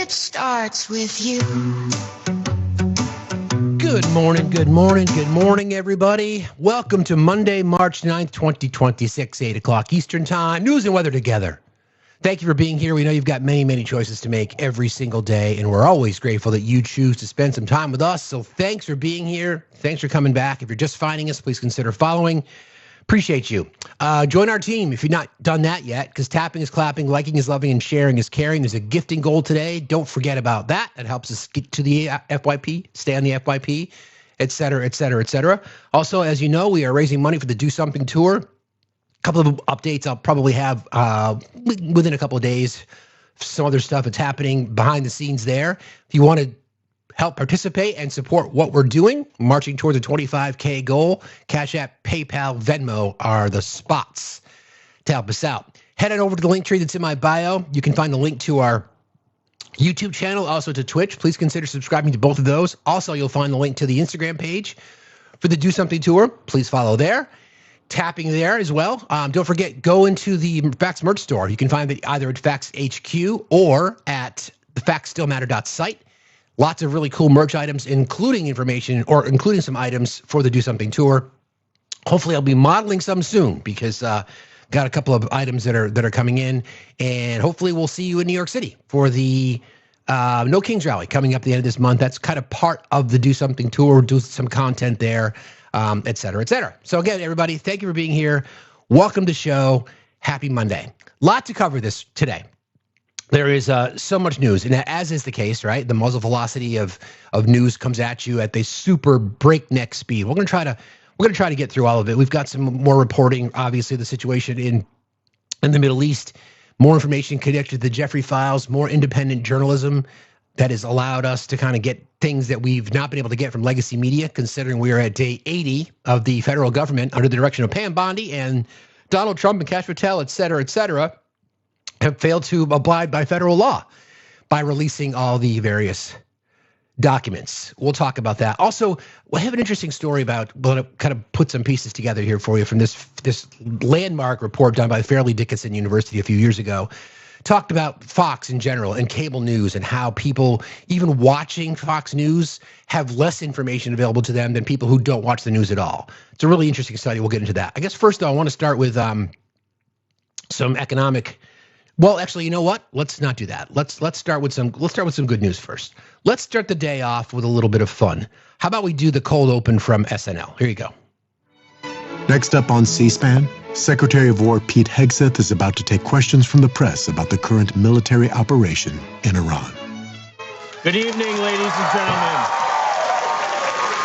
It starts with you. Good morning, everybody. Welcome to Monday, March 9th, 2026, 8 o'clock Eastern Time. News and weather together. Thank you for being here. We know you've got many choices to make every single day, and we're always grateful that you choose to spend some time with us. So thanks for being here. Thanks for coming back. If you're just finding us, please consider following. Appreciate you. Join our team if you've not done that yet, because tapping is clapping, liking is loving, and sharing is caring. There's a gifting goal today. Don't forget about that. That helps us get to the FYP, stay on the FYP, et cetera, et cetera, et cetera. Also, as you know, we are raising money for the Do Something Tour. A couple of updates I'll probably have within a couple of days. Some other stuff that's happening behind the scenes there. If you want to help participate and support what we're doing, marching towards a 25K goal, Cash App, PayPal, Venmo are the spots to help us out. Head on over to the link tree that's in my bio. You can find the link to our YouTube channel, also to Twitch. Please consider subscribing to both of those. Also, you'll find the link to the Instagram page for the Do Something Tour. Please follow there. Tapping there as well. Don't forget, go into the Facts merch store. You can find it either at Facts HQ or at the Factsstillmatter.site. Lots of really cool merch items, including some items for the Do Something Tour. Hopefully, I'll be modeling some soon because got a couple of items that are coming in, and hopefully, we'll see you in New York City for the No Kings Rally coming up at the end of this month. That's kind of part of the Do Something Tour. Do some content there, et cetera, et cetera. So again, everybody, thank you for being here. Welcome to the show. Happy Monday. Lot to cover this today. There is so much news, and as is the case, right? The muzzle velocity of news comes at you at the super breakneck speed. We're gonna try to get through all of it. We've got some more reporting, obviously, the situation in the Middle East, more information connected to the Jeffrey files, more independent journalism that has allowed us to kind of get things that we've not been able to get from legacy media, considering we are at day 80 of the federal government under the direction of Pam Bondi and Donald Trump and Kash Patel, et cetera, have failed to abide by federal law by releasing all the various documents. We'll talk about that. Also, we have an interesting story about, we'll kind of put some pieces together here for you from this landmark report done by Fairleigh Dickinson University a few years ago. Talked about Fox in general and cable news and how people, even watching Fox News, have less information available to them than people who don't watch the news at all. It's a really interesting study. We'll get into that. I guess first, though, I want to start with some economic. Well, actually, you know what? Let's not do that. Let's start with some good news first. Let's start the day off with a little bit of fun. How about we do the cold open from SNL? Here you go. Next up on C-SPAN, Secretary of War Pete Hegseth is about to take questions from the press about the current military operation in Iran. Good evening, ladies and gentlemen.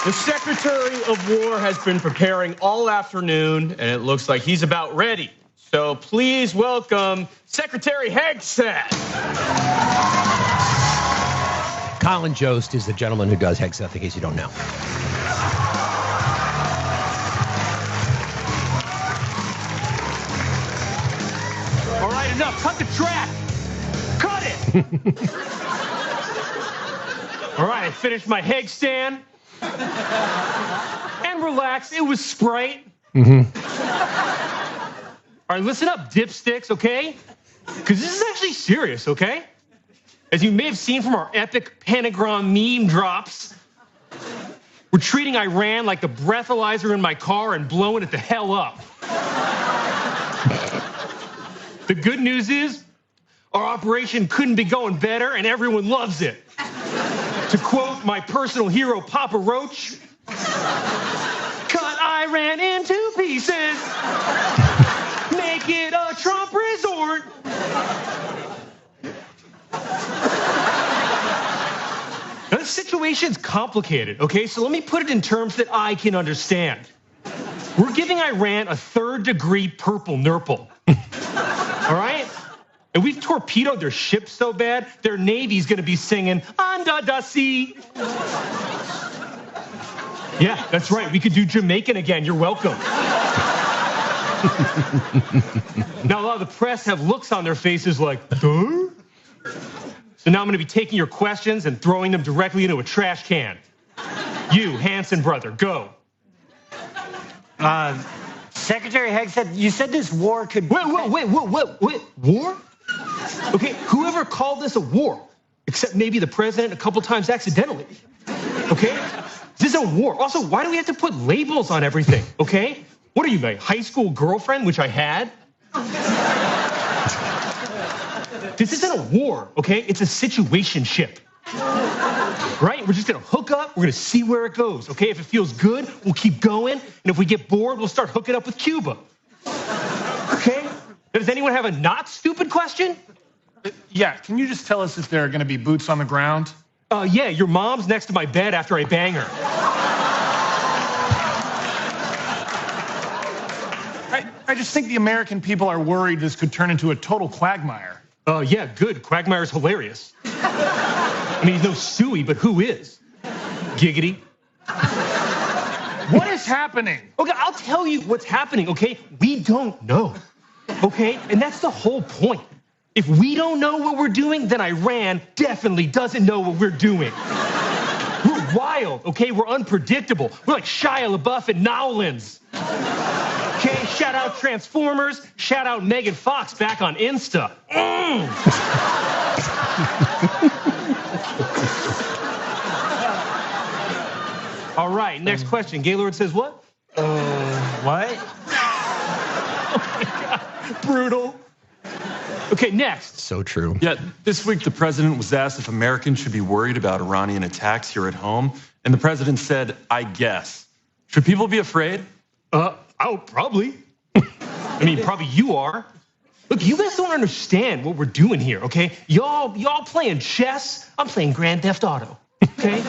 The Secretary of War has been preparing all afternoon, and it looks like he's about ready. So please welcome Secretary Hegseth. Colin Jost is the gentleman who does Hegseth, in case you don't know. All right, enough. Cut the track. Cut it. All right, I finished my Heg stand. And relax. It was Sprite. All right, listen up, dipsticks, okay? Because this is actually serious, okay? As you may have seen from our epic pentagram meme drops, we're treating Iran like the breathalyzer in my car and blowing it the hell up. The good news is, our operation couldn't be going better and everyone loves it. To quote my personal hero, Papa Roach, cut Iran into pieces. Make it a Trump resort. Now, the situation's complicated, okay? So let me put it in terms that I can understand. We're giving Iran a third-degree purple nurple. All right? And we've torpedoed their ships so bad, their navy's gonna be singing, Under the Sea. Yeah, that's right. We could do Jamaican again. You're welcome. Now, a lot of the press have looks on their faces like, duh? So now I'm going to be taking your questions and throwing them directly into a trash can. You, Hanson brother, go. Secretary Hegseth, you said this war could... Wait, war? Okay, whoever called this a war? except maybe the president a couple times accidentally, okay? This isn't a war. Also, why do we have to put labels on everything, okay? What are you, my high school girlfriend, which I had? This isn't a war, okay? It's a situationship. Right? We're just gonna hook up, we're gonna see where it goes, okay? If it feels good, we'll keep going, and if we get bored, we'll start hooking up with Cuba. Okay? Does anyone have a not stupid question? Yeah, can you just tell us if there are gonna be boots on the ground? Yeah, your mom's next to my bed after I bang her. I just think the American people are worried this could turn into a total quagmire. Yeah, good. Quagmire's hilarious. I mean, he's no Stewie, but who is? Giggity. What is happening? Okay, I'll tell you what's happening, okay? We don't know, okay? And that's the whole point. If we don't know what we're doing, then Iran definitely doesn't know what we're doing. We're wild, okay? We're unpredictable. We're like Shia LaBeouf and Nowlands. Okay, shout out Transformers, shout out Megan Fox back on Insta. All right, next question. Gaylord says what? What? Oh my God, brutal. Okay, next. So true. Yeah, this week the president was asked if Americans should be worried about Iranian attacks here at home, and the president said, I guess. Should people be afraid? Oh, probably. I mean, probably you are. Look, you guys don't understand what we're doing here, okay? Y'all playing chess. I'm playing Grand Theft Auto, okay?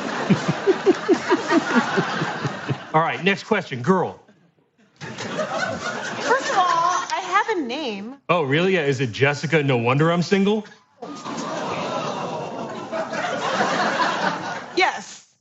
All right, next question, girl. First of all, I have a name. Oh, really? Yeah, is it Jessica? No wonder I'm single? Yes.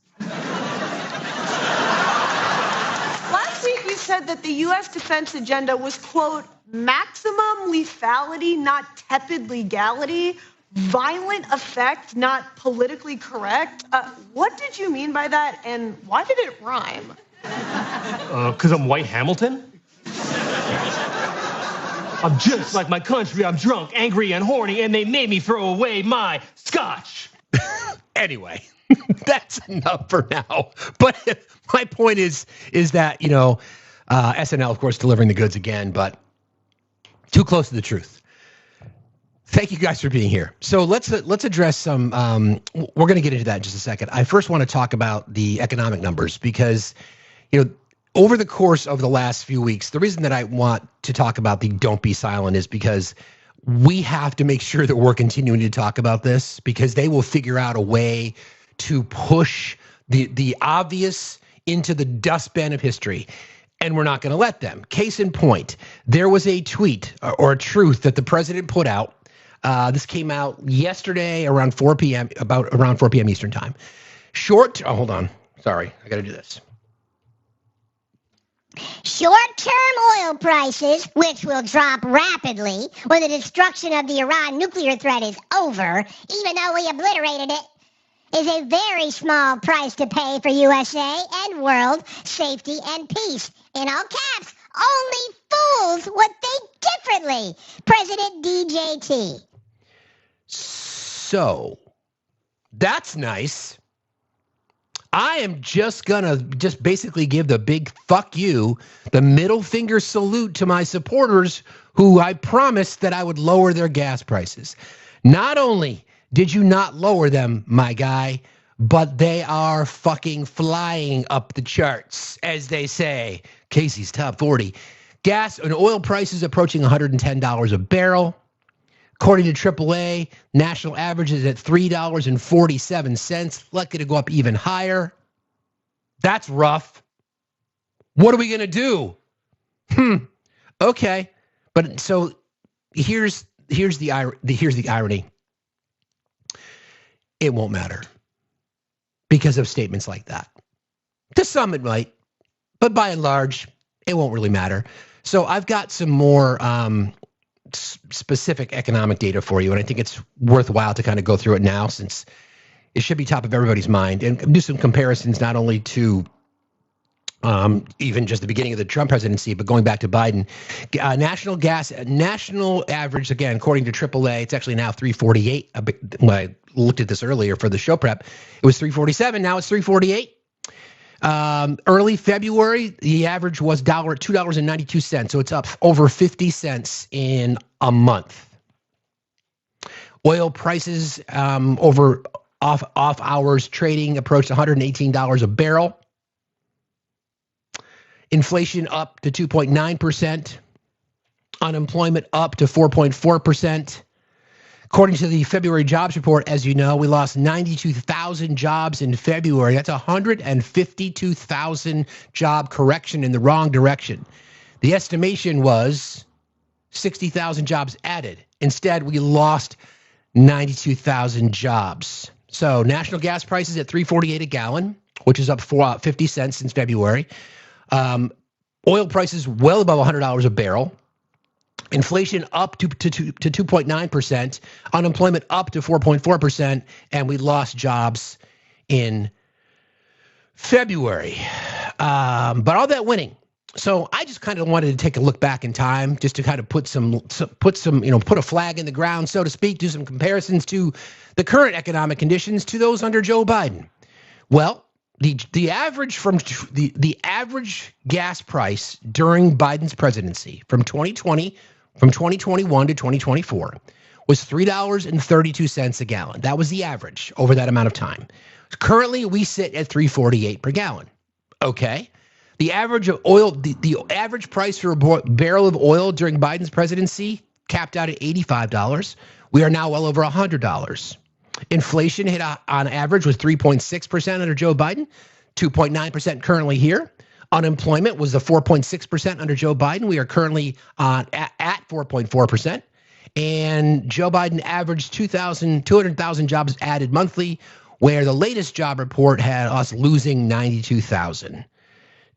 Last week you said that the U.S. defense agenda was, quote, maximum lethality, not tepid legality, violent effect, not politically correct. What did you mean by that, and why did it rhyme? 'Cause I'm White Hamilton? I'm just like my country. I'm drunk, angry, and horny, and they made me throw away my scotch. Anyway, that's enough for now. But my point is that, you know, SNL, of course, delivering the goods again, but too close to the truth. Thank you guys for being here. So let's address some. We're going to get into that in just a second. I first want to talk about the economic numbers because, you know, over the course of the last few weeks, the reason that I want to talk about the don't be silent is because we have to make sure that we're continuing to talk about this because they will figure out a way to push the obvious into the dustbin of history. And we're not going to let them. Case in point, there was a tweet or a truth that the president put out. This came out yesterday around 4 p.m., about around 4 p.m. Eastern time. Hold on. Sorry, I got to do this. Short-term oil prices, which will drop rapidly when the destruction of the Iran nuclear threat is over, even though we obliterated it, is a very small price to pay for USA and world safety and peace. In all caps, only fools would think differently. President DJT. So, that's nice. I am just gonna basically give the big fuck you, the middle finger salute to my supporters who I promised that I would lower their gas prices. Not only did you not lower them, my guy, but they are fucking flying up the charts, as they say. Casey's Top 40. Gas and oil prices approaching $110 a barrel. According to AAA, national average is at $3.47. Likely to go up even higher. That's rough. What are we gonna do? Okay, but so here's the irony. It won't matter because of statements like that. To some it might, but by and large, it won't really matter. So I've got some more specific economic data for you, and I think it's worthwhile to kind of go through it now since it should be top of everybody's mind and do some comparisons not only to even just the beginning of the Trump presidency, but going back to Biden. National average, again, according to AAA, it's actually now 348. When I looked at this earlier for the show prep, it was 347. Now it's 348. Early February, the average was $2.92. So it's up over 50 cents in a month. Oil prices over off hours trading approached $118 a barrel. Inflation up to 2.9%. Unemployment up to 4.4%. According to the February jobs report, as you know, we lost 92,000 jobs in February. That's 152,000 job correction in the wrong direction. The estimation was 60,000 jobs added. Instead, we lost 92,000 jobs. So national gas prices at $3.48 a gallon, which is up 50 cents since February. Oil prices well above $100 a barrel. Inflation up to 2.9%. Unemployment up to 4.4%. And we lost jobs in February. But all that winning. So I just kind of wanted to take a look back in time, just to kind of put a flag in the ground, so to speak, do some comparisons to the current economic conditions to those under Joe Biden. Well, the average gas price during Biden's presidency from 2021 to 2024 was $3.32 a gallon. That was the average over that amount of time. Currently, we sit at $3.48 per gallon. Okay. The average of oil, the average price for a barrel of oil during Biden's presidency capped out at $85. We are now well over $100. Inflation hit on average was 3.6% under Joe Biden, 2.9% currently here. Unemployment was the 4.6% under Joe Biden. We are currently at 4.4%. And Joe Biden averaged 200,000 jobs added monthly, where the latest job report had us losing 92,000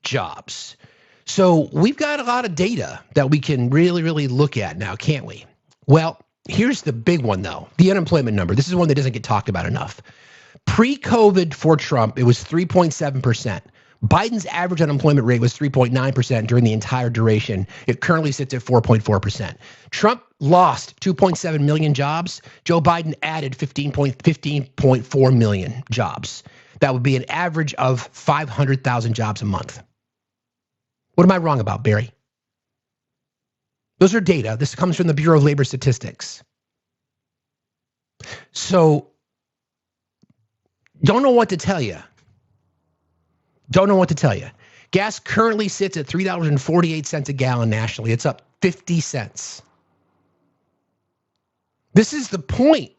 jobs. So we've got a lot of data that we can really, really look at now, can't we? Well, here's the big one, though. The unemployment number. This is one that doesn't get talked about enough. Pre-COVID for Trump, it was 3.7%. Biden's average unemployment rate was 3.9% during the entire duration. It currently sits at 4.4%. Trump lost 2.7 million jobs. Joe Biden added 15.4 million jobs. That would be an average of 500,000 jobs a month. What am I wrong about, Barry? Those are data. This comes from the Bureau of Labor Statistics. So, don't know what to tell you. Gas currently sits at $3.48 a gallon nationally. It's up 50 cents. This is the point.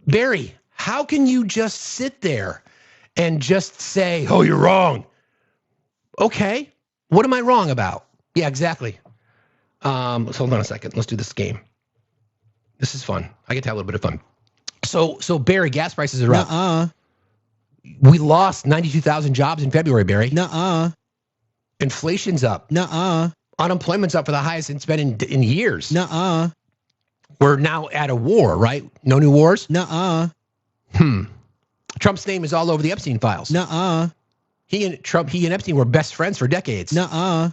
Barry, how can you just sit there and just say, oh, you're wrong? Okay, what am I wrong about? Yeah, exactly. Let's hold on a second. Let's do this game. This is fun. I get to have a little bit of fun. So Barry, gas prices are up. We lost 92,000 jobs in February, Barry. Inflation's up. Unemployment's up for the highest it's been in years. We're now at a war, right? No new wars? Trump's name is all over the Epstein files. He and Epstein were best friends for decades. Are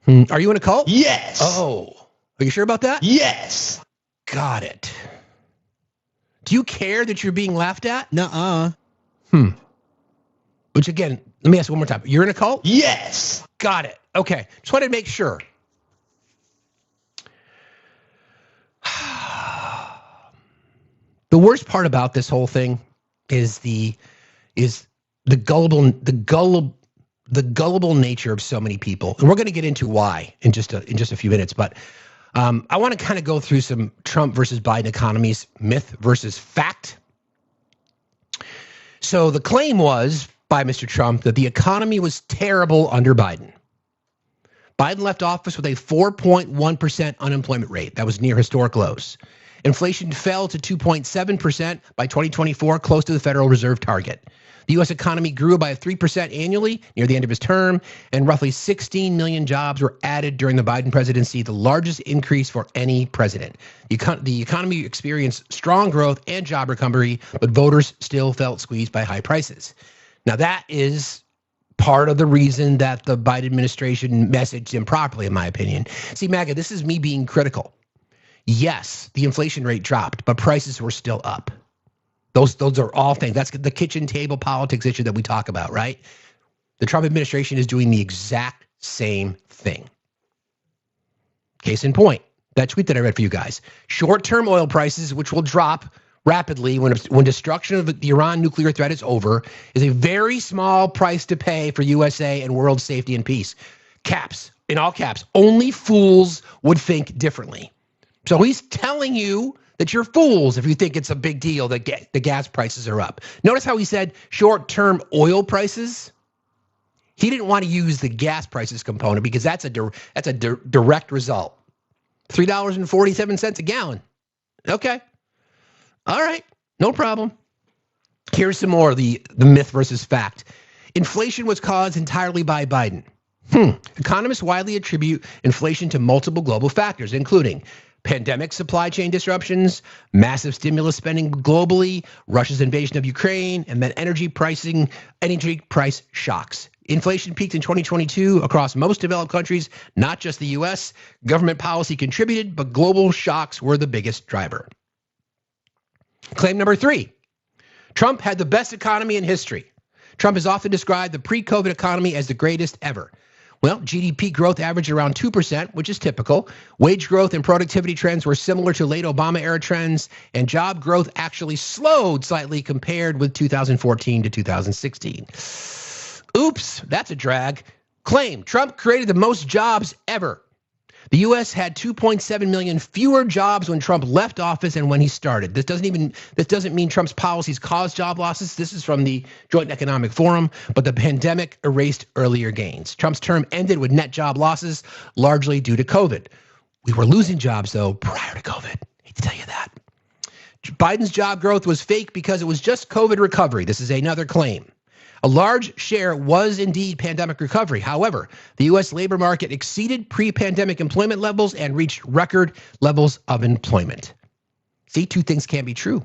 you in a cult? Yes. Oh, are you sure about that? Yes. Got it. Do you care that you're being laughed at? Which again, let me ask you one more time. You're in a cult? Yes. Got it. Okay. Just wanted to make sure. The worst part about this whole thing is the gullible nature of so many people, and we're going to get into why in just a few minutes. But I want to kind of go through some Trump versus Biden economies, myth versus fact. So the claim was by Mr. Trump that the economy was terrible under Biden. Biden left office with a 4.1% unemployment rate. That was near historic lows. Inflation fell to 2.7% by 2024, close to the Federal Reserve target. The U.S. economy grew by 3% annually near the end of his term, and roughly 16 million jobs were added during the Biden presidency, the largest increase for any president. The economy experienced strong growth and job recovery, but voters still felt squeezed by high prices. Now that is part of the reason that the Biden administration messaged improperly, in my opinion. See, MAGA, this is me being critical. Yes, the inflation rate dropped, but prices were still up. Those are all things. That's the kitchen table politics issue that we talk about, right? The Trump administration is doing the exact same thing. Case in point, that tweet that I read for you guys. Short-term oil prices, which will drop rapidly when destruction of the Iran nuclear threat is over, is a very small price to pay for USA and world safety and peace. Caps, in all caps, only fools would think differently. So he's telling you that you're fools if you think it's a big deal that the gas prices are up. Notice how he said short-term oil prices. He didn't want to use the gas prices component because that's a direct result. $3.47 a gallon. Okay. All right. No problem. Here's some more of the myth versus fact. Inflation was caused entirely by Biden. Economists widely attribute inflation to multiple global factors, including pandemic supply chain disruptions, massive stimulus spending globally, Russia's invasion of Ukraine, and then energy price shocks. Inflation peaked in 2022 across most developed countries, not just the US. Government policy contributed, but global shocks were the biggest driver. Claim number 3. Trump had the best economy in history. Trump has often described the pre-COVID economy as the greatest ever. Well, GDP growth averaged around 2%, which is typical. Wage growth and productivity trends were similar to late Obama-era trends, and job growth actually slowed slightly compared with 2014 to 2016. Oops, that's a drag. Claim, Trump created the most jobs ever. The U.S. had 2.7 million fewer jobs when Trump left office and when he started. This doesn't mean Trump's policies caused job losses. This is from the Joint Economic Forum, but the pandemic erased earlier gains. Trump's term ended with net job losses, largely due to COVID. We were losing jobs, though, prior to COVID. Hate to tell you that. Biden's job growth was fake because it was just COVID recovery. This is another claim. A large share was indeed pandemic recovery. However, the U.S. labor market exceeded pre-pandemic employment levels and reached record levels of employment. See, two things can't be true.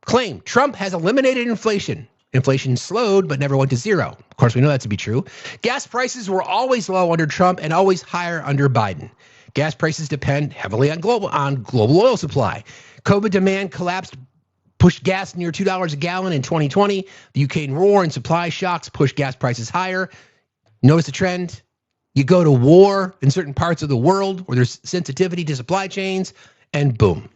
Claim, Trump has eliminated inflation. Inflation slowed, but never went to zero. Of course, we know that to be true. Gas prices were always low under Trump and always higher under Biden. Gas prices depend heavily on global oil supply. COVID demand collapsed, pushed gas near $2 a gallon in 2020. The Ukraine war and supply shocks pushed gas prices higher. Notice the trend. You go to war in certain parts of the world where there's sensitivity to supply chains, and boom.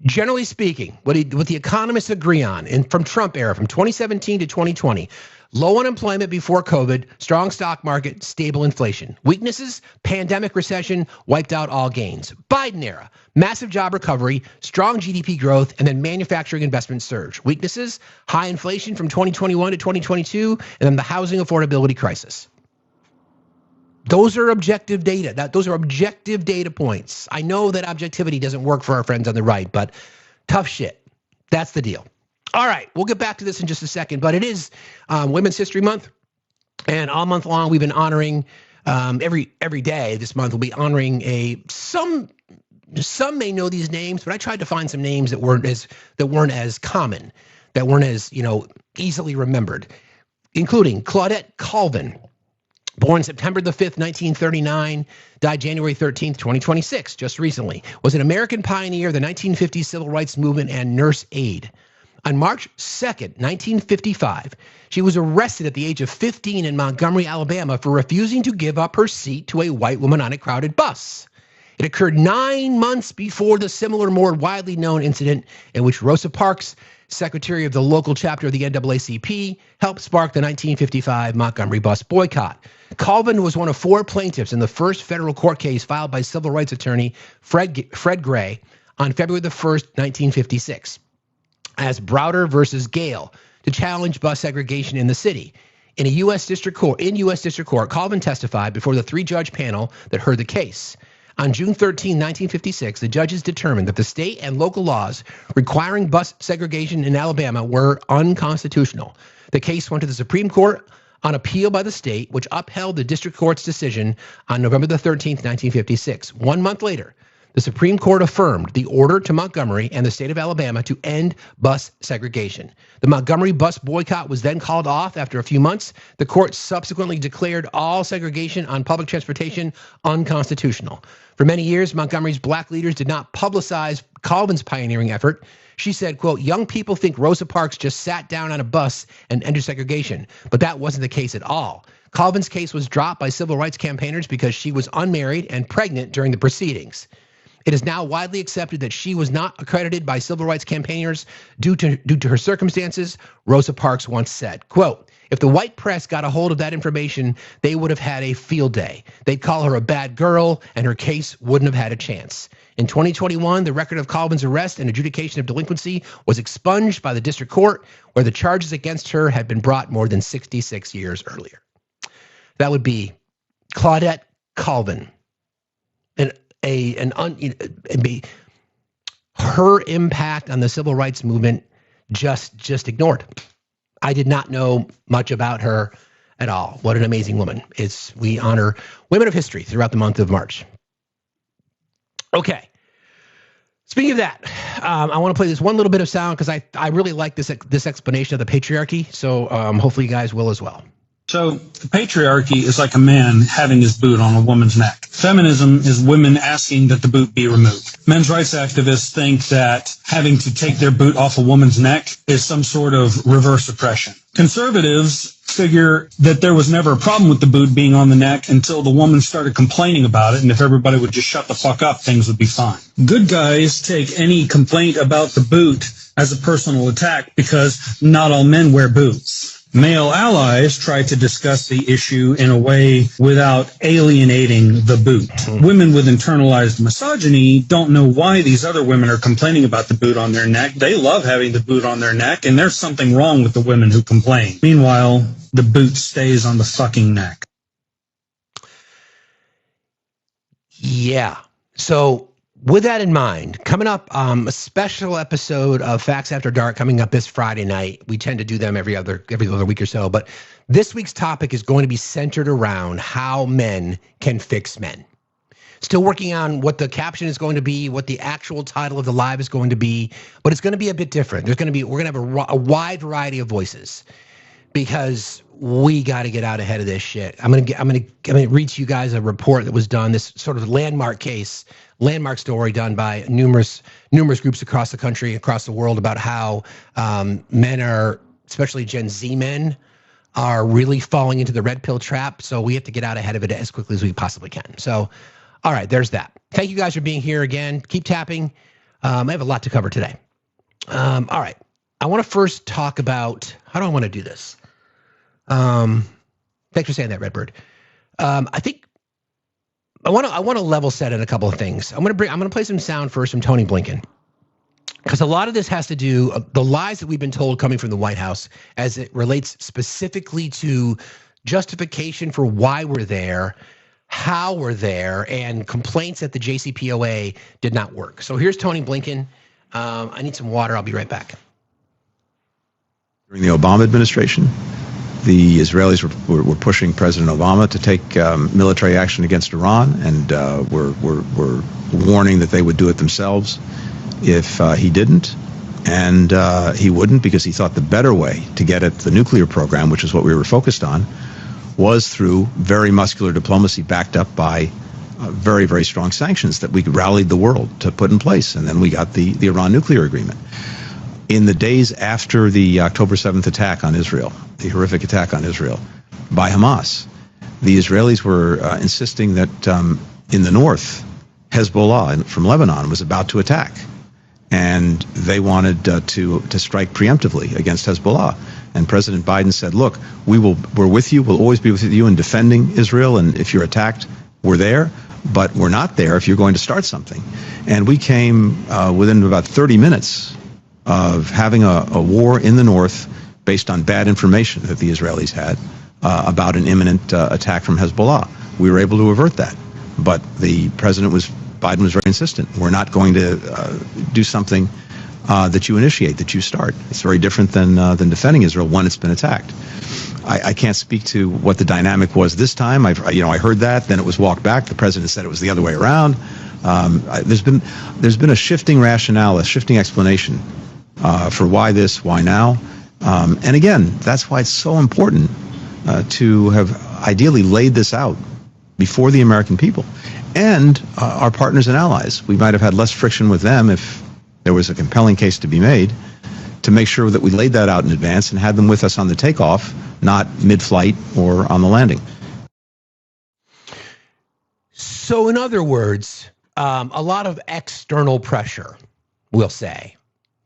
Generally speaking, what the economists agree on, and from Trump era, from 2017 to 2020, low unemployment before COVID, strong stock market, stable inflation. Weaknesses, pandemic recession, wiped out all gains. Biden era, massive job recovery, strong GDP growth, and then manufacturing investment surge. Weaknesses, high inflation from 2021 to 2022, and then the housing affordability crisis. Those are objective data. Those are objective data points. I know that objectivity doesn't work for our friends on the right, but tough shit. That's the deal. All right, we'll get back to this in just a second, but it is Women's History Month, and all month long we've been honoring every day this month we'll be honoring some may know these names, but I tried to find some names that weren't as common, that weren't as easily remembered, including Claudette Colvin. Born September the 5th, 1939, died January 13th, 2026, just recently, was an American pioneer of the 1950s civil rights movement and nurse aide. On March 2nd, 1955, she was arrested at the age of 15 in Montgomery, Alabama for refusing to give up her seat to a white woman on a crowded bus. It occurred 9 months before the similar, more widely known incident in which Rosa Parks, secretary of the local chapter of the NAACP, helped spark the 1955 Montgomery bus boycott. Colvin was one of 4 plaintiffs in the first federal court case filed by civil rights attorney Fred Gray on February the 1st, 1956, as Browder versus Gale, to challenge bus segregation in the city. In U.S. District Court, Colvin testified before the 3-judge panel that heard the case. On June 13, 1956, the judges determined that the state and local laws requiring bus segregation in Alabama were unconstitutional. The case went to the Supreme Court on appeal by the state, which upheld the district court's decision on November the 13th, 1956. 1 month later, the Supreme Court affirmed the order to Montgomery and the state of Alabama to end bus segregation. The Montgomery bus boycott was then called off after a few months. The court subsequently declared all segregation on public transportation unconstitutional. For many years, Montgomery's black leaders did not publicize Colvin's pioneering effort. She said, quote, young people think Rosa Parks just sat down on a bus and ended segregation, but that wasn't the case at all. Colvin's case was dropped by civil rights campaigners because she was unmarried and pregnant during the proceedings. It is now widely accepted that she was not accredited by civil rights campaigners due to her circumstances. Rosa Parks once said, quote, if the white press got a hold of that information, they would have had a field day. They'd call her a bad girl, and her case wouldn't have had a chance. In 2021, the record of Colvin's arrest and adjudication of delinquency was expunged by the district court, where the charges against her had been brought more than 66 years earlier. That would be Claudette Colvin. Her impact on the civil rights movement just ignored. I did not know much about her at all. What an amazing woman. We honor women of history throughout the month of March. Okay. Speaking of that, I want to play this one little bit of sound because I really like this explanation of the patriarchy. So hopefully you guys will as well. So the patriarchy is like a man having his boot on a woman's neck. Feminism is women asking that the boot be removed. Men's rights activists think that having to take their boot off a woman's neck is some sort of reverse oppression. Conservatives figure that there was never a problem with the boot being on the neck until the woman started complaining about it, and if everybody would just shut the fuck up, things would be fine. Good guys take any complaint about the boot as a personal attack because not all men wear boots. Male allies try to discuss the issue in a way without alienating the boot. Women with internalized misogyny don't know why these other women are complaining about the boot on their neck. They love having the boot on their neck, and there's something wrong with the women who complain. Meanwhile, the boot stays on the fucking neck. Yeah. So with that in mind, coming up, a special episode of Facts After Dark coming up this Friday night. We tend to do them every other week or so, but this week's topic is going to be centered around how men can fix men. Still working on what the caption is going to be, what the actual title of the live is going to be, but it's going to be a bit different. We're going to have a wide variety of voices because we got to get out ahead of this shit. I'm going to read to you guys a report that was done, this sort of landmark story done by numerous groups across the country, across the world, about how men are, especially Gen Z men, are really falling into the red pill trap. So we have to get out ahead of it as quickly as we possibly can. So, all right, there's that. Thank you guys for being here again. Keep tapping. I have a lot to cover today. All right, I want to first talk about, how do I want to do this? Thanks for saying that, Redbird. I think I want to level set in a couple of things. I'm going to play some sound first from Tony Blinken, because a lot of this has to do the lies that we've been told coming from the White House as it relates specifically to justification for why we're there, how we're there, and complaints that the JCPOA did not work. So here's Tony Blinken. I need some water. I'll be right back. During the Obama administration, the Israelis were pushing President Obama to take military action against Iran, and were warning that they would do it themselves if he didn't. And he wouldn't, because he thought the better way to get at the nuclear program, which is what we were focused on, was through very muscular diplomacy backed up by very, very strong sanctions that we rallied the world to put in place. And then we got the Iran nuclear agreement. In the days after the October 7th attack on Israel, the horrific attack on Israel by Hamas, the Israelis were insisting that in the north, Hezbollah from Lebanon was about to attack. And they wanted to strike preemptively against Hezbollah. And President Biden said, look, we're with you. We'll always be with you in defending Israel. And if you're attacked, we're there. But we're not there if you're going to start something. And we came within about 30 minutes of having a war in the north based on bad information that the Israelis had about an imminent attack from Hezbollah. We were able to avert that. But Biden was very insistent. We're not going to do something that you initiate, that you start. It's very different than defending Israel when it's been attacked. I can't speak to what the dynamic was this time. I heard that, then it was walked back. The president said it was the other way around. There's been a shifting rationale, a shifting explanation for why this, why now. And again, that's why it's so important to have ideally laid this out before the American people and our partners and allies. We might have had less friction with them if there was a compelling case to be made, to make sure that we laid that out in advance and had them with us on the takeoff, not mid-flight or on the landing. So in other words, a lot of external pressure, we'll say,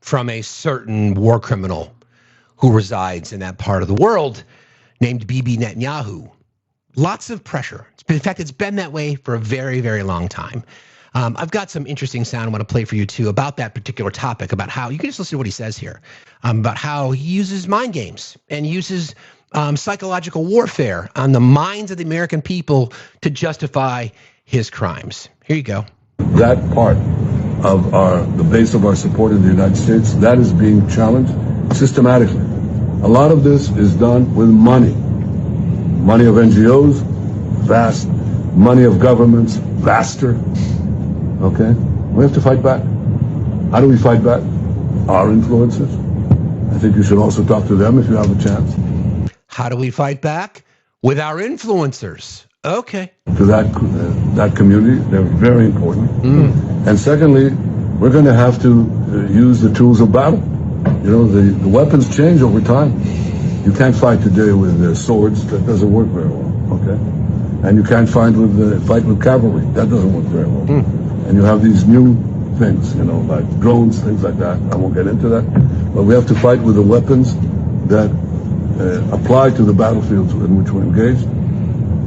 from a certain war criminal who resides in that part of the world named Bibi Netanyahu. Lots of pressure. In fact, it's been that way for a very, very long time. I've got some interesting sound I want to play for you too about that particular topic, about how, you can just listen to what he says here, about how he uses mind games and uses psychological warfare on the minds of the American people to justify his crimes. Here you go. That part of the base of our support in the United States, that is being challenged systematically. A lot of this is done with money. Money of NGOs, vast. Money of governments, vaster. Okay? We have to fight back. How do we fight back? Our influences. I think you should also talk to them if you have a chance. How do we fight back? With our influencers. Okay. To that community, they're very important. And secondly, we're going to have to use the tools of battle. You know, the weapons change over time. You can't fight today with swords. That doesn't work very well. Okay? And you can't fight with cavalry. That doesn't work very well. And you have these new things, you know, like drones, things like that. I won't get into that. But we have to fight with the weapons that apply to the battlefields in which we're engaged.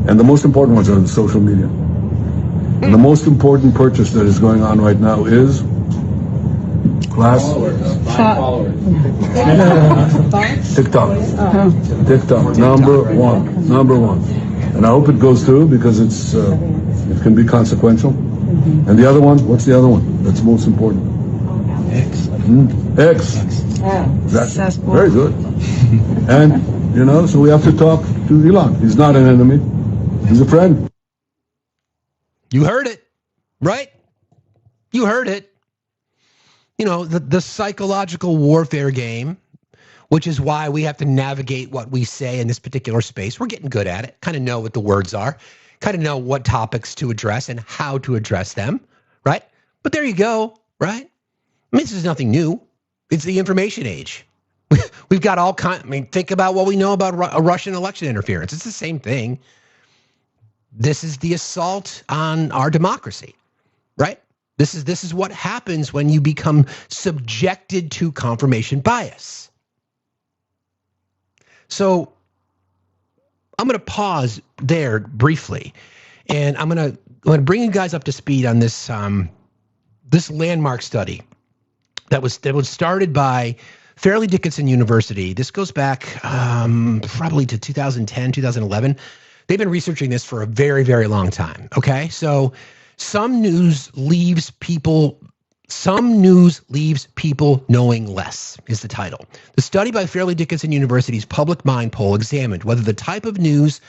And the most important ones are in social media. And the most important purchase that is going on right now is TikTok, number one. And I hope it goes through because it can be consequential. And the other one, what's the other one that's most important? X. That's very good. And, you know, so we have to talk to Elon. He's not an enemy. He's a friend. You heard it, right? You heard it. You know, the psychological warfare game, which is why we have to navigate what we say in this particular space. We're getting good at it, kind of know what the words are, kind of know what topics to address and how to address them, right? But there you go, right? I mean, this is nothing new. It's the information age. We've got all kinds. I mean, think about what we know about Russian election interference. It's the same thing. This is the assault on our democracy, right? This is what happens when you become subjected to confirmation bias. So I'm going to pause there briefly, and I'm going to bring you guys up to speed on this this landmark study that was started by Fairleigh Dickinson University. This goes back probably to 2010, 2011. They've been researching this for a very, very long time. Okay, so some news leaves people knowing less is the title. The study by Fairleigh Dickinson University's Public Mind poll examined whether the type of news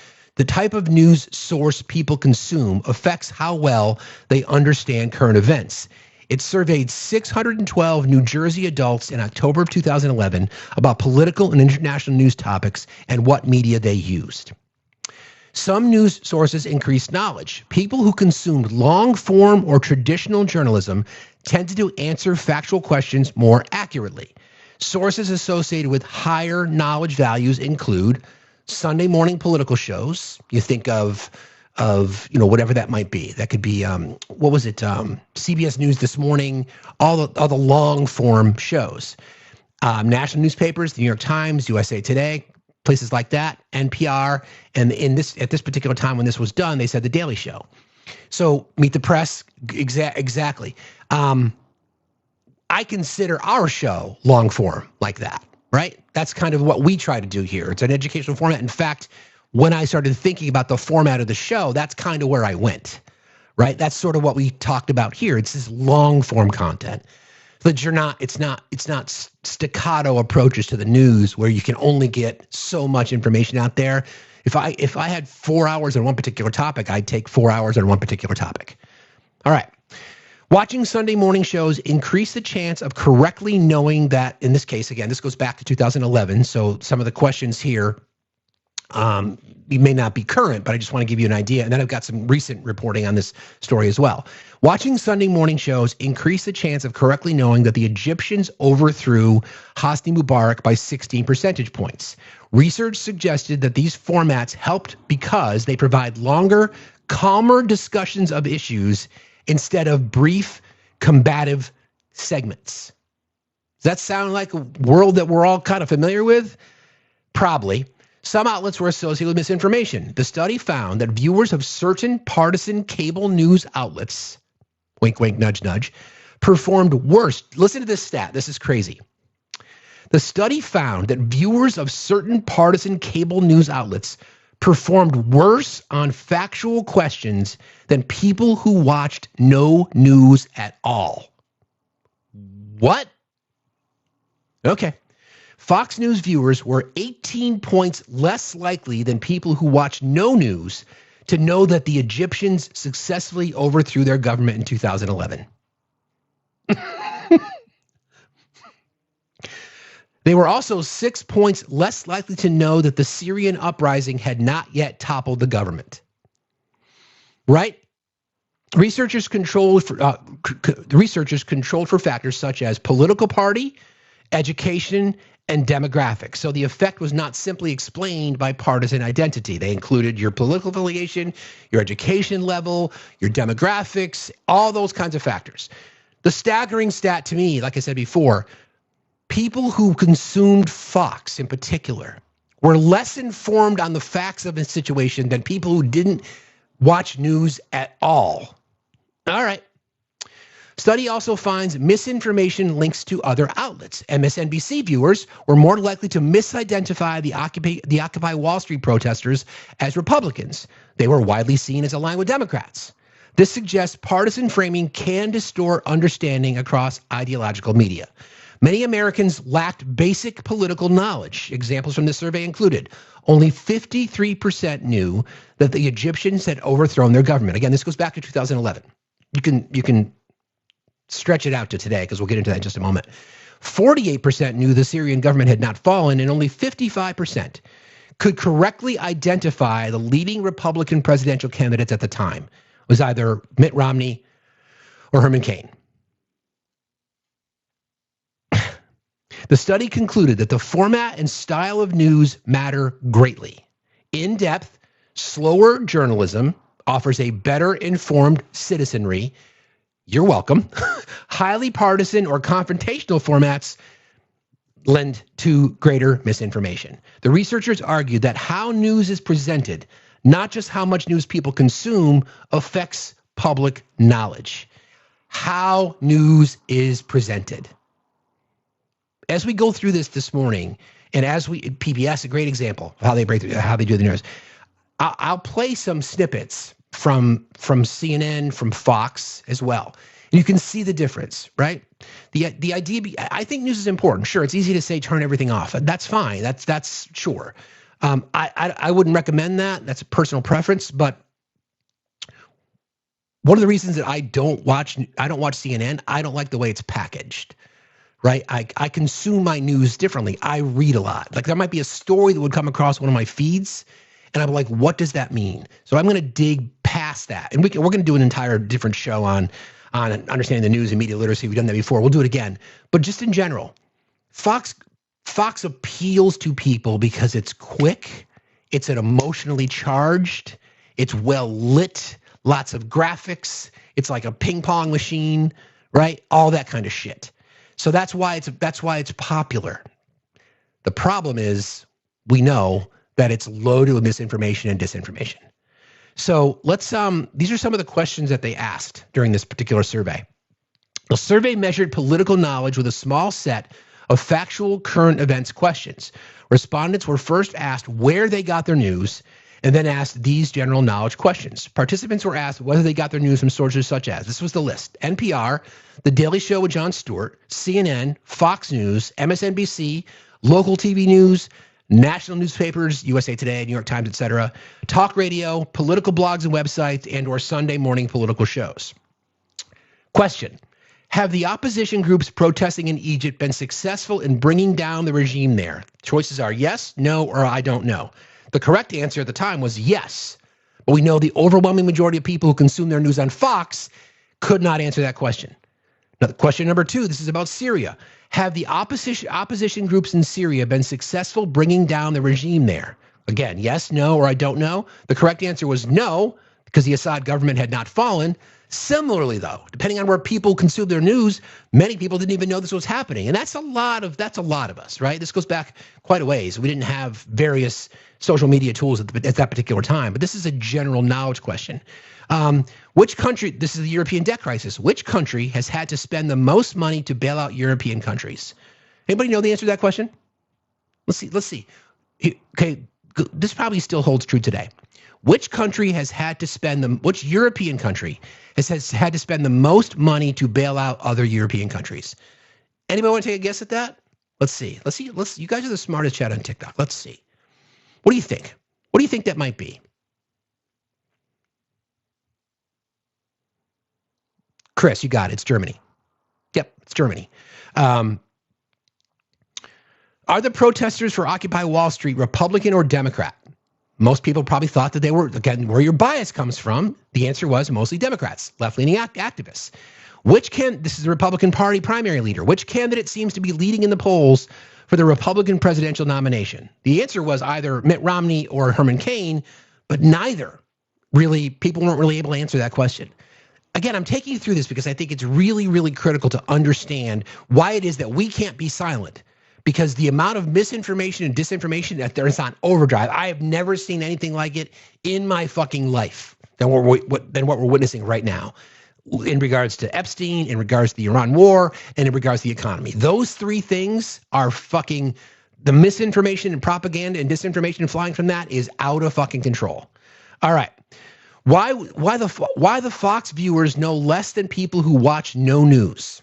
source people consume affects how well they understand current events. It surveyed 612 New Jersey adults in October of 2011 about political and international news topics and what media they used. Some news sources increased knowledge. People who consumed long-form or traditional journalism tended to answer factual questions more accurately. Sources associated with higher knowledge values include Sunday morning political shows. You think of whatever that might be. That could be what was it? CBS News This Morning. All the long-form shows. National newspapers, the New York Times, USA Today. Places like that, NPR, and at this particular time when this was done, they said The Daily Show. So Meet the Press, exactly. I consider our show long form like that, right? That's kind of what we try to do here. It's an educational format. In fact, when I started thinking about the format of the show, that's kind of where I went, right? That's sort of what we talked about here. It's this long form content. That it's not staccato approaches to the news where you can only get so much information out there. If I had 4 hours on one particular topic, I'd take 4 hours on one particular topic. All right. Watching Sunday morning shows increase the chance of correctly knowing that, in this case, again, this goes back to 2011, so some of the questions here may not be current, but I just want to give you an idea. And then I've got some recent reporting on this story as well. Watching Sunday morning shows increase the chance of correctly knowing that the Egyptians overthrew Hosni Mubarak by 16 percentage points. Research suggested that these formats helped because they provide longer, calmer discussions of issues instead of brief, combative segments. Does that sound like a world that we're all kind of familiar with? Probably. Some outlets were associated with misinformation. The study found that viewers of certain partisan cable news outlets, wink, wink, nudge, nudge, performed worse. Listen to this stat. This is crazy. The study found that viewers of certain partisan cable news outlets performed worse on factual questions than people who watched no news at all. What? Okay. Fox News viewers were 18 points less likely than people who watched no news to know that the Egyptians successfully overthrew their government in 2011. They were also 6 points less likely to know that the Syrian uprising had not yet toppled the government. Right? Researchers controlled for factors such as political party, education, and demographics. So the effect was not simply explained by partisan identity. They included your political affiliation, your education level, your demographics, all those kinds of factors. The staggering stat to me, like I said before, people who consumed Fox in particular were less informed on the facts of the situation than people who didn't watch news at all. All right. Study also finds misinformation links to other outlets. MSNBC viewers were more likely to misidentify the Occupy Wall Street protesters as Republicans. They were widely seen as aligned with Democrats. This suggests partisan framing can distort understanding across ideological media. Many Americans lacked basic political knowledge. Examples from this survey included only 53% knew that the Egyptians had overthrown their government. Again, this goes back to 2011. You can stretch it out to today because we'll get into that in just a moment. 48% knew the Syrian government had not fallen, and only 55% could correctly identify the leading Republican presidential candidates at the time. It was either Mitt Romney or Herman Cain. The study concluded that the format and style of news matter greatly. In-depth, slower journalism offers a better informed citizenry. You're welcome. Highly partisan or confrontational formats lend to greater misinformation. The researchers argued that how news is presented, not just how much news people consume, affects public knowledge. How news is presented. As we go through this morning, and as PBS, a great example of how they do the news. I'll play some snippets from CNN, from Fox as well. And you can see the difference, right? The idea, I think news is important. Sure, it's easy to say turn everything off. That's fine. That's sure. I wouldn't recommend that. That's a personal preference. But one of the reasons that I don't watch CNN, I don't like the way it's packaged. Right? I consume my news differently. I read a lot. Like there might be a story that would come across one of my feeds, and I'm like, what does that mean? So I'm going to dig past that, and we're going to do an entire different show on understanding the news and media literacy. We've done that before. We'll do it again. But just in general, Fox appeals to people because it's quick, it's an emotionally charged, it's well lit, lots of graphics. It's like a ping pong machine, right? All that kind of shit. So that's why it's popular. The problem is we know that it's loaded with misinformation and disinformation. So let's these are some of the questions that they asked during this particular survey. The survey measured political knowledge with a small set of factual current events questions. Respondents were first asked where they got their news and then asked these general knowledge questions. Participants were asked whether they got their news from sources such as, this was the list, NPR, The Daily Show with Jon Stewart, CNN, Fox News, MSNBC, local TV news, national newspapers, USA Today, New York Times, etc., talk radio, political blogs and websites, and or Sunday morning political shows. Question. Have the opposition groups protesting in Egypt been successful in bringing down the regime there? Choices are yes, no, or I don't know. The correct answer at the time was yes. But we know the overwhelming majority of people who consume their news on Fox could not answer that question. Now, question number 2, this is about Syria. Have the opposition groups in Syria been successful bringing down the regime there? Again, yes, no, or I don't know. The correct answer was no, because the Assad government had not fallen. Similarly, though, depending on where people consume their news, many people didn't even know this was happening. And that's a lot of us, right? This goes back quite a ways. We didn't have various social media tools at that particular time, but this is a general knowledge question. Which country, this is the European debt crisis, which country has had to spend the most money to bail out European countries? Anybody know the answer to that question? Let's see. Okay, this probably still holds true today. Which country has had to spend which European country has had to spend the most money to bail out other European countries? Anybody want to take a guess at that? Let's see. You guys are the smartest chat on TikTok. Let's see. What do you think? What do you think that might be? Chris, you got it. It's Germany. Yep, it's Germany. Are the protesters for Occupy Wall Street Republican or Democrat? Most people probably thought that they were, again, where your bias comes from. The answer was mostly Democrats, left-leaning activists. This is the Republican Party primary leader. Which candidate seems to be leading in the polls for the Republican presidential nomination? The answer was either Mitt Romney or Herman Cain, but neither. Really, people weren't really able to answer that question. Again, I'm taking you through this because I think it's really, really critical to understand why it is that we can't be silent. Because the amount of misinformation and disinformation that there is on overdrive, I have never seen anything like it in my fucking life than what we're witnessing right now in regards to Epstein, in regards to the Iran war, and in regards to the economy. Those 3 things are fucking, the misinformation and propaganda and disinformation flying from that is out of fucking control. All right. Why the Fox viewers know less than people who watch no news?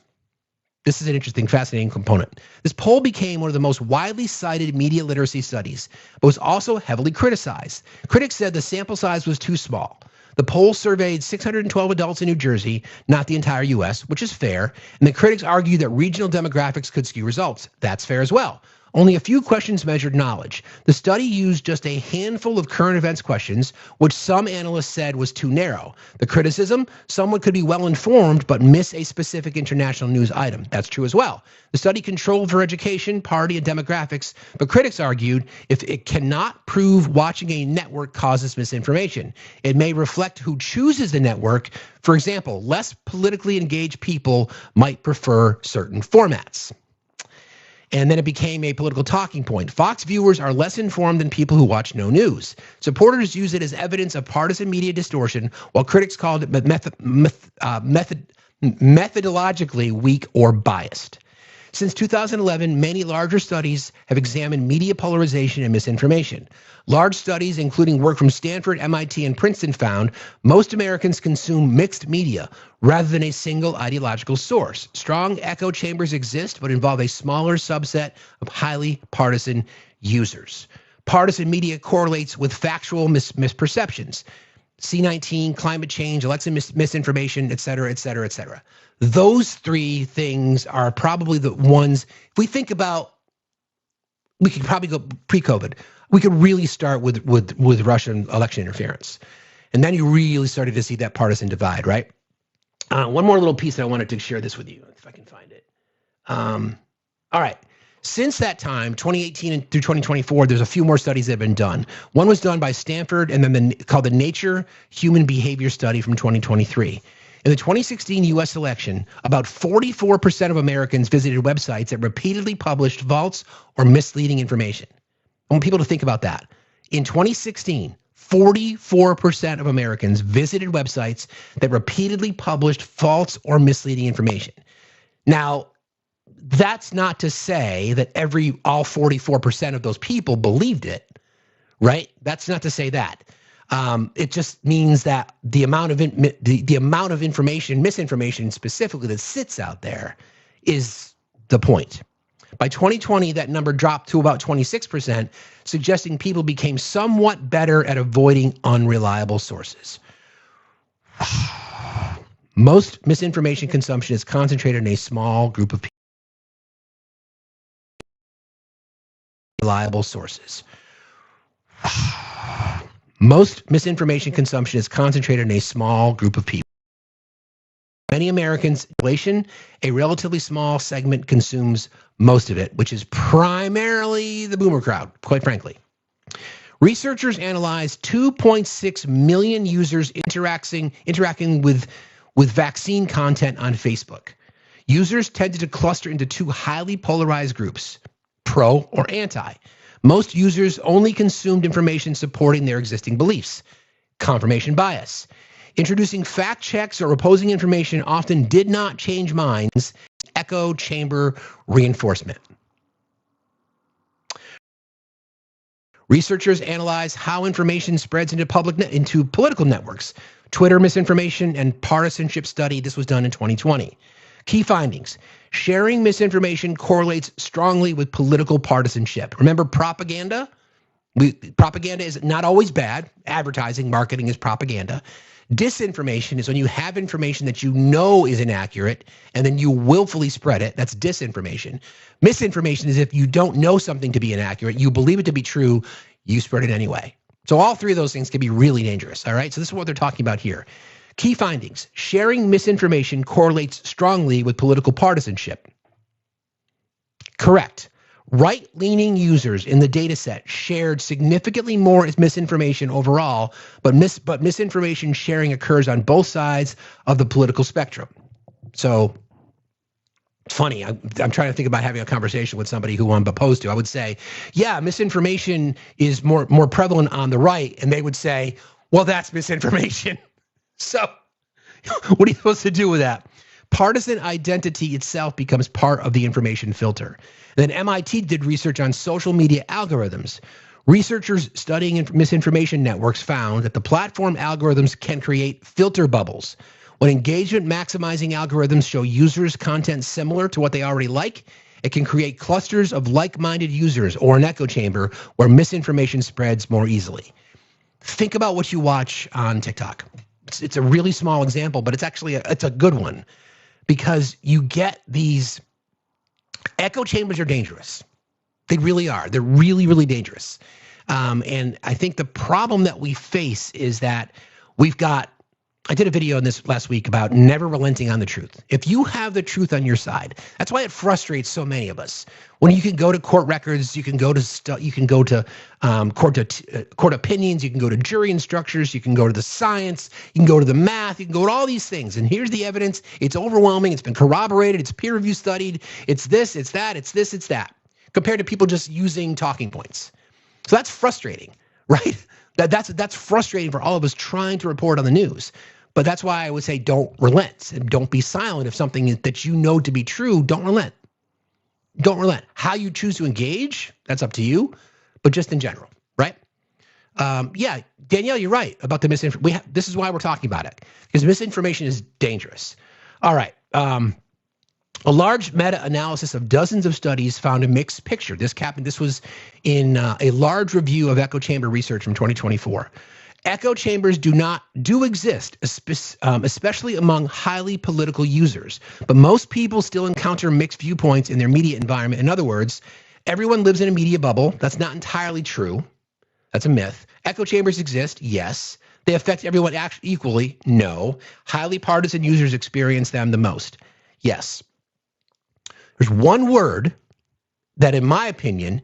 This is an interesting, fascinating component. This poll became one of the most widely cited media literacy studies, but was also heavily criticized. Critics said the sample size was too small. The poll surveyed 612 adults in New Jersey, not the entire US, which is fair, and the critics argued that regional demographics could skew results. That's fair as well. Only a few questions measured knowledge. The study used just a handful of current events questions, which some analysts said was too narrow. The criticism, someone could be well informed but miss a specific international news item. That's true as well. The study controlled for education, party, and demographics, but critics argued if it cannot prove watching a network causes misinformation, it may reflect who chooses the network. For example, less politically engaged people might prefer certain formats. And then it became a political talking point. Fox viewers are less informed than people who watch no news. Supporters use it as evidence of partisan media distortion, while critics called it methodologically weak or biased. Since 2011, many larger studies have examined media polarization and misinformation. Large studies, including work from Stanford, MIT, and Princeton, found most Americans consume mixed media rather than a single ideological source. Strong echo chambers exist, but involve a smaller subset of highly partisan users. Partisan media correlates with factual misperceptions. C-19, climate change, election misinformation, et cetera, et cetera, et cetera. Those 3 things are probably the ones, if we think about, we could probably go pre-COVID. We could really start with Russian election interference. And then you really started to see that partisan divide, right? One more little piece that I wanted to share this with you, if I can find it. All right. Since that time, 2018 through 2024, there's a few more studies that have been done. One was done by Stanford and then called the Nature Human Behavior Study from 2023. In the 2016 US election, about 44% of Americans visited websites that repeatedly published false or misleading information. I want people to think about that. In 2016, 44% of Americans visited websites that repeatedly published false or misleading information. Now, that's not to say that all 44% of those people believed it, right? That's not to say that. It just means that the amount of information, misinformation specifically, that sits out there is the point. By 2020, that number dropped to about 26%, suggesting people became somewhat better at avoiding unreliable sources. Most misinformation consumption is concentrated in a small group of people. Reliable sources. Most misinformation consumption is concentrated in a small group of people. Many Americans, a relatively small segment consumes most of it, which is primarily the boomer crowd, quite frankly. Researchers analyzed 2.6 million users interacting with vaccine content on Facebook. Users tended to cluster into two highly polarized groups, pro or anti. Most users only consumed information supporting their existing beliefs. Confirmation bias. Introducing fact checks or opposing information often did not change minds. Echo chamber reinforcement. Researchers analyze how information spreads into political networks. Twitter misinformation and partisanship study. This was done in 2020. Key findings. Sharing misinformation correlates strongly with political partisanship. Remember propaganda? Propaganda is not always bad. Advertising, marketing is propaganda. Disinformation is when you have information that you know is inaccurate and then you willfully spread it. That's disinformation. Misinformation is if you don't know something to be inaccurate, you believe it to be true, you spread it anyway. So all three of those things can be really dangerous, all right? So this is what they're talking about here. Key findings. Sharing misinformation correlates strongly with political partisanship. Correct. Right-leaning users in the data set shared significantly more misinformation overall, but misinformation sharing occurs on both sides of the political spectrum. So it's funny. I'm trying to think about having a conversation with somebody who I'm opposed to. I would say, yeah, misinformation is more prevalent on the right, and they would say, well, that's misinformation. So what are you supposed to do with that? Partisan identity itself becomes part of the information filter. Then MIT did research on social media algorithms. Researchers studying misinformation networks found that the platform algorithms can create filter bubbles. When engagement maximizing algorithms show users content similar to what they already like, it can create clusters of like-minded users or an echo chamber where misinformation spreads more easily. Think about what you watch on TikTok. It's a really small example, but it's actually it's a good one because you get these echo chambers are dangerous. They really are. They're really, really dangerous. And I think the problem that we face is that I did a video on this last week about never relenting on the truth. If you have the truth on your side, that's why it frustrates so many of us. When you can go to court records, you can go to court opinions, you can go to jury instructors, you can go to the science, you can go to the math, you can go to all these things. And here's the evidence. It's overwhelming. It's been corroborated. It's peer review studied. It's this, it's that, it's this, it's that. Compared to people just using talking points. So that's frustrating, right? That's frustrating for all of us trying to report on the news. But that's why I would say don't relent and don't be silent. If something that you know to be true, don't relent. Don't relent. How you choose to engage, that's up to you, but just in general, right? Yeah, Danielle, you're right about the misinformation. This is why we're talking about it, because misinformation is dangerous. All right. A large meta-analysis of dozens of studies found a mixed picture. This was in a large review of echo chamber research from 2024. Echo chambers do exist, especially among highly political users. But most people still encounter mixed viewpoints in their media environment. In other words, everyone lives in a media bubble. That's not entirely true. That's a myth. Echo chambers exist, yes. They affect everyone equally, no. Highly partisan users experience them the most, yes. There's one word that, in my opinion,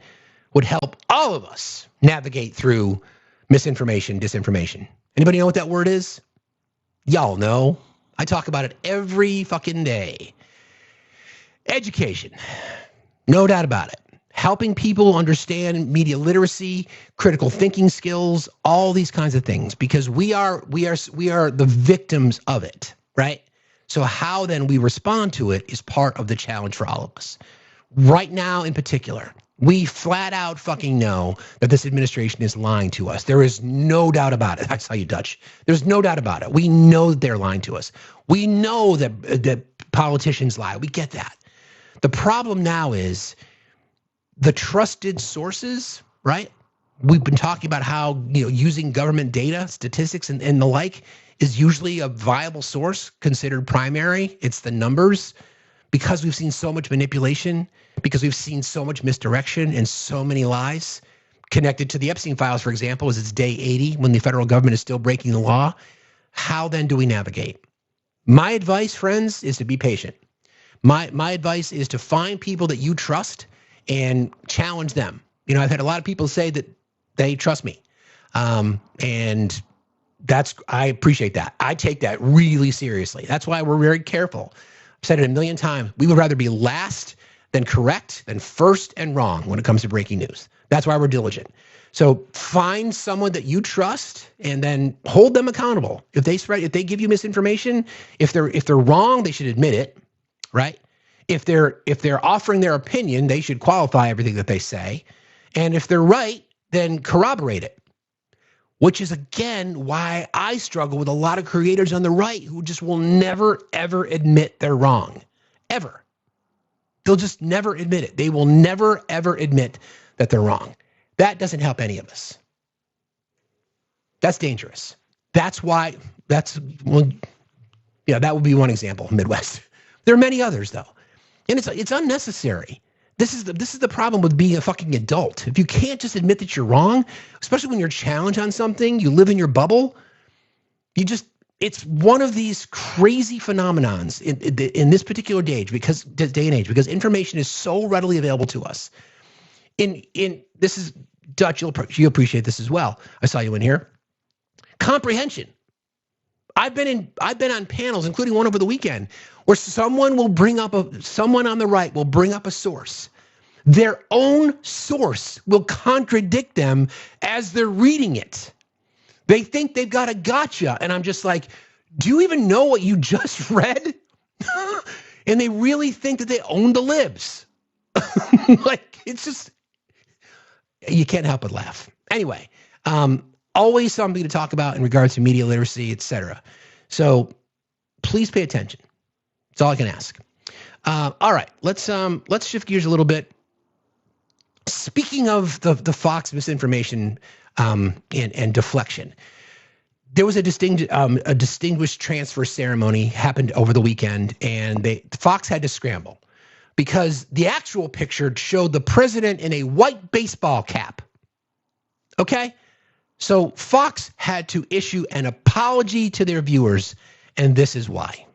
would help all of us navigate through misinformation, disinformation. Anybody know what that word is? Y'all know. I talk about it every fucking day. Education. No doubt about it. Helping people understand media literacy, critical thinking skills, all these kinds of things, because we are the victims of it, right? So how then we respond to it is part of the challenge for all of us. Right now in particular, we flat out fucking know that this administration is lying to us. There is no doubt about it. I saw you, Dutch. There's no doubt about it. We know that they're lying to us. We know that politicians lie. We get that. The problem now is the trusted sources, right? we've been talking about how, using government data, statistics, and the like is usually a viable source considered primary. It's the numbers, because we've seen so much manipulation, because we've seen so much misdirection and so many lies connected to the Epstein files, for example, as it's day 80 when the federal government is still breaking the law. How then do we navigate? My advice, friends, is to be patient. My advice is to find people that you trust and challenge them. I've had a lot of people say that they trust me. And I appreciate that. I take that really seriously. That's why we're very careful. I've said it a million times. We would rather be last than correct than first and wrong when it comes to breaking news. That's why we're diligent. So find someone that you trust and then hold them accountable. If they give you misinformation, if they're wrong, they should admit it, right? If they're offering their opinion, they should qualify everything that they say. And if they're right, then corroborate it. Which is, again, why I struggle with a lot of creators on the right who just will never, ever admit they're wrong. Ever. They'll just never admit it. They will never, ever admit that they're wrong. That doesn't help any of us. That's dangerous. That's why, that would be one example, Midwest. There are many others, though. And it's unnecessary. This is the problem with being a fucking adult. If you can't just admit that you're wrong, especially when you're challenged on something, you live in your bubble, it's one of these crazy phenomenons in this particular day and age, because information is so readily available to us. This is Dutch, you appreciate this as well. I saw you in here. Comprehension. I've been on panels, including one over the weekend, where someone on the right will bring up a source. Their own source will contradict them as they're reading it. They think they've got a gotcha, and I'm just like, do you even know what you just read? And they really think that they own the libs. Like, it's just, you can't help but laugh. Anyway, always something to talk about in regards to media literacy, etc. So please pay attention. That's all I can ask. All right, let's shift gears a little bit. Speaking of the Fox misinformation and deflection, there was a distinguished transfer ceremony happened over the weekend, and Fox had to scramble because the actual picture showed the president in a white baseball cap. Okay? So Fox had to issue an apology to their viewers, and this is why.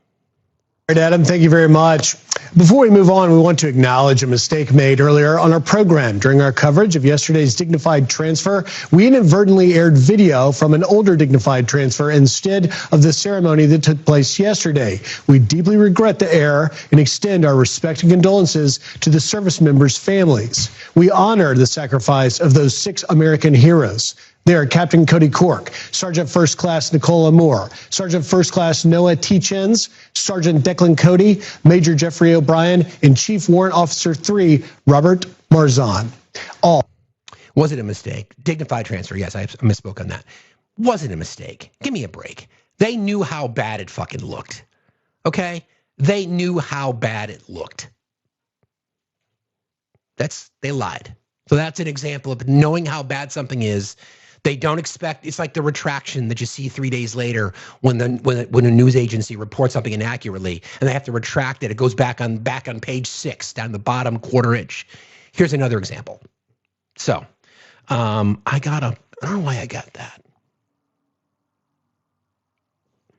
All right, Adam, thank you very much. Before we move on, we want to acknowledge a mistake made earlier on our program. During our coverage of yesterday's dignified transfer, we inadvertently aired video from an older dignified transfer instead of the ceremony that took place yesterday. We deeply regret the error and extend our respect and condolences to the service members' families. We honor the sacrifice of those 6 American heroes. They are Captain Cody Cork, Sergeant First Class Nicola Moore, Sergeant First Class Noah T. Chins, Sergeant Declan Cody, Major Jeffrey O'Brien, and Chief Warrant Officer 3, Robert Marzon. Was it a mistake? Dignified transfer, yes, I misspoke on that. Was it a mistake? Give me a break. They knew how bad it fucking looked, okay? They knew how bad it looked. They lied. So that's an example of knowing how bad something is. They don't expect, it's like the retraction that you see 3 days later when a news agency reports something inaccurately and they have to retract it. It goes back on page 6 down the bottom quarter inch. Here's another example. So I don't know why I got that.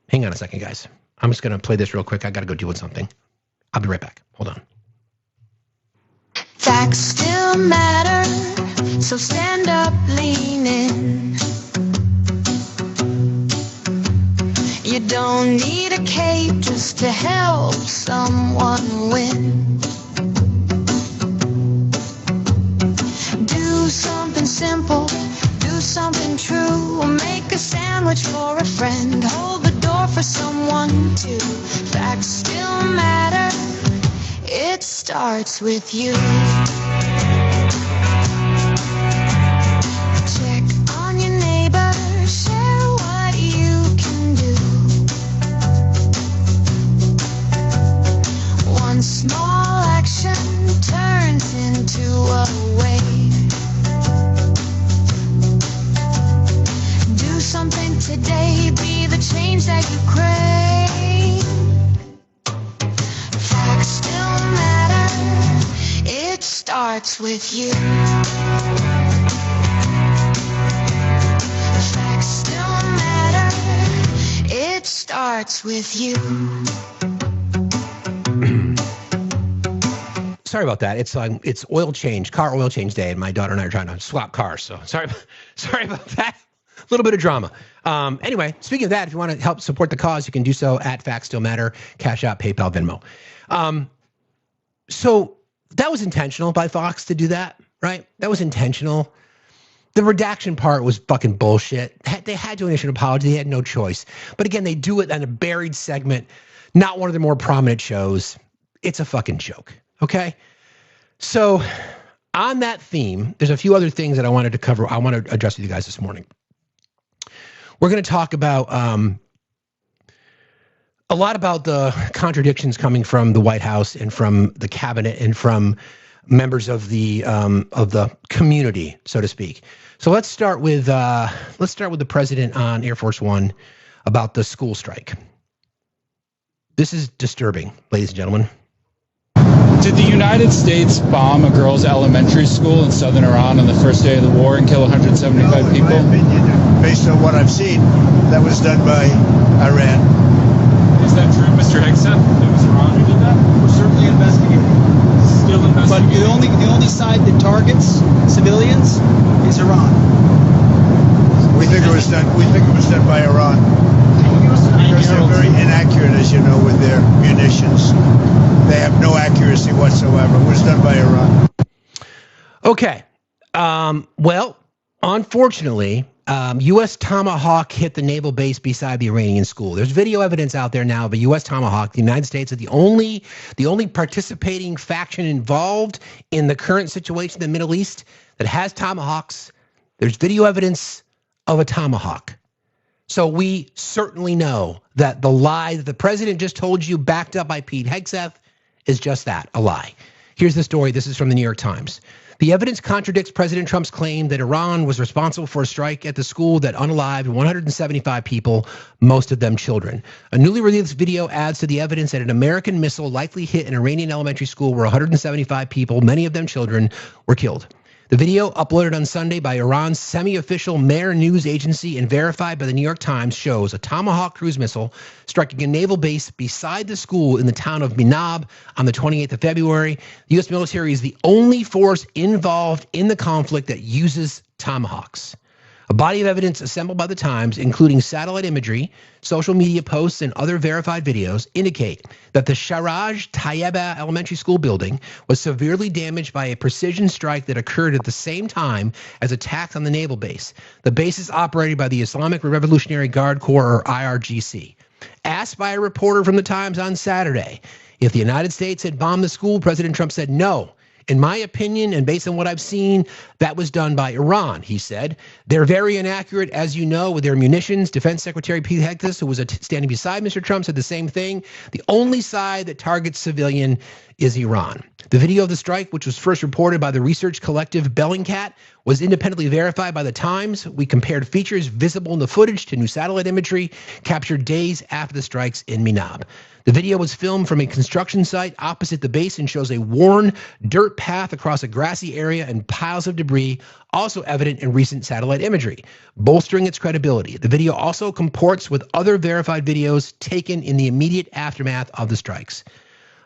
Hang on a second, guys. I'm just going to play this real quick. I got to go deal with something. I'll be right back. Hold on. Facts still matter, so stand up, lean in. You don't need a cape just to help someone win. Do something simple, do something true. Make a sandwich for a friend, hold the door for someone too. Facts still matter. It starts with you. Check on your neighbor, share what you can do. One small action turns into a wave. dreams that you crave. Facts still matter. It starts with you. Facts still matter. It starts with you. Sorry about that. It's oil change, car oil change day, and my daughter and I are trying to swap cars. So sorry about that. A little bit of drama. Anyway, speaking of that, if you want to help support the cause, you can do so at Factsstillmatter, Cash App, PayPal, Venmo. So that was intentional by Fox to do that, right? That was intentional. The redaction part was fucking bullshit. They had to issue an apology. They had no choice. But again, they do it on a buried segment, not one of the more prominent shows. It's a fucking joke. Okay, so on that theme, there's a few other things that I wanted to cover. I want to address with you guys this morning. We're going to talk about a lot about the contradictions coming from the White House and from the cabinet and from members of the community, so to speak. So let's start with the president on Air Force One about the school strike. This is disturbing, ladies and gentlemen. Did the United States bomb a girls' elementary school in southern Iran on the first day of the war and kill 175 people? In my opinion, based on what I've seen, that was done by Iran. Is that true, Mr. Hegseth? It was Iran who did that? We're certainly investigating. Still investigating. But the only side that targets civilians is Iran. We think it was done. We think it was done by Iran. Because they're very inaccurate, as you know, with their munitions. They have no accuracy whatsoever. It was done by Iran. Okay. Well, unfortunately, U.S. Tomahawk hit the naval base beside the Iranian school. There's video evidence out there now of a U.S. Tomahawk. The United States is the only participating faction involved in the current situation in the Middle East that has Tomahawks. There's video evidence of a Tomahawk. So we certainly know that the lie that the president just told you, backed up by Pete Hegseth, is just that, a lie. Here's the story. This is from the New York Times. The evidence contradicts President Trump's claim that Iran was responsible for a strike at the school that unalived 175 people, most of them children. A newly released video adds to the evidence that an American missile likely hit an Iranian elementary school where 175 people, many of them children, were killed. The video, uploaded on Sunday by Iran's semi-official Mehr news agency and verified by the New York Times, shows a Tomahawk cruise missile striking a naval base beside the school in the town of Minab on the 28th of February. The U.S. military is the only force involved in the conflict that uses Tomahawks. A body of evidence assembled by the Times, including satellite imagery, social media posts, and other verified videos, indicate that the Sharaj Tayyeba Elementary School building was severely damaged by a precision strike that occurred at the same time as attacks on the naval base. The base is operated by the Islamic Revolutionary Guard Corps, or IRGC. Asked by a reporter from the Times on Saturday if the United States had bombed the school, President Trump said no. In my opinion, and based on what I've seen, that was done by Iran, he said. They're very inaccurate, as you know, with their munitions. Defense Secretary Pete Hegseth, who was standing beside Mr. Trump, said the same thing. The only side that targets civilian is Iran. The video of the strike, which was first reported by the research collective Bellingcat, was independently verified by the Times. We compared features visible in the footage to new satellite imagery captured days after the strikes in Minab. The video was filmed from a construction site opposite the base and shows a worn dirt path across a grassy area and piles of debris, also evident in recent satellite imagery, bolstering its credibility. The video also comports with other verified videos taken in the immediate aftermath of the strikes.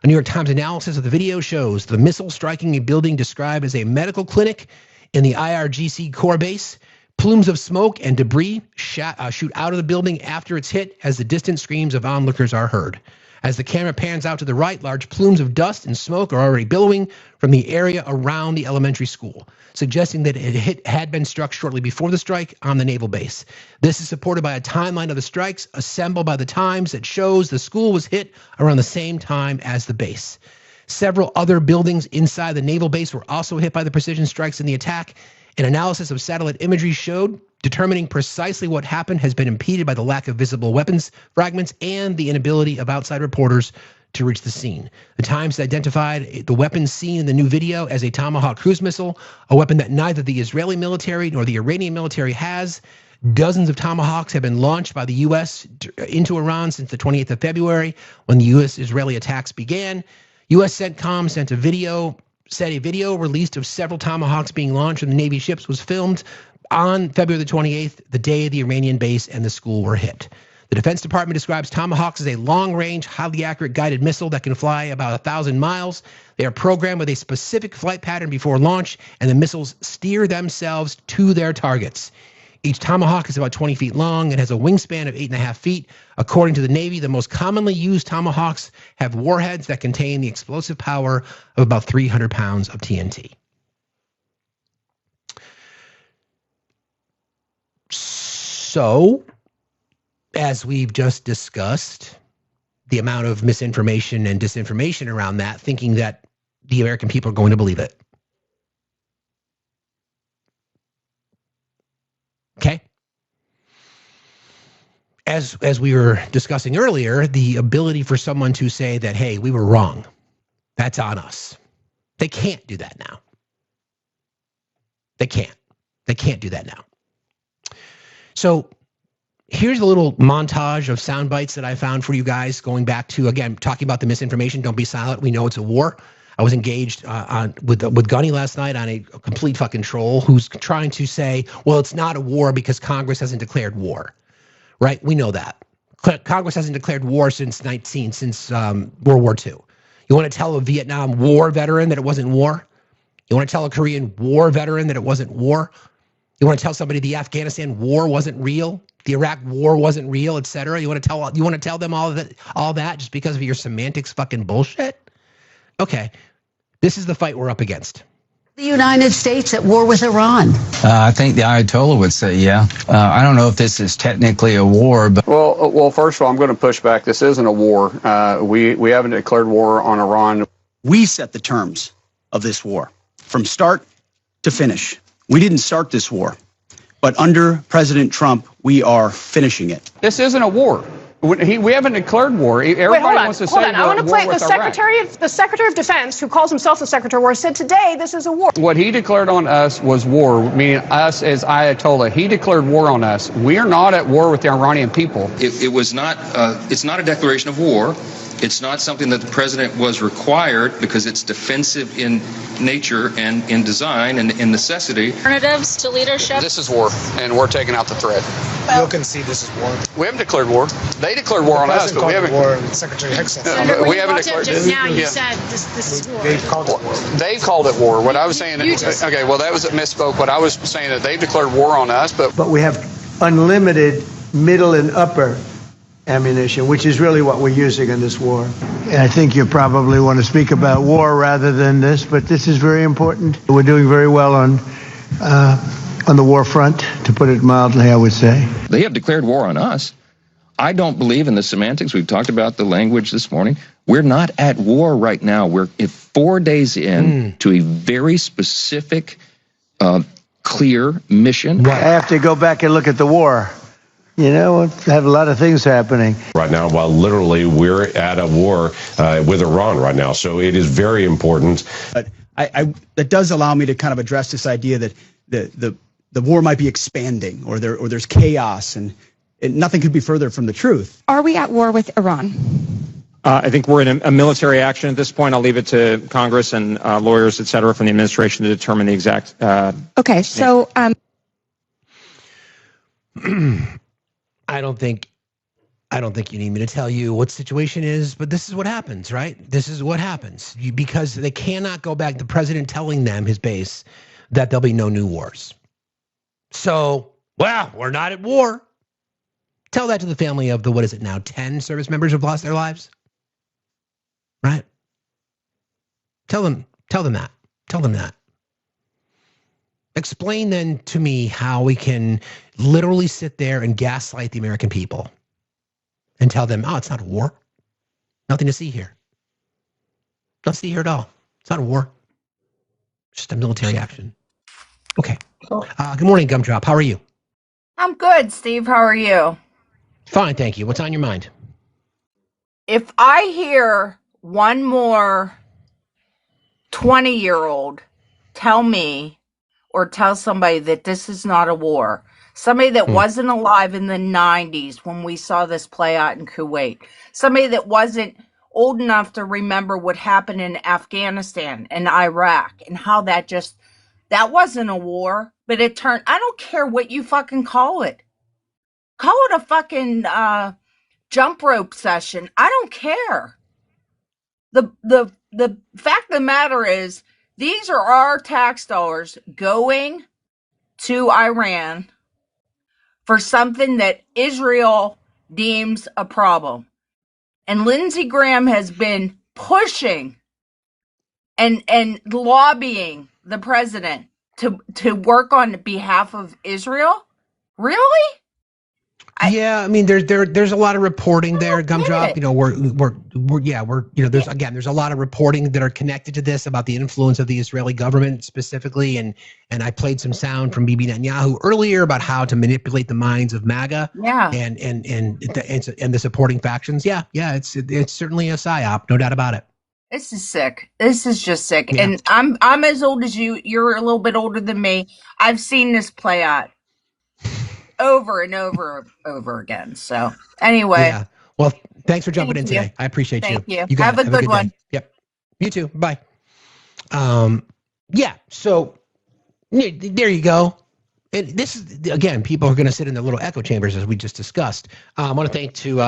A New York Times analysis of the video shows the missile striking a building described as a medical clinic in the IRGC core base. Plumes of smoke and debris shoot out of the building after it's hit as the distant screams of onlookers are heard. As the camera pans out to the right, large plumes of dust and smoke are already billowing from the area around the elementary school, suggesting that it had been struck shortly before the strike on the naval base. This is supported by a timeline of the strikes assembled by the Times that shows the school was hit around the same time as the base. Several other buildings inside the naval base were also hit by the precision strikes in the attack. An analysis of satellite imagery showed determining precisely what happened has been impeded by the lack of visible weapons fragments and the inability of outside reporters to reach the scene. The Times identified the weapon seen in the new video as a Tomahawk cruise missile, a weapon that neither the Israeli military nor the Iranian military has. Dozens of Tomahawks have been launched by the U.S. into Iran since the 28th of February, when the U.S.-Israeli attacks began. U.S. CENTCOM said a video released of several Tomahawks being launched from the Navy ships was filmed on February the 28th, the day the Iranian base and the school were hit. The Defense Department describes Tomahawks as a long-range, highly accurate guided missile that can fly about 1,000 miles. They are programmed with a specific flight pattern before launch, and the missiles steer themselves to their targets. Each Tomahawk is about 20 feet long and has a wingspan of 8.5 feet. According to the Navy, the most commonly used Tomahawks have warheads that contain the explosive power of about 300 pounds of TNT. So, as we've just discussed, the amount of misinformation and disinformation around that, thinking that the American people are going to believe it. Okay? As we were discussing earlier, the ability for someone to say that, hey, we were wrong, that's on us. They can't do that now. They can't. They can't do that now. So here's a little montage of sound bites that I found for you guys, going back to, again, talking about the misinformation. Don't be silent. We know it's a war. I was engaged with Gunny last night on a complete fucking troll who's trying to say, well, it's not a war because Congress hasn't declared war, right? We know that. Congress hasn't declared war since World War II. You want to tell a Vietnam War veteran that it wasn't war? You want to tell a Korean War veteran that it wasn't war? You want to tell somebody the Afghanistan war wasn't real, the Iraq war wasn't real, etc.? You want to tell them all that just because of your semantics fucking bullshit? Okay, this is the fight we're up against. The United States at war with Iran? I think the Ayatollah would say, yeah. I don't know if this is technically a war, but... Well, first of all, I'm going to push back. This isn't a war. We haven't declared war on Iran. We set the terms of this war from start to finish. We didn't start this war, but under President Trump, we are finishing it. This isn't a war. We haven't declared war. Everybody wants to say hold on. I want to play the Secretary of Defense, who calls himself the Secretary of War, said today this is a war. What he declared on us was war, meaning us as Ayatollah. He declared war on us. We are not at war with the Iranian people. It was not. It's not a declaration of war. It's not something that the president was required because it's defensive in nature and in design and in necessity. Alternatives to leadership. This is war, and we're taking out the threat. You'll concede this is war. We haven't declared war. They declared war on us, but we haven't. War. Secretary Hicks. We haven't declared. Just now, you said this is war. They've called it war. They called it war. What I was saying. Okay, well that was a misspoke. What I was saying that they've declared war on us, but we have unlimited middle and upper ammunition, which is really what we're using in this war. And I think you probably want to speak about war rather than this, but this is very important. We're doing very well on the war front, to put it mildly, I would say. They have declared war on us. I don't believe in the semantics. We've talked about the language this morning. We're not at war right now. We're 4 days in to a very specific, clear mission. I have to go back and look at the war. You know, we have a lot of things happening. Right now, while literally we're at a war with Iran right now. So it is very important. But that does allow me to kind of address this idea that the war might be expanding or there's chaos and nothing could be further from the truth. Are we at war with Iran? I think we're in a military action at this point. I'll leave it to Congress and lawyers, et cetera, from the administration to determine the exact. Okay, so. I don't think you need me to tell you what the situation is, but this is what happens, right? This is what happens because they cannot go back. The president telling them, his base, that there'll be no new wars. So, well, we're not at war. Tell that to the family of 10 service members who've lost their lives, right? Tell them that. Explain then to me how we can literally sit there and gaslight the American people and tell them, oh, it's not a war. Nothing to see here. Nothing to see here at all. It's not a war. Just a military action. Okay. Good morning, Gumdrop. How are you? I'm good, Steve. How are you? Fine, thank you. What's on your mind? If I hear one more 20-year-old tell me or tell somebody that this is not a war, somebody that wasn't alive in the 90s when we saw this play out in Kuwait, somebody that wasn't old enough to remember what happened in Afghanistan and Iraq and how that wasn't a war, but it turned, I don't care what you fucking call it. Call it a fucking jump rope session. I don't care. The fact of the matter is, these are our tax dollars going to Iran for something that Israel deems a problem. And Lindsey Graham has been pushing and lobbying the president to work on behalf of Israel. Really? Yeah, I mean, there's a lot of reporting there, Gumdrop. You know, there's a lot of reporting that are connected to this about the influence of the Israeli government specifically, and I played some sound from Bibi Netanyahu earlier about how to manipulate the minds of MAGA, and the supporting factions. Yeah, it's certainly a psyop, no doubt about it. This is sick. This is just sick. Yeah. And I'm as old as you. You're a little bit older than me. I've seen this play out over and over again. So anyway. Yeah. Well, thanks for jumping in today. I appreciate you. Thank you. You have a good one. Day. Yep. You too. Bye. Yeah. So there you go. And this is, again, people are going to sit in their little echo chambers as we just discussed. I want to thank to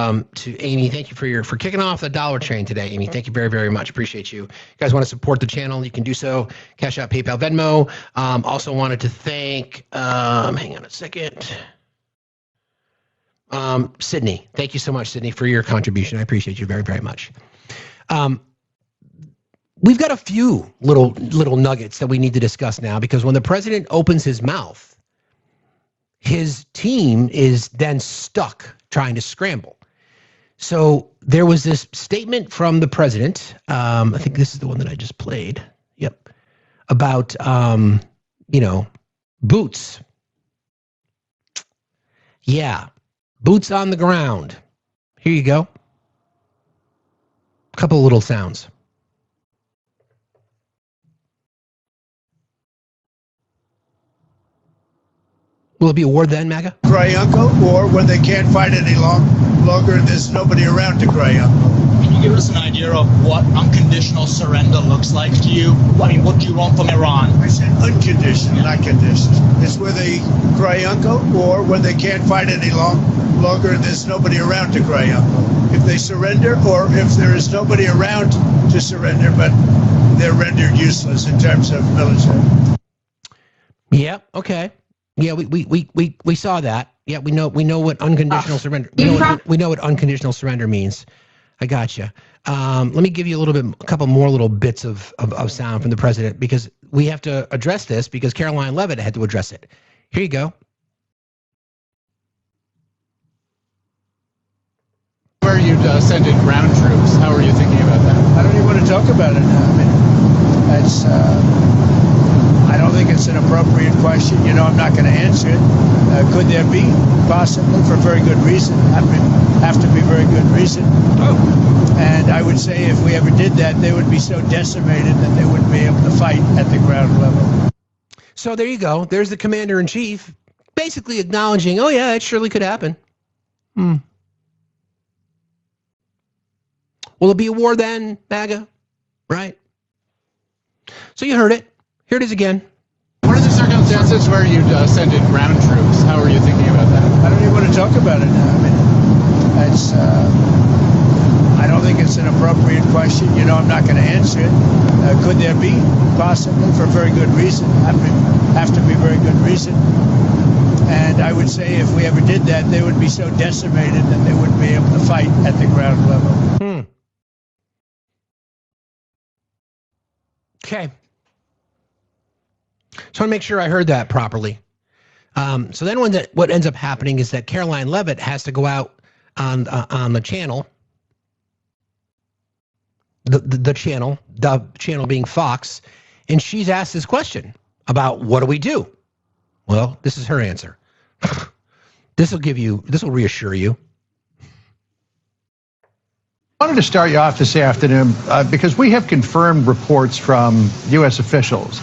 Amy. Thank you for kicking off the dollar train today, Amy. Thank you very, very much. Appreciate you. You guys want to support the channel? You can do so. Cash App, PayPal, Venmo. Also wanted to thank. Hang on a second. Sydney. Thank you so much, Sydney, for your contribution. I appreciate you very, very much. We've got a few little nuggets that we need to discuss now, because when the president opens his mouth, his team is then stuck trying to scramble. So there was this statement from the president. I think this is the one that I just played. Yep. About, boots. Yeah. Boots on the ground. Here you go. A couple of little sounds. Will it be a war then, MAGA? Cry uncle, or when they can't fight any longer and there's nobody around to cry uncle. Can you give us an idea of what unconditional surrender looks like to you? I mean, what do you want from Iran? I said unconditional, not conditional. It's where they cry uncle, or when they can't fight any longer and there's nobody around to cry uncle. If they surrender, or if there is nobody around to surrender, but they're rendered useless in terms of military. Yeah, okay. Yeah, we saw that. Yeah, we know what unconditional surrender. We know what unconditional surrender means. I gotcha. Let me give you a couple more little bits of sound from the president, because we have to address this, because Caroline Leavitt had to address it. Here you go. Where you sent in ground troops, how are you thinking about that? I don't even want to talk about it now. I mean, that's. I don't think it's an appropriate question. I'm not going to answer it. Could there be? Possibly, for very good reason. I mean, have to be very good reason. Oh. And I would say if we ever did that, they would be so decimated that they wouldn't be able to fight at the ground level. So there you go. There's the commander-in-chief basically acknowledging, oh, yeah, it surely could happen. Will it be a war then, MAGA? Right? So you heard it. Here it is again. What are the circumstances where you'd send in ground troops? How are you thinking about that? I don't even want to talk about it now. I mean, that's. I don't think it's an appropriate question. I'm not going to answer it. Could there be? Possibly, for very good reason. I mean, have to be very good reason. And I would say if we ever did that, they would be so decimated that they wouldn't be able to fight at the ground level. Okay. So I want to make sure I heard that properly. So then what ends up happening is that Caroline Leavitt has to go out on the channel, the channel being Fox, and she's asked this question about what do we do? Well, this is her answer. This will reassure you. I wanted to start you off this afternoon because we have confirmed reports from U.S. officials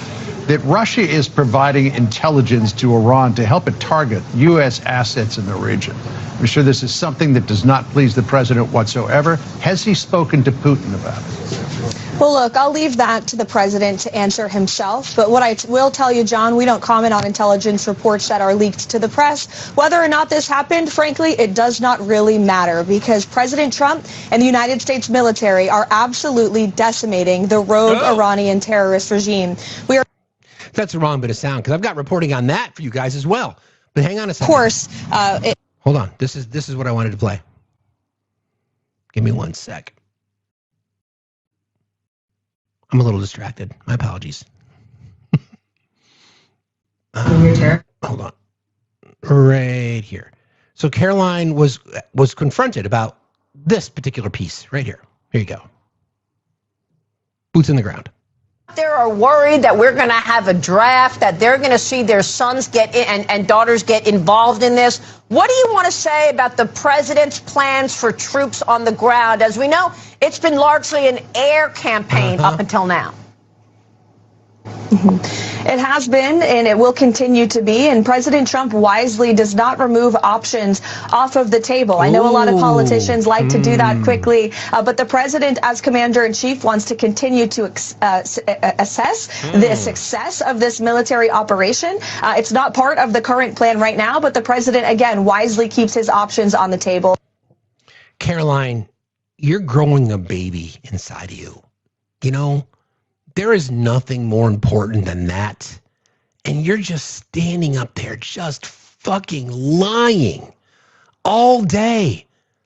that Russia is providing intelligence to Iran to help it target U.S. assets in the region. I'm sure this is something that does not please the president whatsoever. Has he spoken to Putin about it? Well, look, I'll leave that to the president to answer himself. But what I will tell you, John, we don't comment on intelligence reports that are leaked to the press. Whether or not this happened, frankly, it does not really matter because President Trump and the United States military are absolutely decimating the rogue Iranian terrorist regime. We are. That's the wrong bit of sound because I've got reporting on that for you guys as well. But hang on a second. Of course. Hold on. This is what I wanted to play. Give me 1 sec. I'm a little distracted. My apologies. Hold on. Right here. So Caroline was confronted about this particular piece right here. Here you go. Boots in the ground. They are worried that we're going to have a draft, that they're going to see their sons get in and daughters get involved in this. What do you want to say about the president's plans for troops on the ground? As we know, it's been largely an air campaign up until now. It has been, and it will continue to be. And President Trump wisely does not remove options off of the table. I know a lot of politicians like to do that quickly, but the president, as commander-in-chief, wants to continue to assess the success of this military operation. It's not part of the current plan right now, but the president, again, wisely keeps his options on the table. Caroline, you're growing a baby inside of you. You know? There is nothing more important than that. And you're just standing up there just fucking lying all day.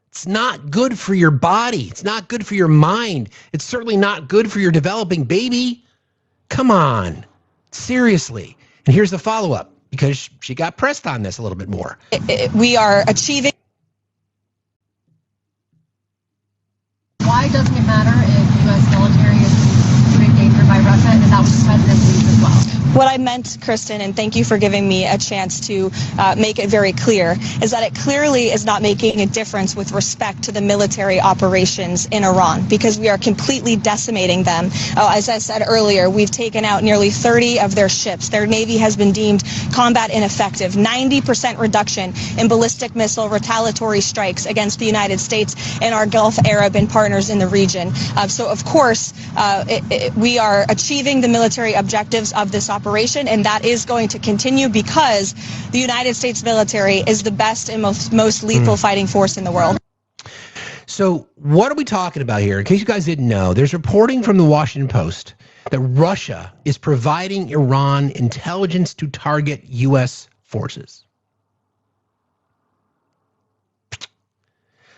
It's not good for your body. It's not good for your mind. It's certainly not good for your developing baby. Come on. Seriously. And here's the follow-up, because she got pressed on this a little bit more. We are achieving. Why doesn't it matter if U.S. military is endangered by Russia, and is that what the president believes as well? What I meant, Kristen, and thank you for giving me a chance to make it very clear, is that it clearly is not making a difference with respect to the military operations in Iran, because we are completely decimating them. As I said earlier, we've taken out nearly 30 of their ships. Their Navy has been deemed combat ineffective. 90% reduction in ballistic missile retaliatory strikes against the United States and our Gulf Arab and partners in the region. So, of course, we are achieving the military objectives of this operation, and that is going to continue because the United States military is the best and most lethal fighting force in the world. So what are we talking about here? In case you guys didn't know, there's reporting from the Washington Post that Russia is providing Iran intelligence to target U.S. forces.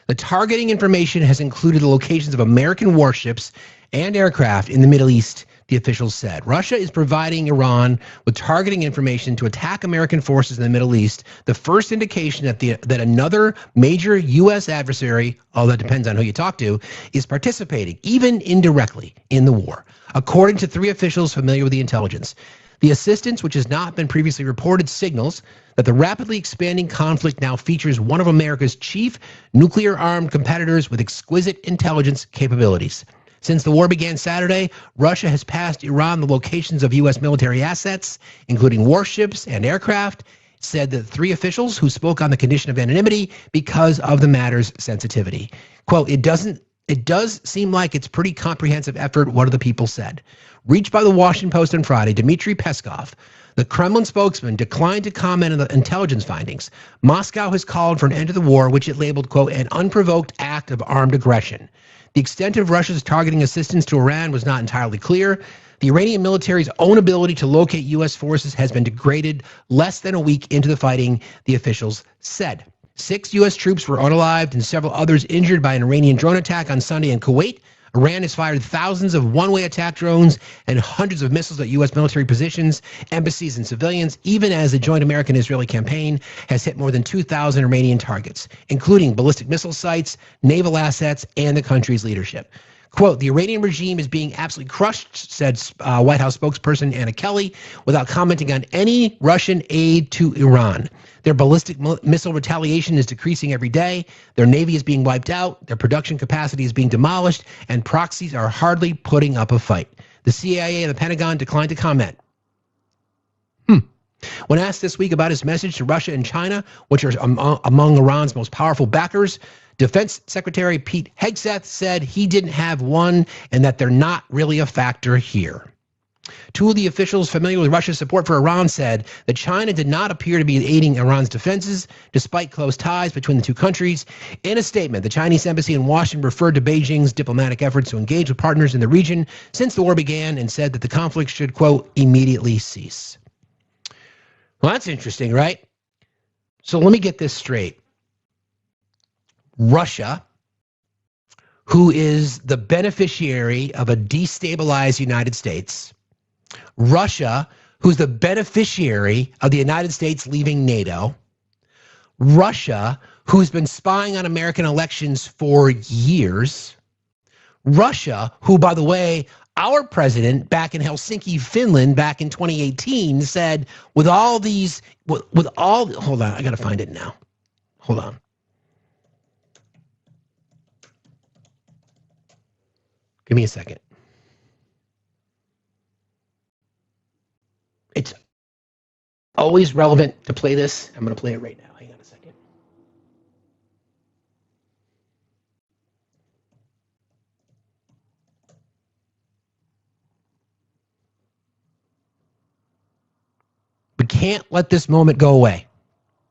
The targeting information has included the locations of American warships and aircraft in the Middle East, the officials said. Russia is providing Iran with targeting information to attack American forces in the Middle East, the first indication that another major U.S. adversary, although that depends on who you talk to, is participating, even indirectly, in the war, according to 3 officials familiar with the intelligence. The assistance, which has not been previously reported, signals that the rapidly expanding conflict now features one of America's chief nuclear-armed competitors with exquisite intelligence capabilities. Since the war began Saturday, Russia has passed Iran the locations of U.S. military assets, including warships and aircraft, said the 3 officials who spoke on the condition of anonymity because of the matter's sensitivity. Quote, it does seem like it's pretty comprehensive effort, one of the people said. Reached by the Washington Post on Friday, Dmitry Peskov, the Kremlin spokesman, declined to comment on the intelligence findings. Moscow has called for an end to the war, which it labeled, quote, an unprovoked act of armed aggression. The extent of Russia's targeting assistance to Iran was not entirely clear. The Iranian military's own ability to locate U.S. forces has been degraded less than a week into the fighting, the officials said. 6 U.S. troops were unalived and several others injured by an Iranian drone attack on Sunday in Kuwait. Iran has fired thousands of one-way attack drones and hundreds of missiles at U.S. military positions, embassies, and civilians, even as the joint American-Israeli campaign has hit more than 2,000 Iranian targets, including ballistic missile sites, naval assets, and the country's leadership. Quote, the Iranian regime is being absolutely crushed, said White House spokesperson Anna Kelly, without commenting on any Russian aid to Iran. Their ballistic missile retaliation is decreasing every day. Their Navy is being wiped out. Their production capacity is being demolished, and proxies are hardly putting up a fight. The CIA and the Pentagon declined to comment. When asked this week about his message to Russia and China, which are among Iran's most powerful backers, Defense Secretary Pete Hegseth said he didn't have one and that they're not really a factor here. Two of the officials familiar with Russia's support for Iran said that China did not appear to be aiding Iran's defenses, despite close ties between the two countries. In a statement, the Chinese embassy in Washington referred to Beijing's diplomatic efforts to engage with partners in the region since the war began and said that the conflict should, quote, immediately cease. Well, that's interesting, right? So let me get this straight. Russia, who is the beneficiary of a destabilized United States, Russia, who's the beneficiary of the United States leaving NATO, Russia, who's been spying on American elections for years, Russia, who, by the way, our president back in Helsinki, Finland, back in 2018 said hold on, I got to find it now. Hold on. Give me a second. It's always relevant to play this. I'm going to play it right now. Hang on a second. We can't let this moment go away.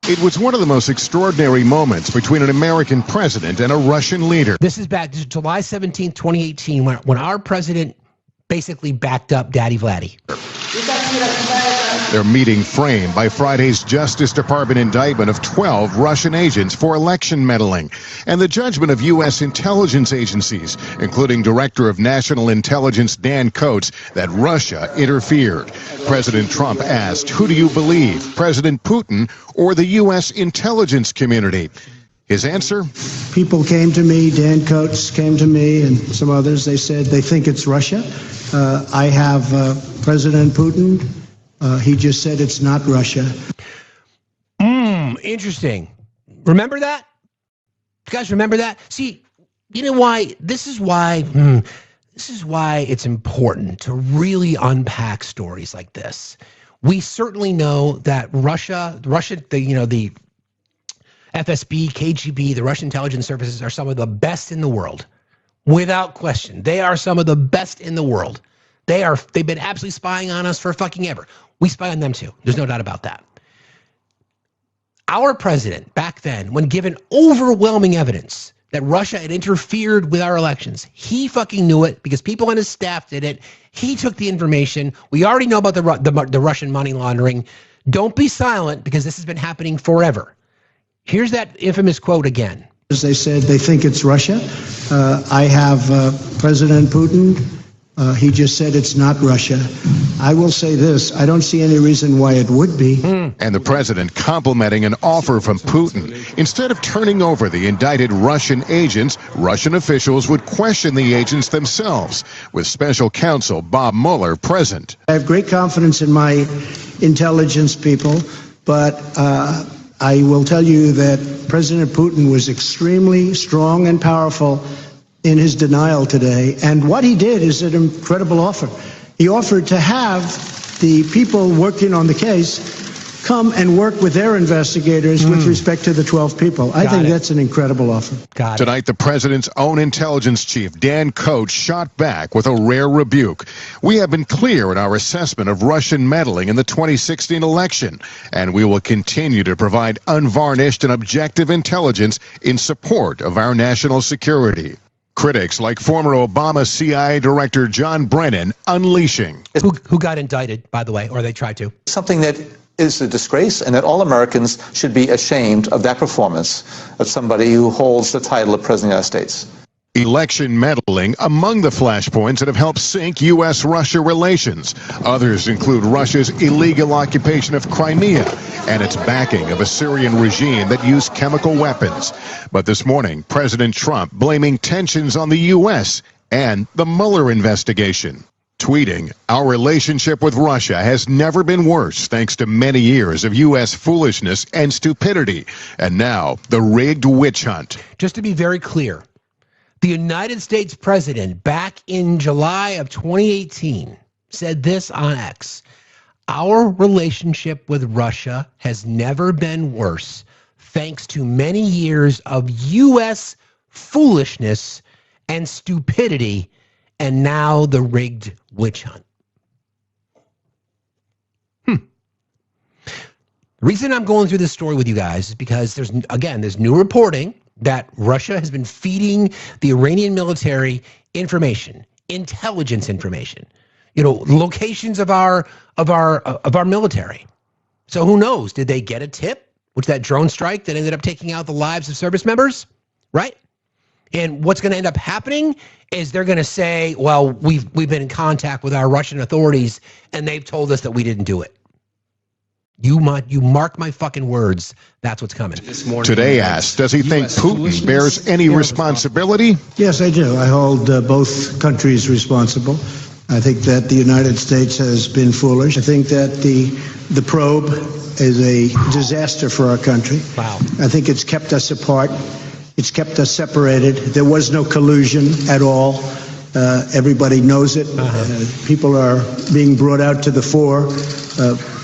It was one of the most extraordinary moments between an American president and a Russian leader. This is July 17th, 2018, when our president basically backed up Daddy Vladdy. Their meeting framed by Friday's Justice Department indictment of 12 Russian agents for election meddling and the judgment of U.S. intelligence agencies, including Director of National Intelligence Dan Coats, that Russia interfered. President Trump asked, who do you believe, President Putin or the U.S. intelligence community? His answer? People came to me, Dan Coats came to me and some others. They said they think it's Russia. I have President Putin. He just said it's not Russia. Interesting. Remember that? You guys remember that? See, you know why? This is why it's important to really unpack stories like this. We certainly know that Russia, the FSB, KGB, the Russian intelligence services are some of the best in the world. Without question. They are some of the best in the world. They've been absolutely spying on us for fucking ever. We spy on them too. There's no doubt about that. Our president back then, when given overwhelming evidence that Russia had interfered with our elections, he fucking knew it because people on his staff did it. He took the information. We already know about the Russian money laundering. Don't be silent because this has been happening forever. Here's that infamous quote again. As they said, they think it's Russia. I have President Putin. He just said it's not Russia. I will say this. I don't see any reason why it would be. And the president complimenting an offer from Putin. Instead of turning over the indicted Russian agents, Russian officials would question the agents themselves, with special counsel Bob Mueller present. I have great confidence in my intelligence people, but I will tell you that President Putin was extremely strong and powerful in his denial today. And what he did is an incredible offer. He offered to have the people working on the case come and work with their investigators with respect to the 12 people. I think that's an incredible offer. Tonight, the president's own intelligence chief, Dan Coats, shot back with a rare rebuke. We have been clear in our assessment of Russian meddling in the 2016 election, and we will continue to provide unvarnished and objective intelligence in support of our national security. Critics like former Obama CIA Director John Brennan unleashing. Who got indicted, by the way, or they tried to. Something that is a disgrace, and that all Americans should be ashamed of that performance of somebody who holds the title of President of the United States. Election meddling among the flashpoints that have helped sink U.S.-Russia relations. Others include Russia's illegal occupation of Crimea and its backing of a Syrian regime that used chemical weapons. But this morning, President Trump blaming tensions on the U.S. and the Mueller investigation. Tweeting, our relationship with Russia has never been worse thanks to many years of U.S. foolishness and stupidity. And now, the rigged witch hunt. Just to be very clear, the United States president back in July of 2018 said this on X. Our relationship with Russia has never been worse, thanks to many years of U.S. foolishness and stupidity, and now the rigged witch hunt. The reason I'm going through this story with you guys is because there's new reporting that Russia has been feeding the Iranian military information, intelligence information, locations of our military. So who knows? Did they get a tip? Which that drone strike that ended up taking out the lives of service members, right? And what's going to end up happening is they're going to say, well, we've been in contact with our Russian authorities and they've told us that we didn't do it. You mark my fucking words. That's what's coming. Today asked, does he think Putin bears any responsibility? Yes, I do. I hold both countries responsible. I think that the United States has been foolish. I think that the probe is a disaster for our country. Wow. I think it's kept us apart. It's kept us separated. There was no collusion at all. Everybody knows it. People are being brought out to the fore.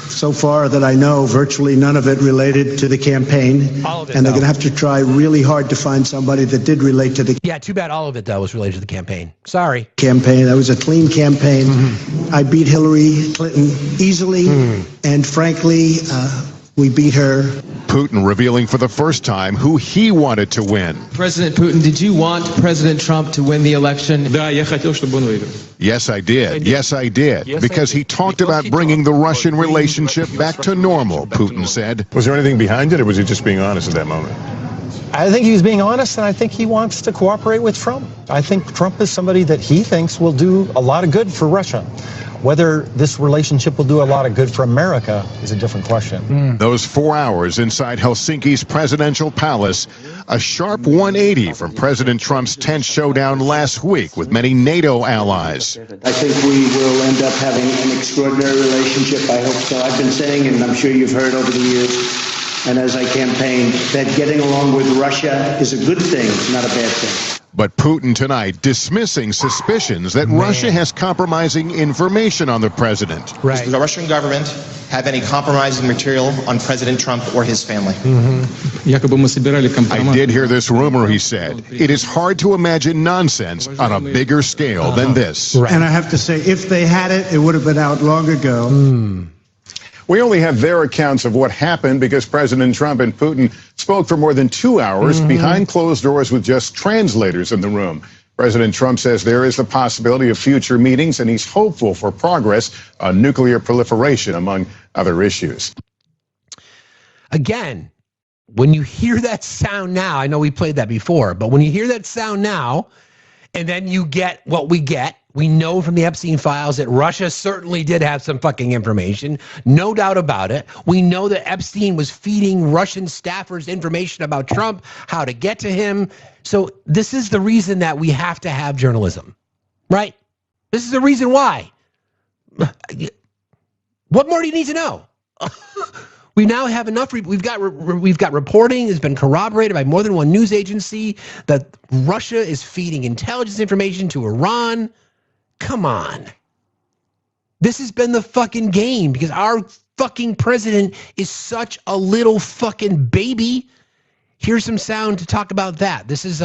So far that I know, virtually none of it related to the campaign. All of it, and they're going to have to try really hard to find somebody that did relate to the Yeah, too bad all of it, though, was related to the campaign. Sorry. campaign. That was a clean campaign. I beat Hillary Clinton easily, and frankly, we beat her. Putin revealing for the first time who he wanted to win. President Putin, did you want President Trump to win the election? Yes, I did. Yes, I did. Because he talked about bringing the Russian relationship back to normal, Putin said. Was there anything behind it, or was he just being honest at that moment? I think he was being honest, and I think he wants to cooperate with Trump. I think Trump is somebody that he thinks will do a lot of good for Russia. Whether this relationship will do a lot of good for America is a different question. Those 4 hours inside Helsinki's presidential palace, a sharp 180 from President Trump's tense showdown last week with many NATO allies. I think we will end up having an extraordinary relationship. I hope so. I've been saying, and I'm sure you've heard over the years, and as I campaigned, that getting along with Russia is a good thing, not a bad thing. But Putin tonight dismissing suspicions that Russia has compromising information on the president. Does the Russian government have any compromising material on President Trump or his family? I did hear this rumor, he said. It is hard to imagine nonsense on a bigger scale than this. And I have to say, if they had it, it would have been out long ago. We only have their accounts of what happened because President Trump and Putin spoke for more than 2 hours behind closed doors with just translators in the room. President Trump says there is the possibility of future meetings, and he's hopeful for progress on nuclear proliferation, among other issues. Again, when you hear that sound now, I know we played that before, but when you hear that sound now, and then you get what we get, we know from the Epstein files that Russia certainly did have some fucking information. No doubt about it. We know that Epstein was feeding Russian staffers information about Trump, how to get to him. So this is the reason that we have to have journalism, right? This is the reason why. What more do you need to know? We now have enough. We've got reporting that's been corroborated by more than one news agency that Russia is feeding intelligence information to Iran. Come on. This has been the fucking game because our fucking president is such a little fucking baby. Here's some sound to talk about that. This is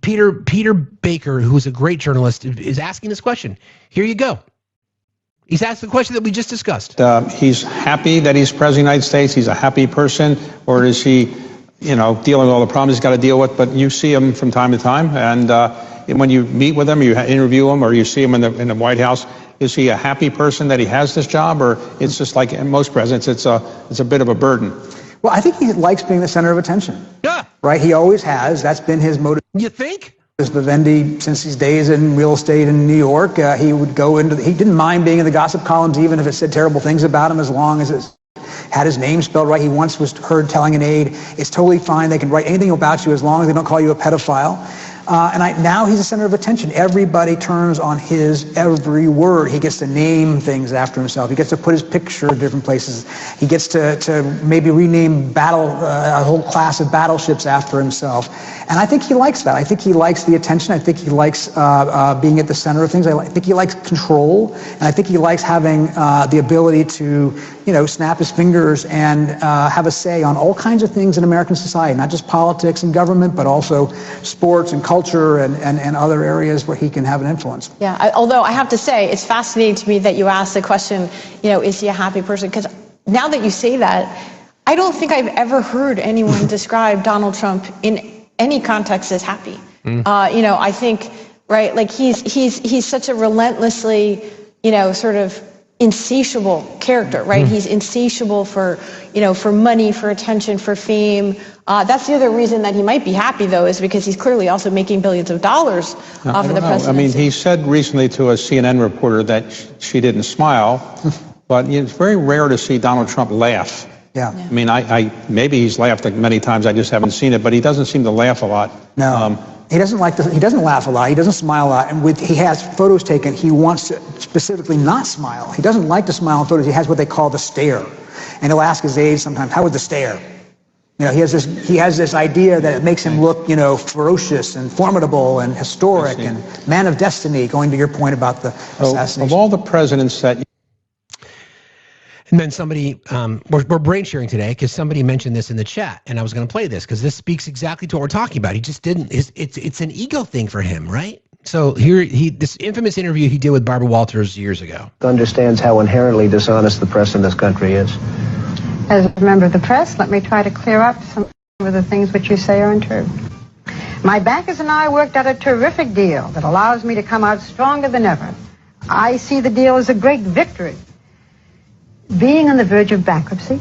Peter Baker, who's a great journalist, is asking this question. Here you go. He's asked the question that we just discussed. He's happy that he's president of the United States. He's a happy person, or is he, dealing with all the problems he's got to deal with? But you see him from time to time, and when you meet with him, you interview him, or you see him in the White House, is he a happy person that he has this job, or it's just like most presidents, it's a bit of a burden? Well, I think he likes being the center of attention. Yeah. Right? He always has. That's been his motive. You think? Vivendi, since his days in real estate in New York, he would go he didn't mind being in the gossip columns, even if it said terrible things about him, as long as it had his name spelled right. He once was heard telling an aide, it's totally fine, they can write anything about you as long as they don't call you a pedophile. Now he's the center of attention. Everybody turns on his every word. He gets to name things after himself. He gets to put his picture in different places. He gets to maybe rename a whole class of battleships after himself. And I think he likes that. I think he likes the attention. I think he likes being at the center of things. I think he likes control. And I think he likes having the ability to, snap his fingers and have a say on all kinds of things in American society, not just politics and government, but also sports and culture and other areas where he can have an influence. Yeah, although I have to say, it's fascinating to me that you asked the question, is he a happy person? Because now that you say that, I don't think I've ever heard anyone describe Donald Trump in any context as happy. I think, right, like he's such a relentlessly, sort of insatiable character, right? He's insatiable for money, for attention, for fame. That's the other reason that he might be happy, though, is because he's clearly also making billions of dollars off of the presidency. I mean, he said recently to a CNN reporter that she didn't smile, but it's very rare to see Donald Trump laugh. Yeah. I mean, maybe he's laughed many times. I just haven't seen it, but he doesn't seem to laugh a lot. No. He doesn't laugh a lot. He doesn't smile a lot. And he has photos taken. He wants to specifically not smile. He doesn't like to smile in photos. He has what they call the stare. And he'll ask his aides sometimes, how was the stare? He has this idea that it makes him look, ferocious and formidable and historic and man of destiny, going to your point about the assassination. Of all the presidents that... And then somebody, we're brain sharing today because somebody mentioned this in the chat, and I was going to play this because this speaks exactly to what we're talking about. He just didn't. It's an ego thing for him, right? So here, this infamous interview he did with Barbara Walters years ago. Understands how inherently dishonest the press in this country is. As a member of the press, let me try to clear up some of the things which you say are untrue. My bankers and I worked out a terrific deal that allows me to come out stronger than ever. I see the deal as a great victory. Being on the verge of bankruptcy,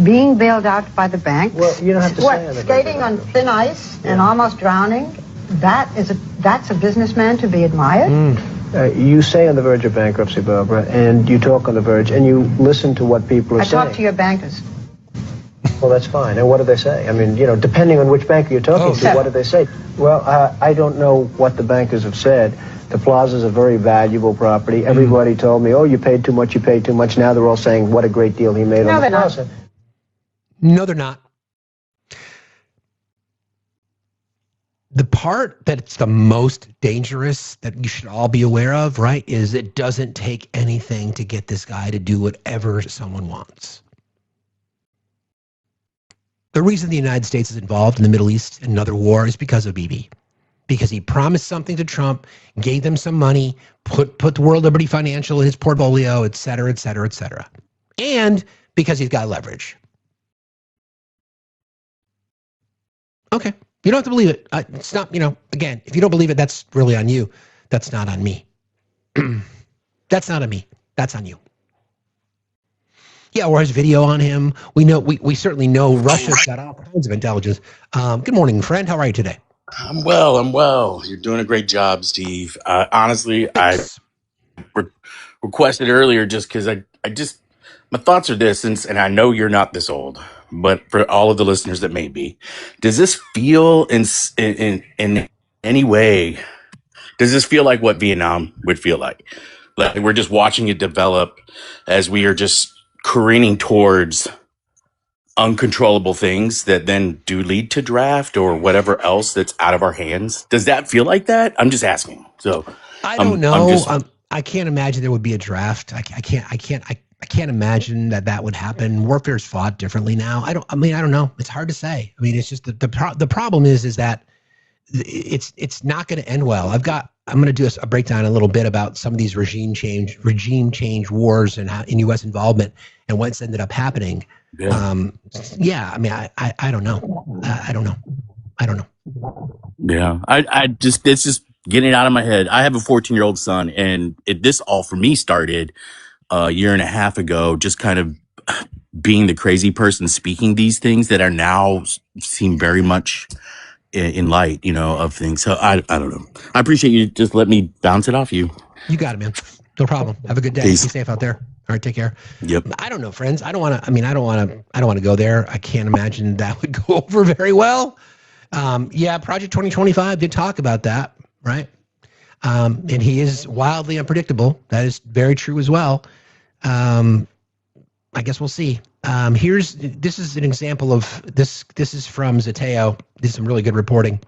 being bailed out by the banks. Well, you don't have to say on the skating on thin ice and almost drowning, that's a businessman to be admired. You say on the verge of bankruptcy, Barbara, and you talk on the verge, and you listen to what people are saying. I talk to your bankers. Well, that's fine. And what do they say? I mean, depending on which banker you're talking to, what do they say? Well, I don't know what the bankers have said. The plaza's a very valuable property. Everybody told me, oh, you paid too much, you paid too much. Now they're all saying what a great deal he made on the plaza. No, they're not. The part that's the most dangerous that you should all be aware of, right, is it doesn't take anything to get this guy to do whatever someone wants. The reason the United States is involved in the Middle East and another war is because of Bibi. Because he promised something to Trump, gave them some money, put the World Liberty Financial in his portfolio, et cetera, et cetera, et cetera. And because he's got leverage. Okay. You don't have to believe it. It's not, again, if you don't believe it, that's really on you. That's not on me. That's not on me. That's on you. Yeah, or his video on him. We certainly know Russia's got all kinds of intelligence. Good morning, friend. How are you today? I'm well. You're doing a great job, Steve. Honestly, I requested earlier just because my thoughts are this, and I know you're not this old, but for all of the listeners that may be, does this feel in any way, does this feel like what Vietnam would feel like? Like we're just watching it develop as we are just careening towards uncontrollable things that then do lead to draft or whatever else that's out of our hands. Does that feel like that? I'm just asking. So I don't know. I can't imagine there would be a draft. I can't imagine that would happen. Warfare's fought differently now. I don't know. It's hard to say. I mean, it's just the problem is that it's not going to end well. I'm going to do a breakdown a little bit about some of these regime change wars and how in U.S. involvement and what's ended up happening. Yeah. I mean, I don't know. I don't know. Yeah. It's just getting it out of my head. I have a 14-year-old son, and this all for me started a year and a half ago, just kind of being the crazy person speaking these things that are now seem very much in light, of things. So I don't know. I appreciate you just let me bounce it off you. You got it, man. No problem. Have a good day. Peace. Be safe out there. All right, take care. Yep. I don't know, friends. I don't want to go there. I can't imagine that would go over very well. Yeah, Project 2025 did talk about that, right? And he is wildly unpredictable. That is very true as well. I guess we'll see. This is an example of this. This is from Zateo. This is some really good reporting.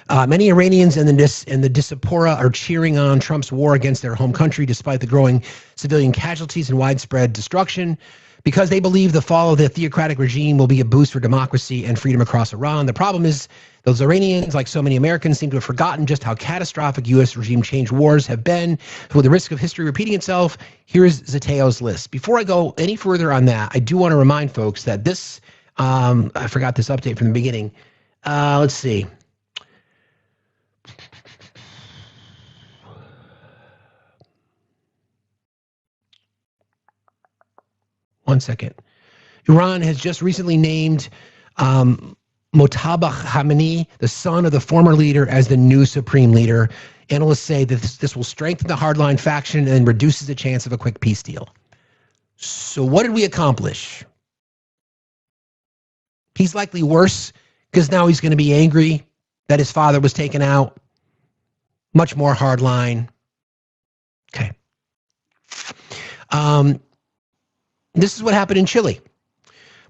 Many Iranians in the diaspora are cheering on Trump's war against their home country despite the growing civilian casualties and widespread destruction, because they believe the fall of the theocratic regime will be a boost for democracy and freedom across Iran. The problem is those Iranians, like so many Americans, seem to have forgotten just how catastrophic U.S. regime change wars have been. With the risk of history repeating itself, here's Zateo's list. Before I go any further on that, I do want to remind folks that this, I forgot this update from the beginning. Let's see. One second. Iran has just recently named Mojtaba Khamenei, the son of the former leader, as the new supreme leader. Analysts say that this will strengthen the hardline faction and reduces the chance of a quick peace deal. So what did we accomplish? He's likely worse because now he's going to be angry that his father was taken out. Much more hardline. Okay. This is what happened in Chile.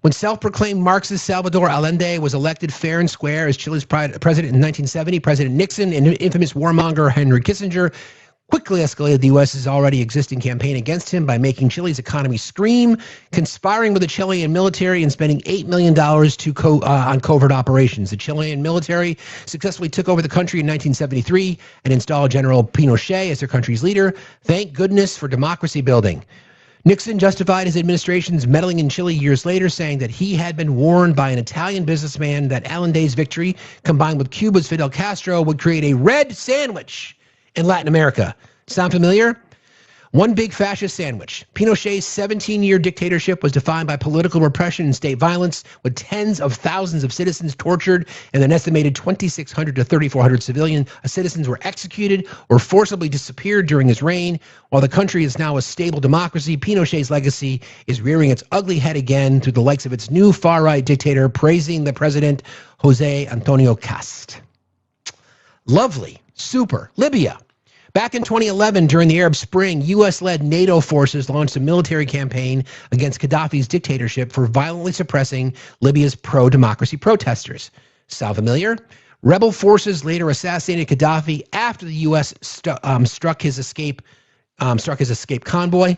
When self-proclaimed Marxist Salvador Allende was elected fair and square as Chile's president in 1970, President Nixon and infamous warmonger Henry Kissinger quickly escalated the U.S.'s already existing campaign against him by making Chile's economy scream, conspiring with the Chilean military, and spending $8 million on covert operations. The Chilean military successfully took over the country in 1973 and installed General Pinochet as their country's leader. Thank goodness for democracy building. Nixon justified his administration's meddling in Chile years later, saying that he had been warned by an Italian businessman that Allende's victory, combined with Cuba's Fidel Castro, would create a red sandwich in Latin America. Sound familiar? One big fascist sandwich. Pinochet's 17-year dictatorship was defined by political repression and state violence, with tens of thousands of citizens tortured and an estimated 2,600 to 3,400 civilian citizens were executed or forcibly disappeared during his reign. While the country is now a stable democracy, Pinochet's legacy is rearing its ugly head again through the likes of its new far-right dictator praising the president, Jose Antonio Cast. Lovely. Super. Libya. Back in 2011, during the Arab Spring, U.S.-led NATO forces launched a military campaign against Gaddafi's dictatorship for violently suppressing Libya's pro-democracy protesters. Sound familiar? Rebel forces later assassinated Gaddafi after the U.S. struck his escape convoy.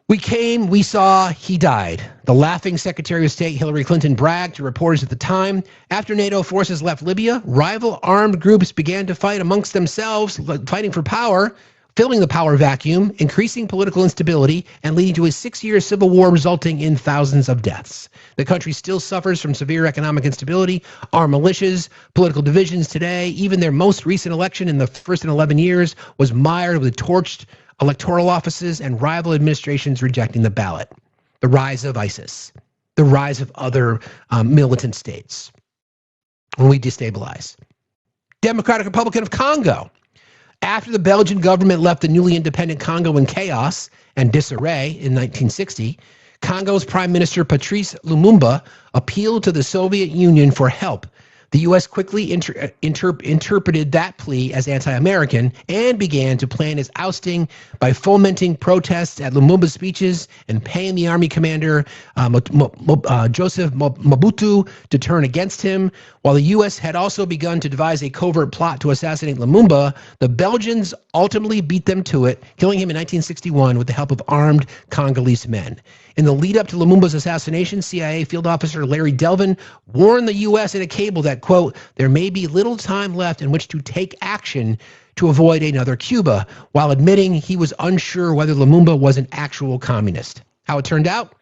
We came, we saw, he died. The laughing Secretary of State Hillary Clinton bragged to reporters at the time. After NATO forces left Libya, rival armed groups began to fight amongst themselves, fighting for power, filling the power vacuum, increasing political instability, and leading to a 6-year civil war resulting in thousands of deaths. The country still suffers from severe economic instability, armed militias, political divisions today. Even their most recent election in the first in 11 years was mired with torched electoral offices and rival administrations rejecting the ballot. The rise of ISIS, the rise of other militant states when we destabilize. Democratic Republic of Congo. After the Belgian government left the newly independent Congo in chaos and disarray in 1960, Congo's Prime Minister Patrice Lumumba appealed to the Soviet Union for help. The U.S. quickly interpreted that plea as anti-American and began to plan his ousting by fomenting protests at Lumumba's speeches and paying the army commander Joseph Mobutu to turn against him. While the U.S. had also begun to devise a covert plot to assassinate Lumumba, the Belgians ultimately beat them to it, killing him in 1961 with the help of armed Congolese men. In the lead up to Lumumba's assassination, CIA field officer Larry Delvin warned the U.S. in a cable that, quote, there may be little time left in which to take action to avoid another Cuba, while admitting he was unsure whether Lumumba was an actual communist. How it turned out?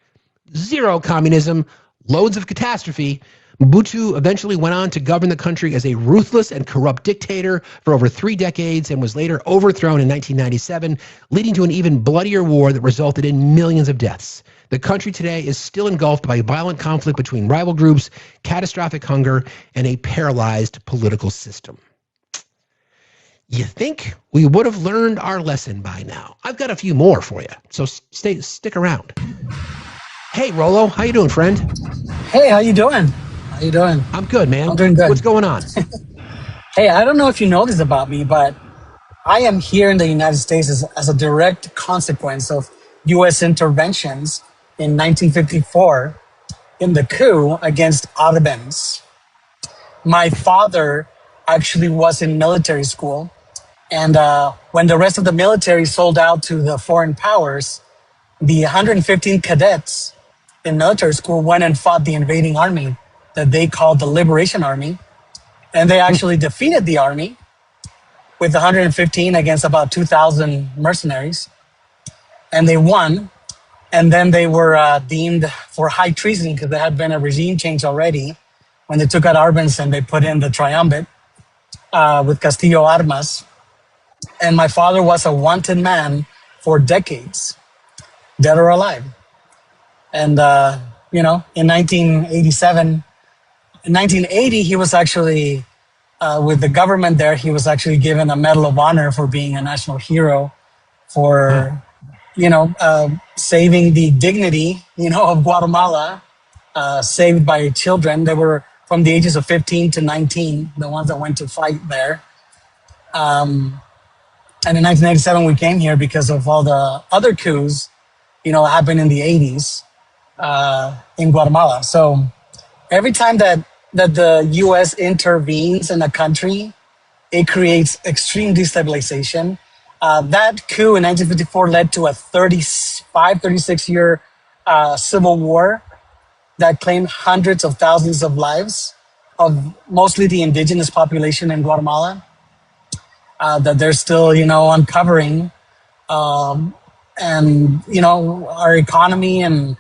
Zero communism, loads of catastrophe. Mobutu eventually went on to govern the country as a ruthless and corrupt dictator for over 3 decades and was later overthrown in 1997, leading to an even bloodier war that resulted in millions of deaths. The country today is still engulfed by violent conflict between rival groups, catastrophic hunger, and a paralyzed political system. You think we would have learned our lesson by now? I've got a few more for you, so stick around. Hey, Rollo, how you doing, friend? Hey, how you doing? How you doing? I'm good, man. I'm doing good. What's going on? Hey, I don't know if you know this about me, but I am here in the United States as a direct consequence of U.S. interventions in 1954 in the coup against Ottomans. My father actually was in military school, and when the rest of the military sold out to the foreign powers, the 115 cadets in military school went and fought the invading army that they called the Liberation Army. And they actually defeated the army with 115 against about 2,000 mercenaries. And they won. And then they were deemed for high treason because there had been a regime change already when they took out Arbenz and they put in the triumvirate with Castillo Armas. And my father was a wanted man for decades, dead or alive. And, in 1980, he was actually, with the government there, he was actually given a Medal of Honor for being a national hero for, saving the dignity, of Guatemala, saved by children. They were from the ages of 15 to 19, the ones that went to fight there. And in 1987, we came here because of all the other coups, happened in the 80s in Guatemala. So every time that the U.S. intervenes in a country, it creates extreme destabilization. That coup in 1954 led to a 36-year civil war that claimed hundreds of thousands of lives of mostly the indigenous population in Guatemala that they're still, uncovering. And, our economy and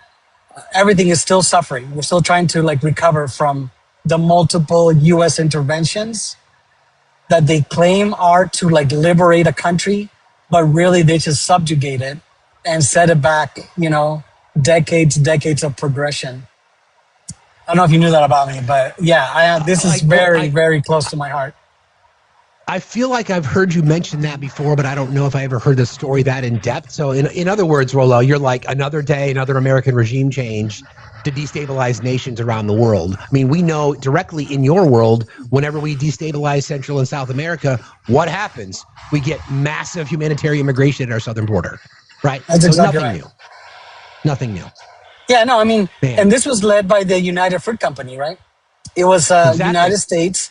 everything is still suffering. We're still trying to recover from the multiple U.S. interventions that they claim are to liberate a country, but really they just subjugate it and set it back, decades of progression. I don't know if you knew that about me, but yeah, this is very close to my heart. I feel like I've heard you mention that before, but I don't know if I ever heard the story that in depth. So in other words, Rollo, you're like another day, another American regime change to destabilize nations around the world. I mean, we know directly in your world, whenever we destabilize Central and South America, what happens? We get massive humanitarian immigration at our southern border, right? That's exactly nothing right. new. Nothing new. Yeah, no, I mean, and this was led by the United Fruit Company, right? It was United States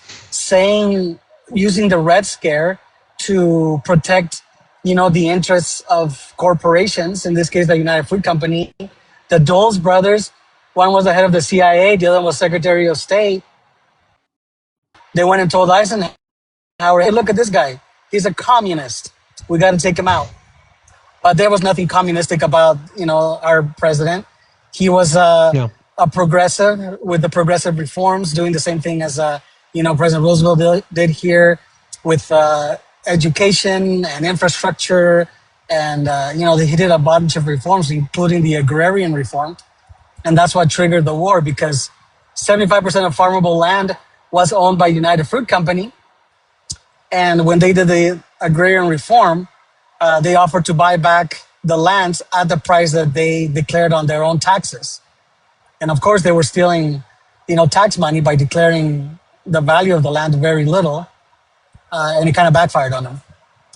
using the Red Scare to protect, the interests of corporations, in this case, the United Fruit Company. The Dulles brothers, one was the head of the CIA, the other was Secretary of State. They went and told Eisenhower, hey, look at this guy. He's a communist. We got to take him out. But there was nothing communistic about, our president. He was a progressive with the progressive reforms, doing the same thing as President Roosevelt did here with education and infrastructure. And, he did a bunch of reforms, including the agrarian reform. And that's what triggered the war, because 75% of farmable land was owned by United Fruit Company. And when they did the agrarian reform, they offered to buy back the lands at the price that they declared on their own taxes. And of course, they were stealing, tax money by declaring the value of the land very little, and it kind of backfired on them.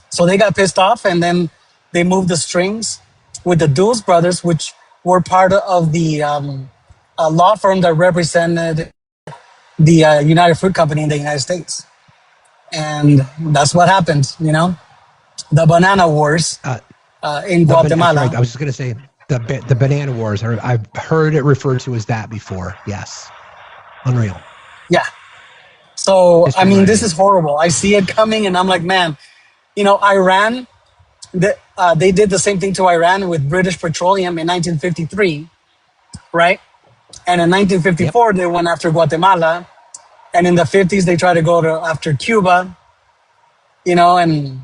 So they got pissed off, and then they moved the strings with the Dulles brothers, which were part of the law firm that represented the United Fruit Company in the United States. And that's what happened, the banana wars in Guatemala. Right. I was just going to say the banana wars. I've heard it referred to as that before. Yes. Unreal. Yeah. So, this is horrible. I see it coming and I'm like, man, Iran, they did the same thing to Iran with British Petroleum in 1953, right? And in 1954, they went after Guatemala. And in the 50s, they tried to go after Cuba, and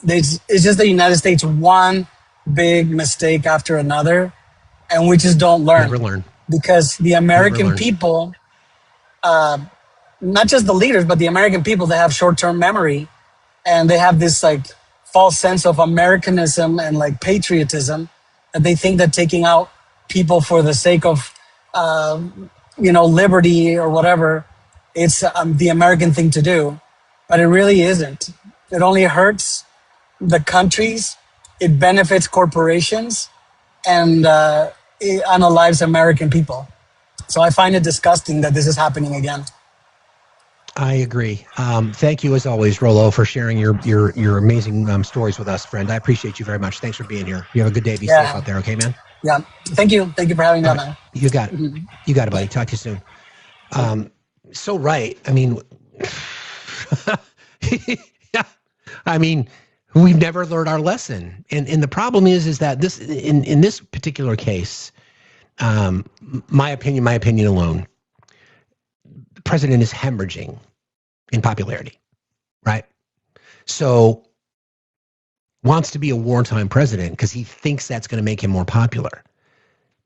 it's just the United States, one big mistake after another. And we just don't learn. Never learn. Because the American people, not just the leaders, but the American people, they have short-term memory, and they have this false sense of Americanism and patriotism, that they think that taking out people for the sake of liberty or whatever, it's the American thing to do, but it really isn't. It only hurts the countries. It benefits corporations, and it unalives American people. So I find it disgusting that this is happening again. I agree. Thank you, as always, Rolo, for sharing your amazing stories with us, friend. I appreciate you very much. Thanks for being here. You have a good day. Be safe out there, okay, man? Yeah. Thank you. Thank you for having me on, man. You got it. You got it, buddy. Talk to you soon. So right. I mean, yeah. I mean, we've never learned our lesson, and the problem is that this in this particular case, my opinion alone, the president is hemorrhaging in popularity, right? So wants to be a wartime president because he thinks that's going to make him more popular.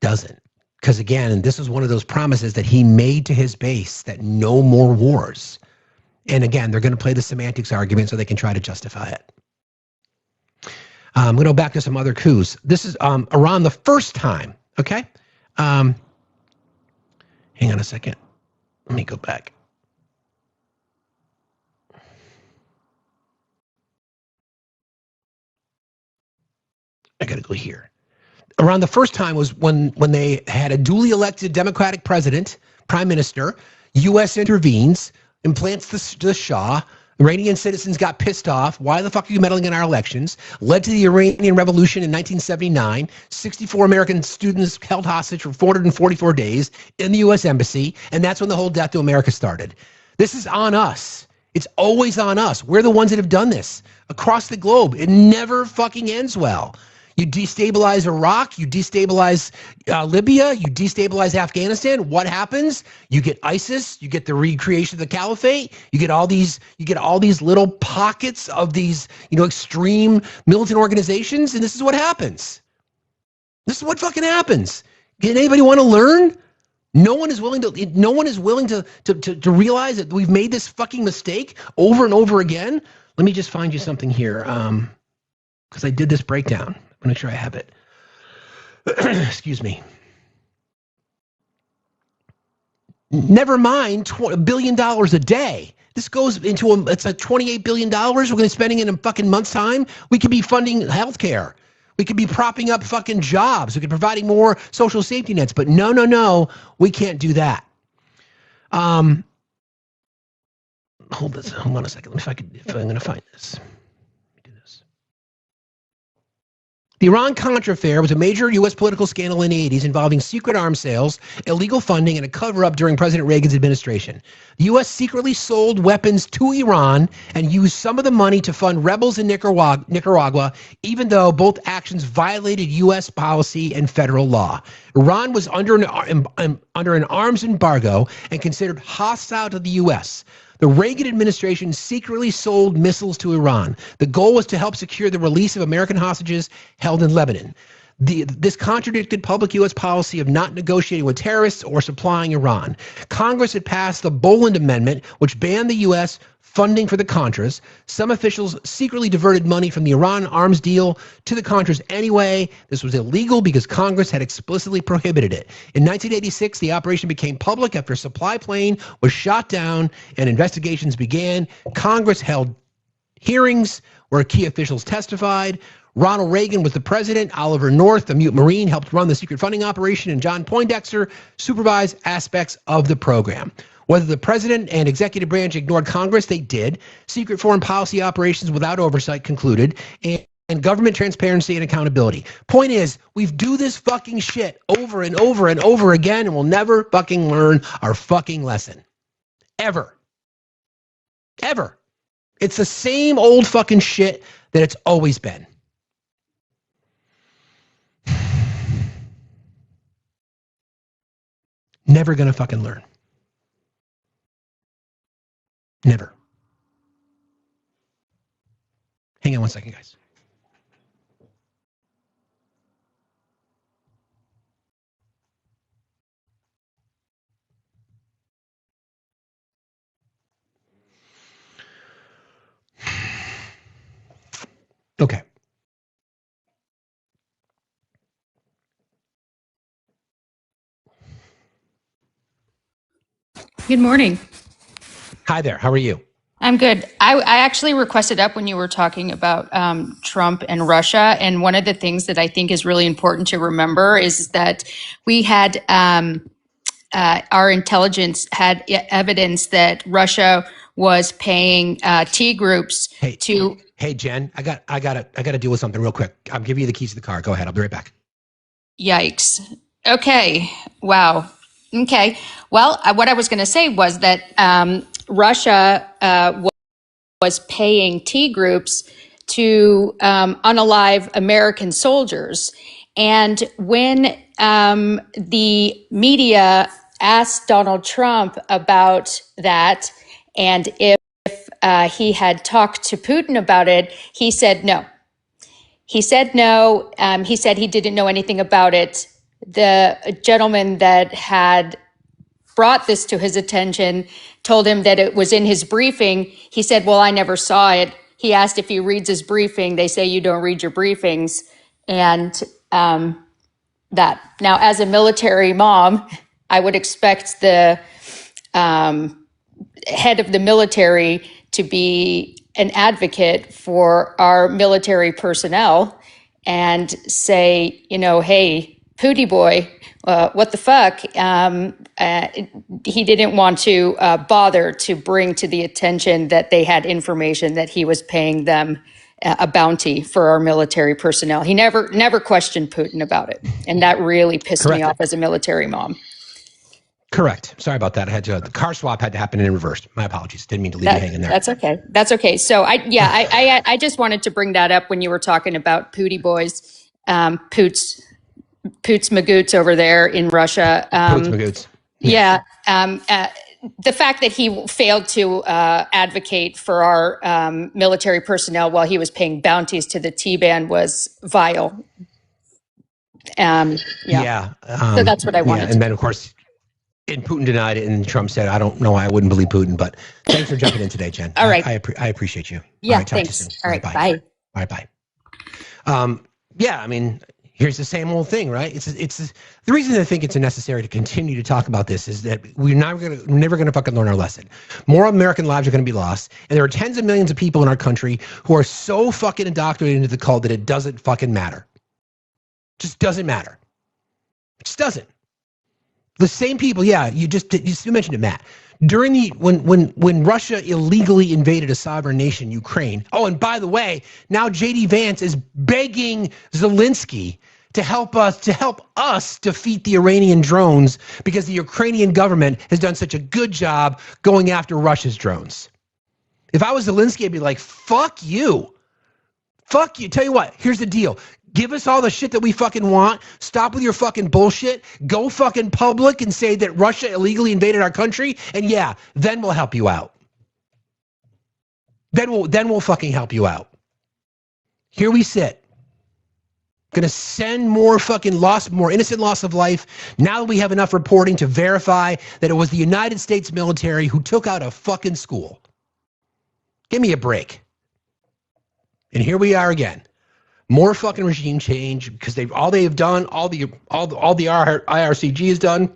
Doesn't. Because again, this is one of those promises that he made to his base that no more wars. And again, they're going to play the semantics argument so they can try to justify it. I'm going to go back to some other coups. This is Iran the first time, okay? Hang on a second. Let me go back. I got to go here. Around the first time was when they had a duly elected Democratic president, prime minister, U.S. intervenes, implants the Shah. Iranian citizens got pissed off. Why the fuck are you meddling in our elections? Led to the Iranian Revolution in 1979. 64 American students held hostage for 444 days in the U.S. Embassy. And that's when the whole Death to America started. This is on us. It's always on us. We're the ones that have done this across the globe. It never fucking ends well. You destabilize Iraq, you destabilize Libya, you destabilize Afghanistan. What happens? You get ISIS, you get the recreation of the caliphate, you get all these little pockets of these, extreme militant organizations, and this is what happens. This is what fucking happens. Can anybody want to learn? No one is willing to realize that we've made this fucking mistake over and over again. Let me just find you something here. Because I did this breakdown. I'll make sure I have it. Excuse me. Never mind $1 billion a day. This goes into it's like $28 billion we're going to be spending in a fucking month's time. We could be funding healthcare. We could be propping up fucking jobs. We could be providing more social safety nets. But no, we can't do that. Hold on a second. If I'm going to find this. The Iran-Contra affair was a major U.S. political scandal in the 80s involving secret arms sales, illegal funding, and a cover-up during President Reagan's administration. The U.S. secretly sold weapons to Iran and used some of the money to fund rebels in Nicaragua, even though both actions violated U.S. policy and federal law. Iran was under an arms embargo and considered hostile to the U.S. The Reagan administration secretly sold missiles to Iran. The goal was to help secure the release of American hostages held in Lebanon. This contradicted public U.S. policy of not negotiating with terrorists or supplying Iran. Congress had passed the Boland Amendment, which banned the U.S. funding for the Contras. Some officials secretly diverted money from the Iran arms deal to the Contras anyway. This was illegal because Congress had explicitly prohibited it. In 1986, the operation became public after a supply plane was shot down and investigations began. Congress held hearings where key officials testified. Ronald Reagan was the president. Oliver North, the mute Marine, helped run the secret funding operation, and John Poindexter supervised aspects of the program. Whether the president and executive branch ignored Congress, they did. Secret foreign policy operations without oversight concluded, and government transparency and accountability. Point is, we do this fucking shit over and over and over again, and we'll never fucking learn our fucking lesson. Ever. Ever. It's the same old fucking shit that it's always been. Never gonna fucking learn. Never. Hang on one second, guys. Okay. Good morning. Hi there. How are you? I'm good. I actually requested up when you were talking about Trump and Russia. And one of the things that I think is really important to remember is that we had our intelligence had evidence that Russia was paying T groups to. Hey, Jen, I gotta deal with something real quick. I'm giving you the keys to the car. Go ahead. I'll be right back. Yikes. Okay. Wow. Okay. Well, what I was going to say was that Russia was paying T groups to unalive American soldiers. And when the media asked Donald Trump about that, and if he had talked to Putin about it, he said no. He said no. He said he didn't know anything about it. The gentleman that had brought this to his attention told him that it was in his briefing. He said, well, I never saw it. He asked if he reads his briefing. They say you don't read your briefings. And that. Now, as a military mom, I would expect the head of the military to be an advocate for our military personnel and say, you know, hey, Pootie boy, what the fuck? He didn't want to bother to bring to the attention that they had information that he was paying them a bounty for our military personnel. He never questioned Putin about it. And that really pissed me off as a military mom. Correct. Sorry about that. The car swap had to happen in reverse. My apologies. Didn't mean to leave you hanging there. That's okay. That's okay. So I just wanted to bring that up when you were talking about Pootie boys, Poots Magoots over there in Russia. Poots Magoots. Yeah. The fact that he failed to advocate for our military personnel while he was paying bounties to the T-band was vile. So that's what I wanted. Yeah, and then of course. And Putin denied it, and Trump said, I don't know why I wouldn't believe Putin, but thanks for jumping in today, Jen. All right. I appreciate you. Yeah, all right, thanks. All right, bye. All right, bye. Yeah, I mean, here's the same old thing, right? It's the reason I think it's necessary to continue to talk about this is that we're never gonna fucking learn our lesson. More American lives are gonna be lost, and there are tens of millions of people in our country who are so fucking indoctrinated into the cult that it doesn't fucking matter. Just doesn't matter. It just doesn't. The same people, yeah, you mentioned it, Matt. During when Russia illegally invaded a sovereign nation, Ukraine. Oh, and by the way, now JD Vance is begging Zelensky to help us defeat the Iranian drones because the Ukrainian government has done such a good job going after Russia's drones. If I was Zelensky, I'd be like, fuck you. Fuck you. Tell you what, here's the deal. Give us all the shit that we fucking want. Stop with your fucking bullshit. Go fucking public and say that Russia illegally invaded our country. And yeah, then we'll help you out. Then we'll fucking help you out. Here we sit. Gonna send more fucking more innocent loss of life. Now that we have enough reporting to verify that it was the United States military who took out a fucking school. Give me a break. And here we are again. More fucking regime change because all the IRCG has done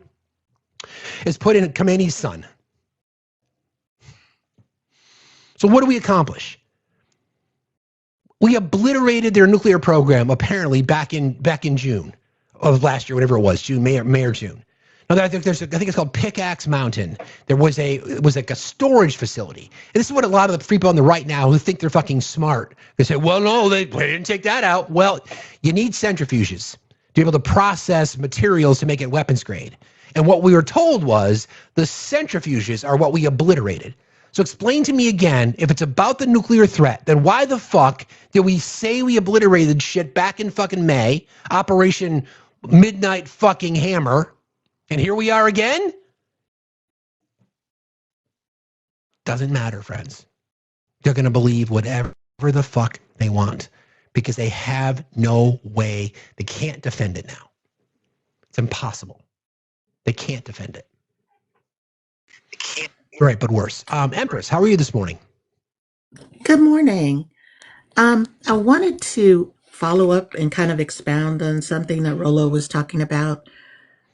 is put in Khamenei's son. So what do we accomplish? We obliterated their nuclear program apparently back in June of last year, whatever it was, May or June. Now I think it's called Pickaxe Mountain. It was like a storage facility. And this is what a lot of the people on the right now who think they're fucking smart. They say, well, no, they didn't take that out. Well, you need centrifuges to be able to process materials to make it weapons grade. And what we were told was the centrifuges are what we obliterated. So explain to me again, if it's about the nuclear threat, then why the fuck did we say we obliterated shit back in fucking May, Operation Midnight fucking Hammer, and here we are again? Doesn't matter, friends. They're going to believe whatever the fuck they want because they have no way. They can't defend it now. It's impossible. They can't defend it. They can't. Right, but worse. Empress, how are you this morning? Good morning. I wanted to follow up and kind of expound on something that Rollo was talking about.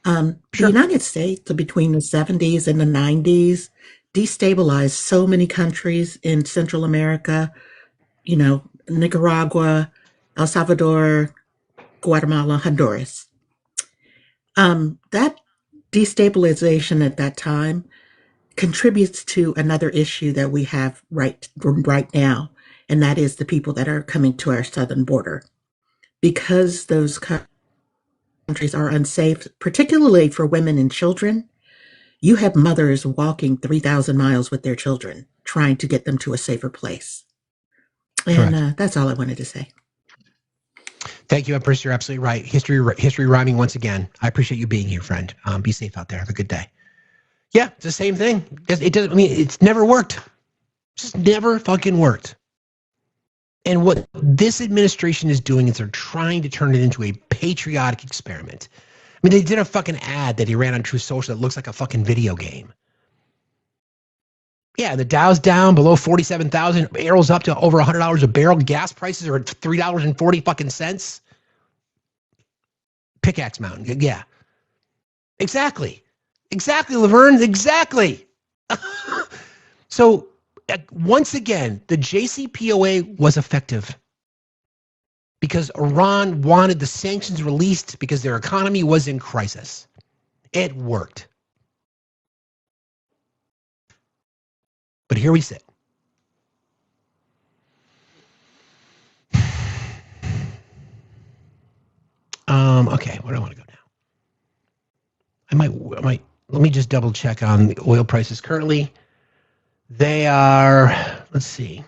The United States between the 70s and the 90s destabilized so many countries in Central America, Nicaragua, El Salvador, Guatemala, Honduras. That destabilization at that time contributes to another issue that we have right now, and that is the people that are coming to our southern border. Because those countries are unsafe, particularly for women and children, you have mothers walking 3,000 miles with their children, trying to get them to a safer place. And that's all I wanted to say. Thank you, Empress. You're absolutely right. History rhyming once again. I appreciate you being here, friend. Be safe out there. Have a good day. Yeah, it's the same thing. It doesn't. I mean, it's never worked. Just never fucking worked. And what this administration is doing is they're trying to turn it into a patriotic experiment. I mean, they did a fucking ad that he ran on Truth Social that looks like a fucking video game. Yeah, the Dow's down below 47,000. Arrow's up to over $100 a barrel. Gas prices are at $3.40 fucking cents. Pickaxe Mountain. Yeah. Exactly. Exactly, Laverne. Exactly. So, once again, the JCPOA was effective because Iran wanted the sanctions released because their economy was in crisis. It worked. But here we sit. Okay, where do I want to go now? I might, let me just double check on the oil prices currently. They are, let's see.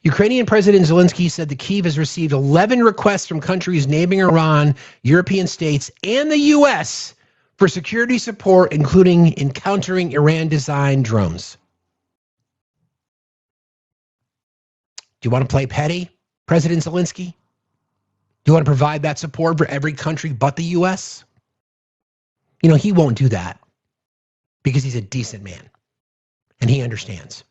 Ukrainian President Zelensky said that Kyiv has received 11 requests from countries neighboring Iran, European states, and the U.S. for security support, including encountering Iran-designed drones. Do you want to play petty, President Zelensky? Do you want to provide that support for every country but the U.S.? You know, he won't do that because he's a decent man and he understands.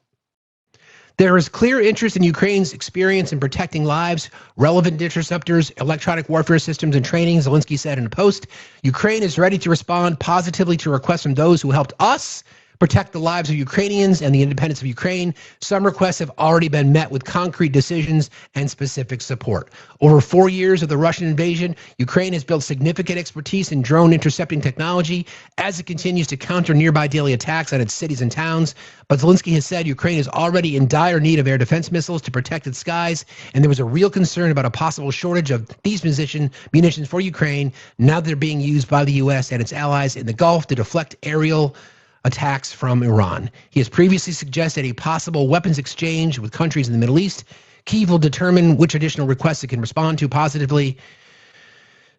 There is clear interest in Ukraine's experience in protecting lives, relevant interceptors, electronic warfare systems, and training, Zelensky said in a post. Ukraine is ready to respond positively to requests from those who helped us protect the lives of Ukrainians and the independence of Ukraine. Some requests have already been met with concrete decisions and specific support. Over 4 years of the Russian invasion, Ukraine has built significant expertise in drone intercepting technology as it continues to counter nearby daily attacks on its cities and towns. But Zelensky has said Ukraine is already in dire need of air defense missiles to protect its skies, and there was a real concern about a possible shortage of these munitions for Ukraine now that they're being used by the U.S. and its allies in the Gulf to deflect aerial attacks from Iran. He has previously suggested a possible weapons exchange with countries in the Middle East. Kyiv will determine which additional requests it can respond to positively.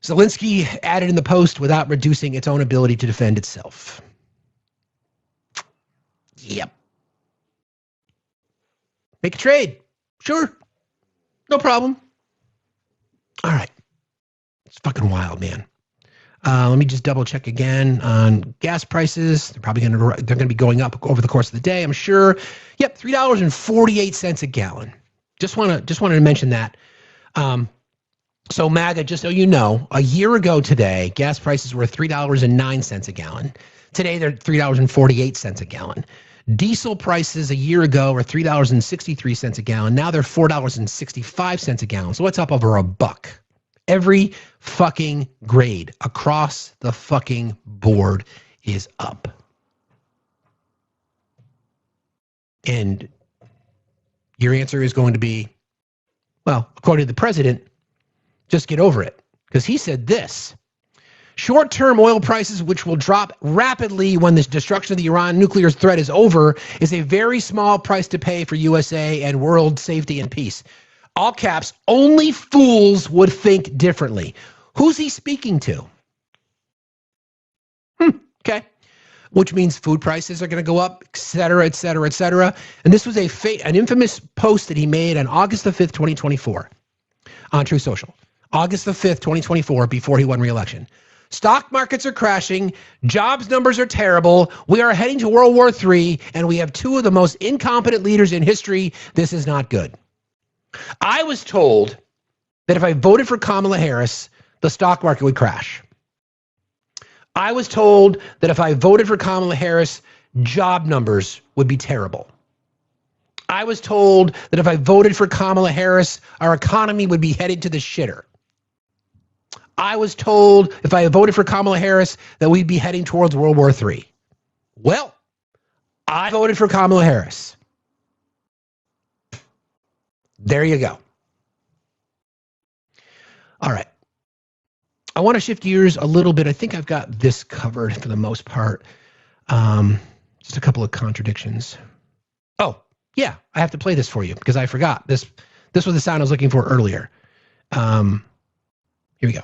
Zelensky added in the post without reducing its own ability to defend itself. Yep. Make a trade. Sure. No problem. All right. It's fucking wild, man. Let me just double check again on gas prices. They're probably going to be going up over the course of the day, I'm sure. Yep, $3.48 a gallon. Just wanted to mention that. So MAGA, just so you know, a year ago today, gas prices were $3.09 a gallon. Today they're $3.48 a gallon. Diesel prices a year ago were $3.63 a gallon. Now they're $4.65 a gallon. So it's up over $1. Every fucking grade across the fucking board is up. And your answer is going to be, well, according to the president, just get over it. Because he said this: short-term oil prices, which will drop rapidly when the destruction of the Iran nuclear threat is over, is a very small price to pay for USA and world safety and peace. All caps, only fools would think differently. Who's he speaking to? Okay. Which means food prices are going to go up, et cetera, et cetera, et cetera. And this was an infamous post that he made on August the 5th, 2024 on Truth Social. August the 5th, 2024, before he won re-election. Stock markets are crashing. Jobs numbers are terrible. We are heading to World War III, and we have two of the most incompetent leaders in history. This is not good. I was told that if I voted for Kamala Harris, the stock market would crash. I was told that if I voted for Kamala Harris, job numbers would be terrible. I was told that if I voted for Kamala Harris, our economy would be headed to the shitter. I was told if I voted for Kamala Harris that we'd be heading towards World War III. Well, I voted for Kamala Harris. There you go. All right. I want to shift gears a little bit. I think I've got this covered for the most part. Just a couple of contradictions. Oh, yeah, I have to play this for you because I forgot. This was the sound I was looking for earlier. Here we go.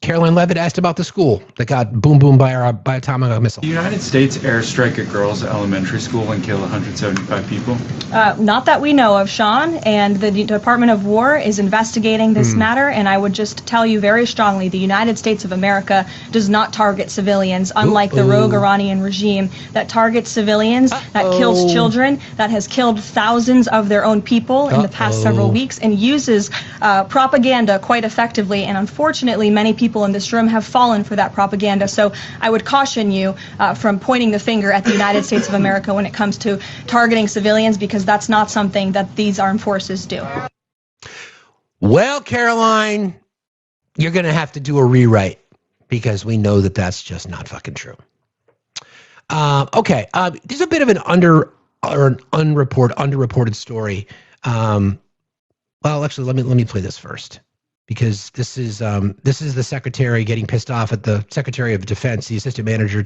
Caroline Levitt asked about the school that got boom by atomic missile. The United States airstrike at girls' elementary school and kill 175 people? Not that we know of, Sean, and the Department of War is investigating this matter, and I would just tell you very strongly, the United States of America does not target civilians, unlike the rogue Iranian regime that targets civilians, that kills children, that has killed thousands of their own people in the past several weeks, and uses propaganda quite effectively, and unfortunately, many people in this room have fallen for that propaganda. So I would caution you from pointing the finger at the United States of America when it comes to targeting civilians, because that's not something that these armed forces do. Well, Caroline, you're going to have to do a rewrite because we know that that's just not fucking true. Okay, there's a bit of an underreported story. Well, actually, let me play this first, because this is the secretary getting pissed off at the Secretary of Defense, the assistant manager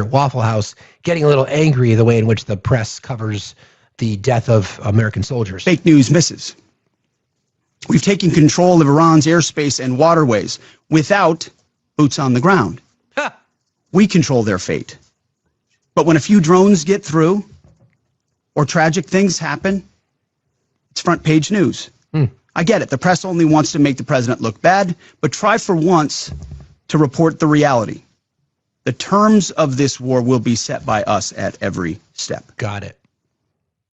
at Waffle House, getting a little angry the way in which the press covers the death of American soldiers. Fake news misses. We've taken control of Iran's airspace and waterways without boots on the ground. We control their fate. But when a few drones get through or tragic things happen, it's front page news. I get it. The press only wants to make the president look bad, but try for once to report the reality. The terms of this war will be set by us at every step. Got it.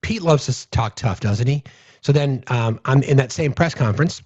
Pete loves to talk tough, doesn't he? So then I'm in that same press conference.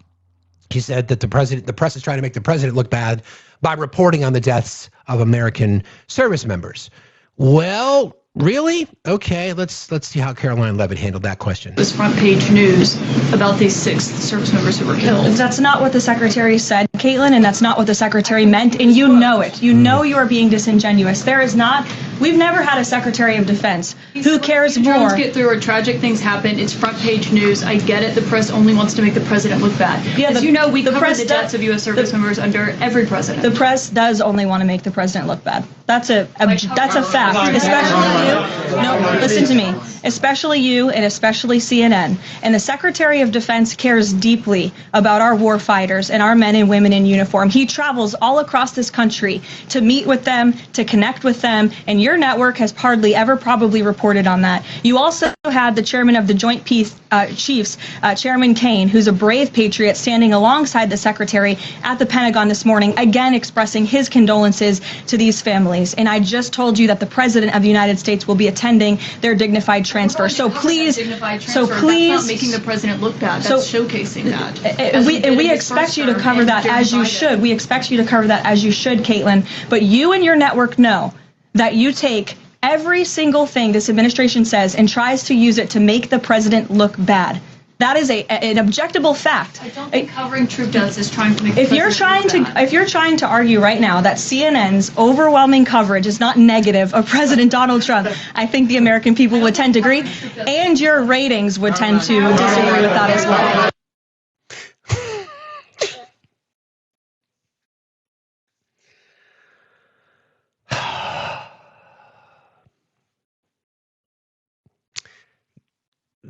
He said that the press is trying to make the president look bad by reporting on the deaths of American service members. Well, really? Okay, let's see how Caroline Levitt handled that question. This front page news about these 6 service members who were killed. That's not what the secretary said, Caitlin, and that's not what the secretary meant, and you know it. You know you are being disingenuous. There is not. We've never had a Secretary of Defense. Who cares more? Drones get through or tragic things happen. It's front page news. I get it. The press only wants to make the president look bad. Yeah, as you know, we cover the deaths of U.S. service members under every president. The press does only want to make the president look bad. That's a fact. Especially you. No, listen to me. Especially you and especially CNN. And the Secretary of Defense cares deeply about our war fighters and our men and women in uniform. He travels all across this country to meet with them, to connect with them, and your network has hardly ever probably reported on that. You also had the chairman of the Joint Chiefs, Chairman Kane, who's a brave patriot, standing alongside the secretary at the Pentagon this morning, again expressing his condolences to these families. And I just told you that the President of the United States will be attending their dignified transfer. So please, That's not making the president look bad. That's showcasing that. And we expect you to cover that as you should. We expect you to cover that as you should, Caitlin. But you and your network know that you take every single thing this administration says and tries to use it to make the president look bad. That is an objectable fact. I don't think covering troop deaths is trying to make the if you're trying to argue right now that CNN's overwhelming coverage is not negative of President Donald Trump, I think the American people would tend to agree, and your ratings would tend to disagree with that as well.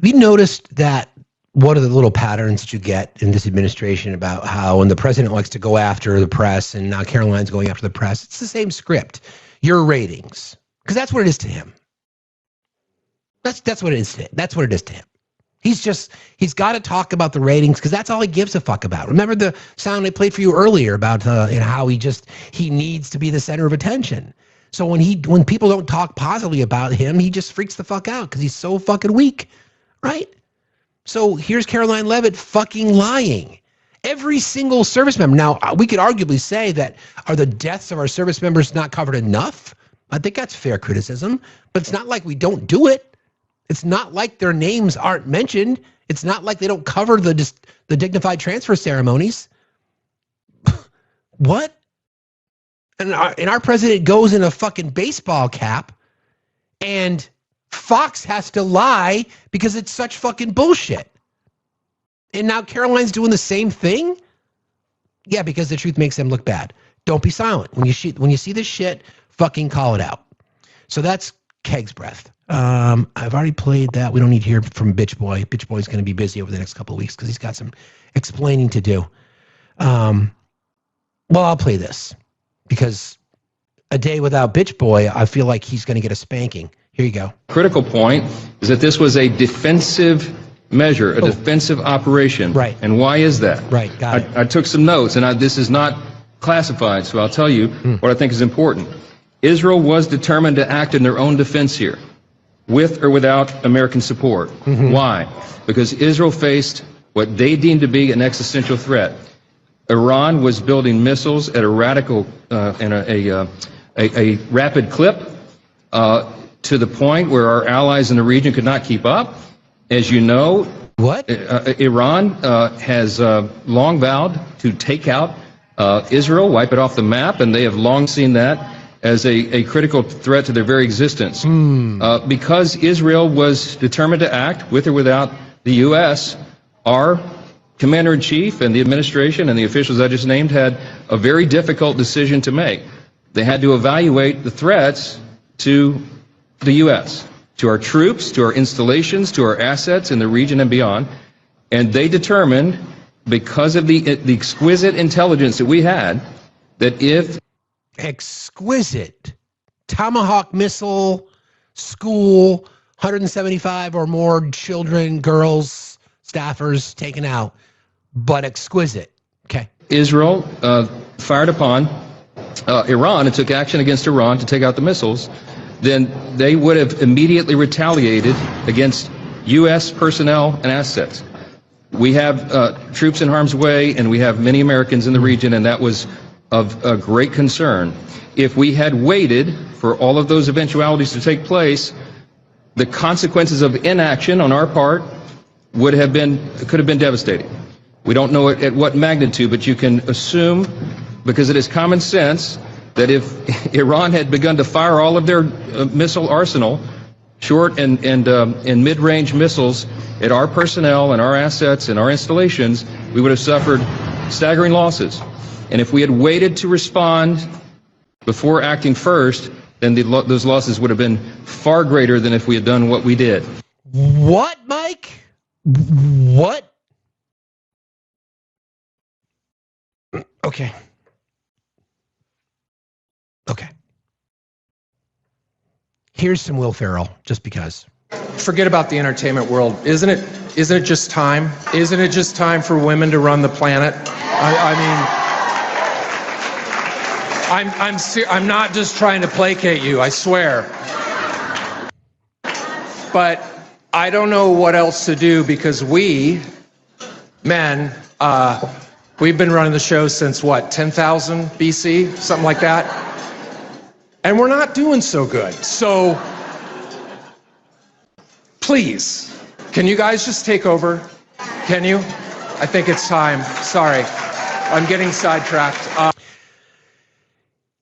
We noticed that one of the little patterns that you get in this administration about how when the president likes to go after the press and now Caroline's going after the press, it's the same script. Your ratings, because that's what it is to him. That's what it is to him. That's what it is to him. He's got to talk about the ratings because that's all he gives a fuck about. Remember the sound I played for you earlier about how he needs to be the center of attention. So when people don't talk positively about him, he just freaks the fuck out because he's so fucking weak, right? So here's Caroline Leavitt fucking lying. Every single service member. Now, we could arguably say that are the deaths of our service members not covered enough? I think that's fair criticism, but it's not like we don't do it. It's not like their names aren't mentioned. It's not like they don't cover the dignified transfer ceremonies. What? And our president goes in a fucking baseball cap and Fox has to lie because it's such fucking bullshit. And now Caroline's doing the same thing? Yeah, because the truth makes them look bad. Don't be silent. When you see this shit, fucking call it out. So that's Keg's breath. I've already played that. We don't need to hear from Bitch Boy. Bitch Boy's going to be busy over the next couple of weeks because he's got some explaining to do. Well, I'll play this because a day without Bitch Boy, I feel like he's going to get a spanking. Here you go. Critical point is that this was a defensive measure, a defensive operation. Right. And why is that? Right, got it. I took some notes, and this is not classified, so I'll tell you what I think is important. Israel was determined to act in their own defense here, with or without American support. Why? Because Israel faced what they deemed to be an existential threat. Iran was building missiles at a radical and a rapid clip to the point where our allies in the region could not keep up. As you know, Iran has long vowed to take out Israel, wipe it off the map, and they have long seen that as a critical threat to their very existence. Because Israel was determined to act with or without the U.S., our commander-in-chief and the administration and the officials I just named had a very difficult decision to make. They had to evaluate the threats to the U.S., to our troops, to our installations, to our assets in the region and beyond, and they determined, because of the exquisite intelligence that we had, that if exquisite Tomahawk missile, school, 175 or more children, girls, staffers taken out, but exquisite. Okay. Israel fired upon Iran and took action against Iran to take out the missiles, then they would have immediately retaliated against U.S. personnel and assets. We have troops in harm's way, and we have many Americans in the region, and that was of great concern. If we had waited for all of those eventualities to take place, the consequences of inaction on our part could have been devastating. We don't know at what magnitude, but you can assume, because it is common sense, that if Iran had begun to fire all of their missile arsenal, short and mid-range missiles, at our personnel and our assets and our installations, we would have suffered staggering losses. And if we had waited to respond before acting first, then those losses would have been far greater than if we had done what we did. What, Mike? What? Okay. Okay. Here's some Will Ferrell, just because. Forget about the entertainment world. Isn't it just time? Isn't it just time for women to run the planet? I'm not just trying to placate you, I swear. But I don't know what else to do because we, men, we've been running the show since what, 10,000 BC? Something like that? And we're not doing so good. So, please, can you guys just take over? Can you? I think it's time. Sorry, I'm getting sidetracked.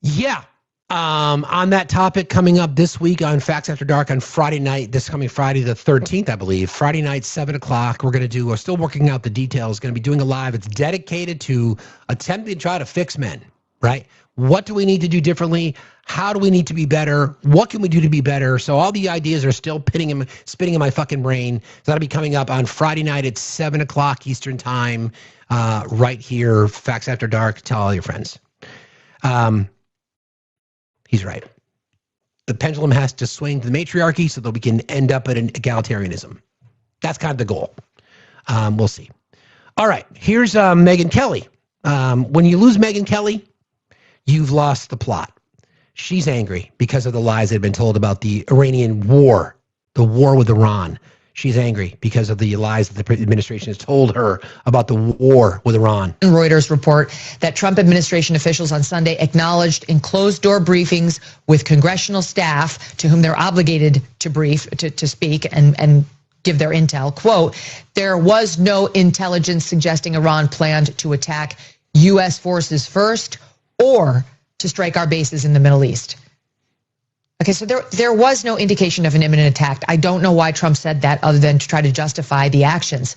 Yeah. On that topic, coming up this week on Facts After Dark on Friday night, this coming Friday the 13th, I believe. Friday night, 7 o'clock. We're still working out the details. Going to be doing a live. It's dedicated to attempting to try to fix men, right? What do we need to do differently? How do we need to be better? What can we do to be better? So all the ideas are still spinning in my fucking brain. So that'll be coming up on Friday night at 7 o'clock Eastern time, right here, Facts After Dark. Tell all your friends. He's right. The pendulum has to swing to the matriarchy so that we can end up at an egalitarianism. That's kind of the goal. We'll see. All right, here's Megyn Kelly. When you lose Megyn Kelly, you've lost the plot. She's angry because of the lies that have been told about the Iranian war, the war with Iran. She's angry because of the lies that the administration has told her about the war with Iran. Reuters report that Trump administration officials on Sunday acknowledged in closed-door briefings with congressional staff to whom they're obligated to brief, to speak and give their intel, quote, there was no intelligence suggesting Iran planned to attack U.S. forces first or to strike our bases in the Middle East. Okay, so there was no indication of an imminent attack. I don't know why Trump said that other than to try to justify the actions.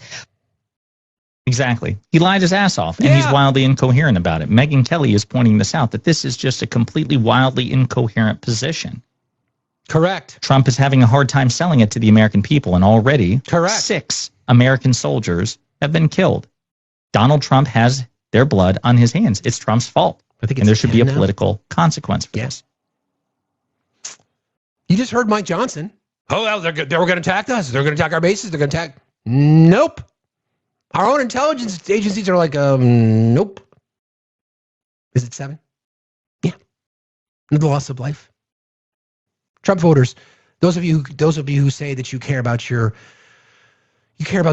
Exactly. He lied his ass off, and he's wildly incoherent about it. Megyn Kelly is pointing this out, that this is just a completely wildly incoherent position. Correct. Trump is having a hard time selling it to the American people, and already 6 American soldiers have been killed. Donald Trump has their blood on his hands. It's Trump's fault. I think and there should be a political consequence for this. You just heard Mike Johnson. Oh, they were going to attack us. They're going to attack our bases. They're going to attack. Nope. Our own intelligence agencies are like, nope. Is it 7? Yeah. The loss of life. Trump voters, those of you who say that you care about the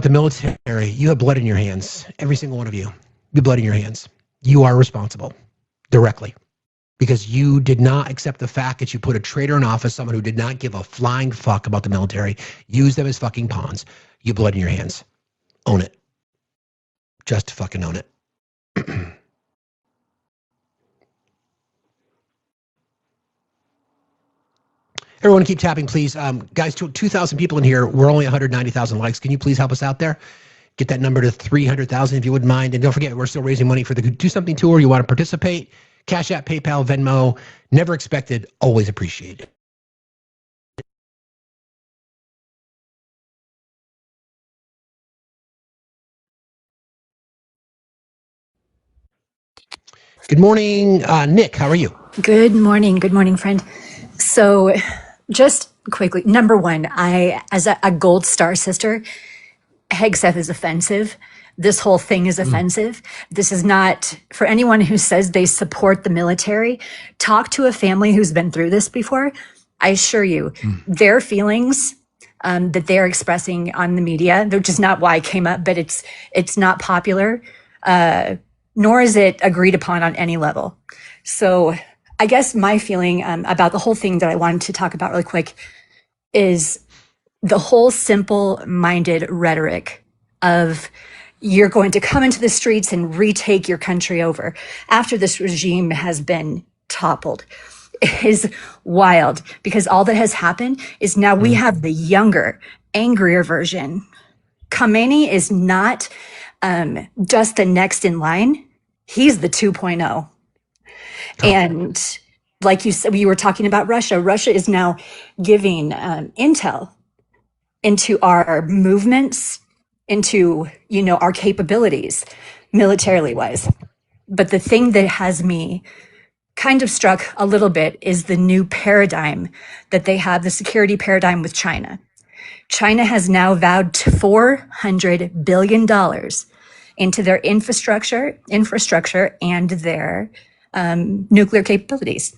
military, you have blood in your hands. Every single one of you. You have blood in your hands. You are responsible directly. Because you did not accept the fact that you put a traitor in office, someone who did not give a flying fuck about the military, use them as fucking pawns. You blood in your hands. Own it. Just fucking own it. Everyone keep tapping, please. Guys, 2,000 people in here. We're only 190,000 likes. Can you please help us out there? Get that number to 300,000 if you wouldn't mind. And don't forget, we're still raising money for the Do Something Tour. You want to participate? Cash App, PayPal, Venmo. Never expected, always appreciated. Good morning, Nick. How are you? Good morning, friend. So just quickly, number one, I, as a Gold Star sister, Hegseth is offensive. This whole thing is offensive. This is not, for anyone who says they support the military, talk to a family who's been through this before. I assure you, their feelings that they're expressing on the media, which is not why I came up, but it's not popular, nor is it agreed upon on any level. So I guess my feeling about the whole thing that I wanted to talk about really quick is the whole simple-minded rhetoric of you're going to come into the streets and retake your country over after this regime has been toppled is wild, because all that has happened is now we have the younger, angrier version. Khamenei is not just the next in line. He's the 2.0. And like you said, we were talking about Russia. Russia is now giving intel into our movements, into, our capabilities, militarily wise. But the thing that has me kind of struck a little bit is the new paradigm that they have, the security paradigm with China. China has now vowed to $400 billion into their infrastructure and their nuclear capabilities.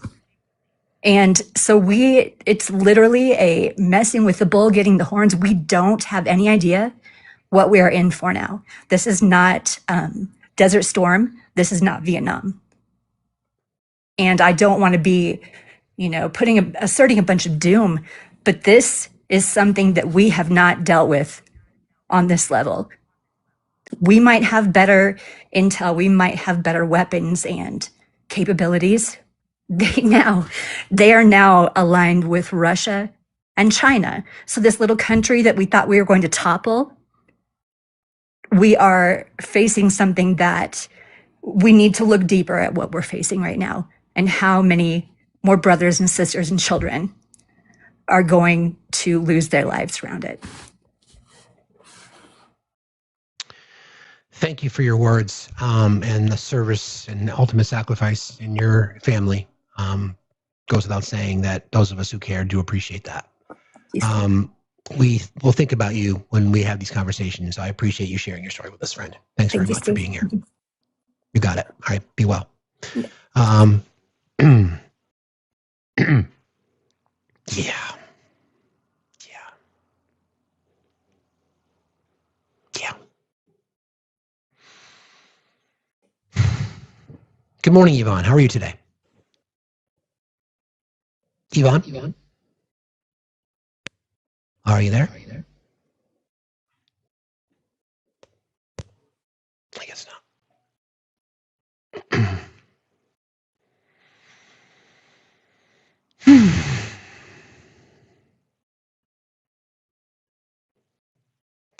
And so it's literally a messing with the bull, getting the horns. We don't have any idea what we are in for now. This is not Desert Storm. This is not Vietnam. And I don't want to be, asserting a bunch of doom, but this is something that we have not dealt with on this level. We might have better intel. We might have better weapons and capabilities. They are now aligned with Russia and China. So this little country that we thought we were going to topple, we are facing something that we need to look deeper at what we're facing right now and how many more brothers and sisters and children are going to lose their lives around it. Thank you for your words and the service and ultimate sacrifice in your family. Goes without saying that those of us who care do appreciate that. we'll think about you when we have these conversations. I appreciate you sharing your story with us, friend. Thanks very much for being here. You got it. All right. Be well. Yeah. Good morning, Yvonne. How are you today? Yvonne? Are you there? I guess not.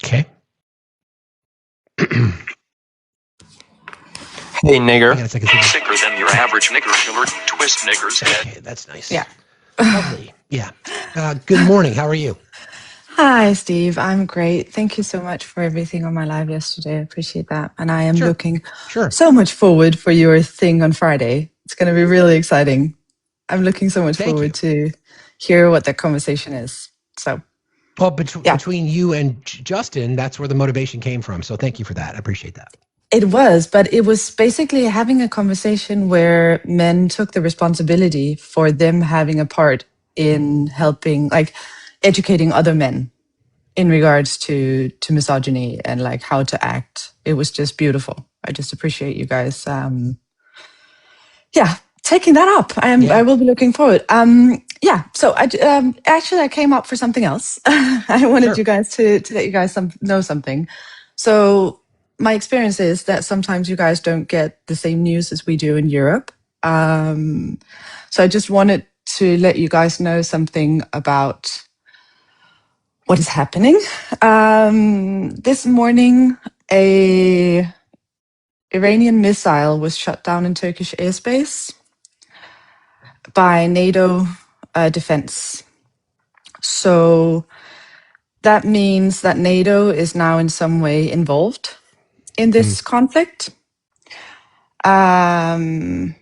Okay. Hey, nigger. Sicker than your average nigger killer. Twist nigger's head. Okay, that's nice. Yeah. Lovely. Yeah. Good morning. How are you? Hi, Steve. I'm great. Thank you so much for everything on my live yesterday. I appreciate that. And I am looking so much forward for your thing on Friday. It's going to be really exciting. I'm looking so much forward to hear what that conversation is. So, well, between you and Justin, that's where the motivation came from. So thank you for that. I appreciate that. it was, but it was basically having a conversation where men took the responsibility for them having a part in helping, like educating other men in regards to misogyny and like how to act. It was just beautiful. I just appreciate you guys. Taking that up. I will be looking forward. So I came up for something else. I wanted you guys to let you guys know something. So my experience is that sometimes you guys don't get the same news as we do in Europe. So I just wanted to let you guys know something about what is happening. This morning, a Iranian missile was shot down in Turkish airspace by NATO defense. So that means that NATO is now in some way involved in this conflict. But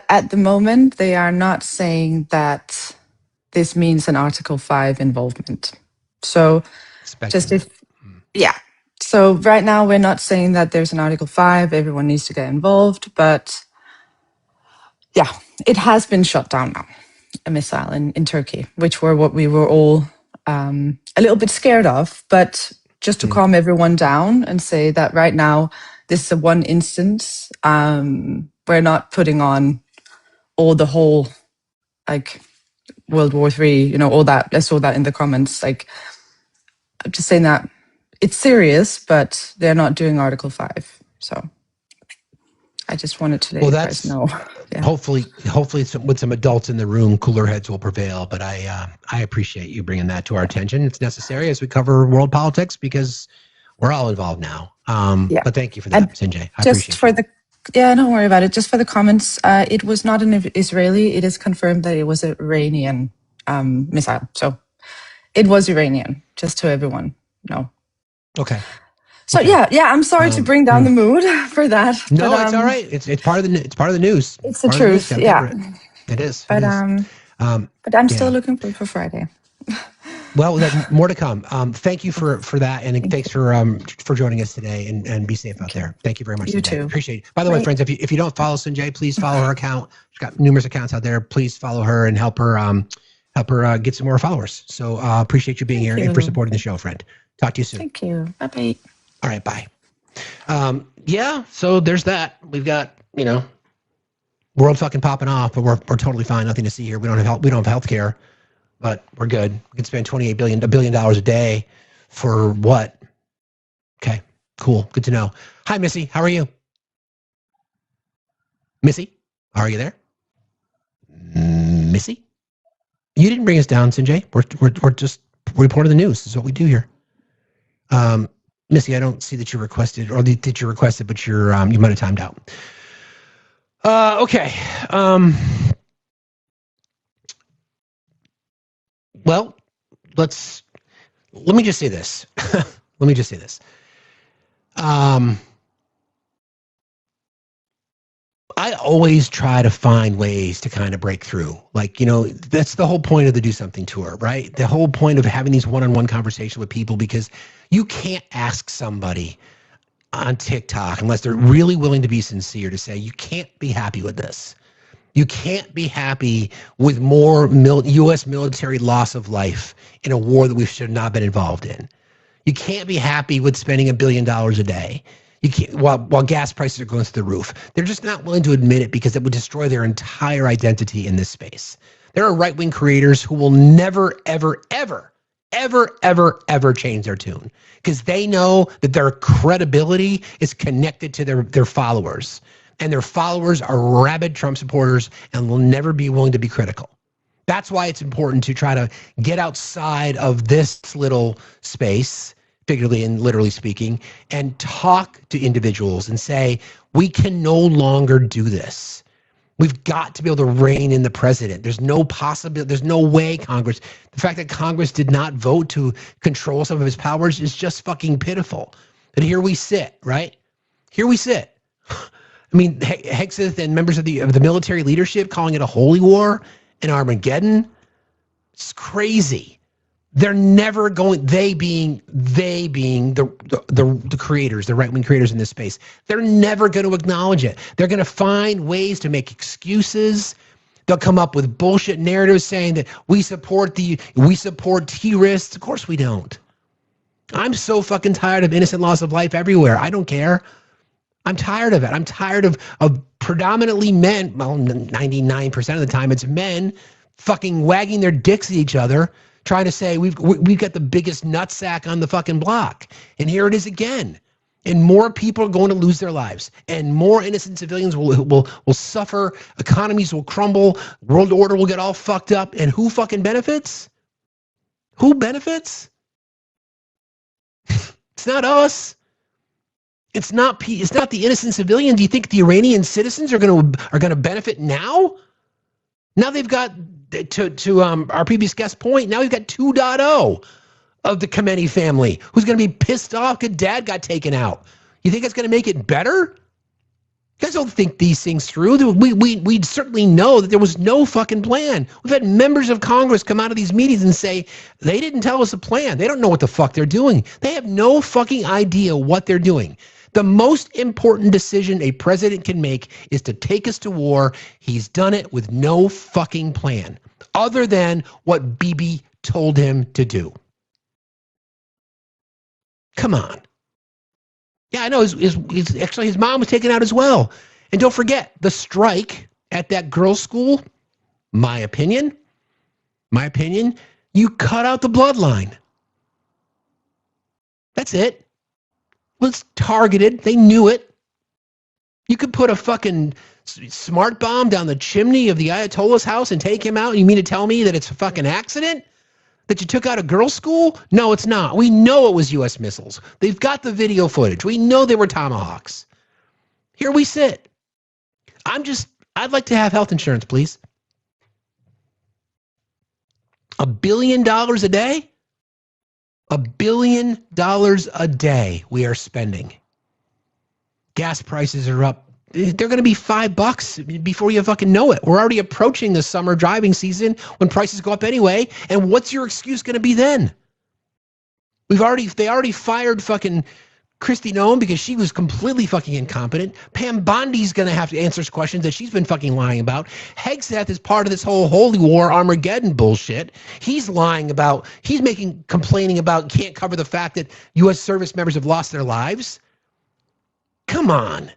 at the moment, they are not saying that this means an Article 5 involvement. So So right now, we're not saying that there's an Article 5, everyone needs to get involved, but yeah, it has been shot down now, a missile in Turkey, which were what we were all a little bit scared of, but just to calm everyone down and say that right now, this is a one instance. We're not putting on the whole, like, World War III, all that. I saw that in the comments. Like, I'm just saying that it's serious, but they're not doing Article 5. So I just wanted to let you guys know. Yeah. Hopefully with some adults in the room, cooler heads will prevail. But I appreciate you bringing that to our attention. It's necessary as we cover world politics because we're all involved now. But thank you for that, Sanjay. I appreciate it. Don't worry about it. Just for the comments, it was not an Israeli. It is confirmed that it was an Iranian missile. So it was Iranian, just to everyone know. Okay. So I'm sorry to bring down the mood for that. No, but, it's all right. It's part of the news. It's the truth. It is. But I'm still looking forward for Friday. Well, more to come. Thank you for that, and thanks for joining us today. And be safe out there. Thank you very much. You Sanjay. too. Appreciate it. By the way, friends, if you don't follow Sanjay, please follow her account. She's got numerous accounts out there. Please follow her and help her get some more followers. So appreciate you being here and for supporting the show, friend. Talk to you soon. Thank you. Bye-bye. All right, bye. So there's that. We've got, world fucking popping off, but we're totally fine. Nothing to see here. We don't have health care, but we're good. We can spend $1 billion a day for what? Okay, cool. Good to know. Hi, Missy. How are you? Missy, are you there? Missy? You didn't bring us down, Sanjay. We're just reporting the news. This is what we do here. Missy, I don't see that you requested, or that you requested, but you might have timed out. Okay. Well, let me just say this. I always try to find ways to kind of break through. Like, that's the whole point of the Do Something tour, right? The whole point of having these one-on-one conversations with people, because you can't ask somebody on TikTok unless they're really willing to be sincere to say, you can't be happy with this. You can't be happy with more U.S. military loss of life in a war that we should not have been involved in. You can't be happy with spending $1 billion a day. You can't, while gas prices are going through the roof. They're just not willing to admit it because it would destroy their entire identity in this space. There are right-wing creators who will never, ever, ever, ever, ever, ever change their tune because they know that their credibility is connected to their followers. And their followers are rabid Trump supporters and will never be willing to be critical. That's why it's important to try to get outside of this little space, figuratively and literally speaking, and talk to individuals and say, we can no longer do this. We've got to be able to rein in the president. There's no possibility, there's no way Congress, the fact that Congress did not vote to control some of his powers is just fucking pitiful. And here we sit, right? Here we sit. I mean, Hegseth and members of the military leadership calling it a holy war and Armageddon. It's crazy. They're never going, they being the creators, the right-wing creators in this space, they're never going to acknowledge it. They're going to find ways to make excuses. They'll come up with bullshit narratives saying that we support terrorists. Of course we don't. I'm so fucking tired of innocent loss of life everywhere. I don't care. I'm tired of it. I'm tired of predominantly men, well, 99% of the time it's men fucking wagging their dicks at each other, trying to say we've got the biggest nutsack on the fucking block. And here it is again. And more people are going to lose their lives. And more innocent civilians will suffer. Economies will crumble. World order will get all fucked up. And who fucking benefits? Who benefits? It's not us. It's not the innocent civilian. Do you think the Iranian citizens are going to benefit now? Now they've got, to our previous guest point, now we've got 2.0 of the Khamenei family who's going to be pissed off because dad got taken out. You think it's going to make it better? You guys don't think these things through. We certainly know that there was no fucking plan. We've had members of Congress come out of these meetings and say they didn't tell us a plan. They don't know what the fuck they're doing. They have no fucking idea what they're doing. The most important decision a president can make is to take us to war. He's done it with no fucking plan other than what Bibi told him to do. Come on. Yeah, I know. Actually, his mom was taken out as well. And don't forget, the strike at that girls' school, my opinion, you cut out the bloodline. That's it. Well, it's targeted. They knew it. You could put a fucking smart bomb down the chimney of the Ayatollah's house and take him out. You mean to tell me that it's a fucking accident? That you took out a girls' school? No, it's not. We know it was U.S. missiles. They've got the video footage. We know they were Tomahawks. Here we sit. I'd like to have health insurance, please. $1 billion a day? $1 billion a day we are spending. Gas prices are up. They're going to be $5 before you fucking know it. We're already approaching the summer driving season when prices go up anyway. And what's your excuse going to be then? They already fired fucking Kristi Noem because she was completely fucking incompetent. Pam Bondi's going to have to answer questions that she's been fucking lying about. Hegseth is part of this whole holy war Armageddon bullshit. He's complaining about can't cover the fact that U.S. service members have lost their lives. Come on.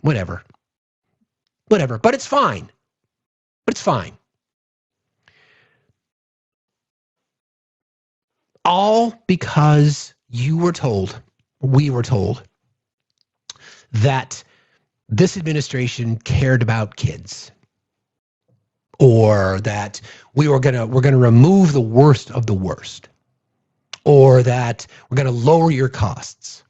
Whatever. But it's fine. All because we were told that this administration cared about kids, or that we're gonna remove the worst of the worst, or that we're gonna lower your costs.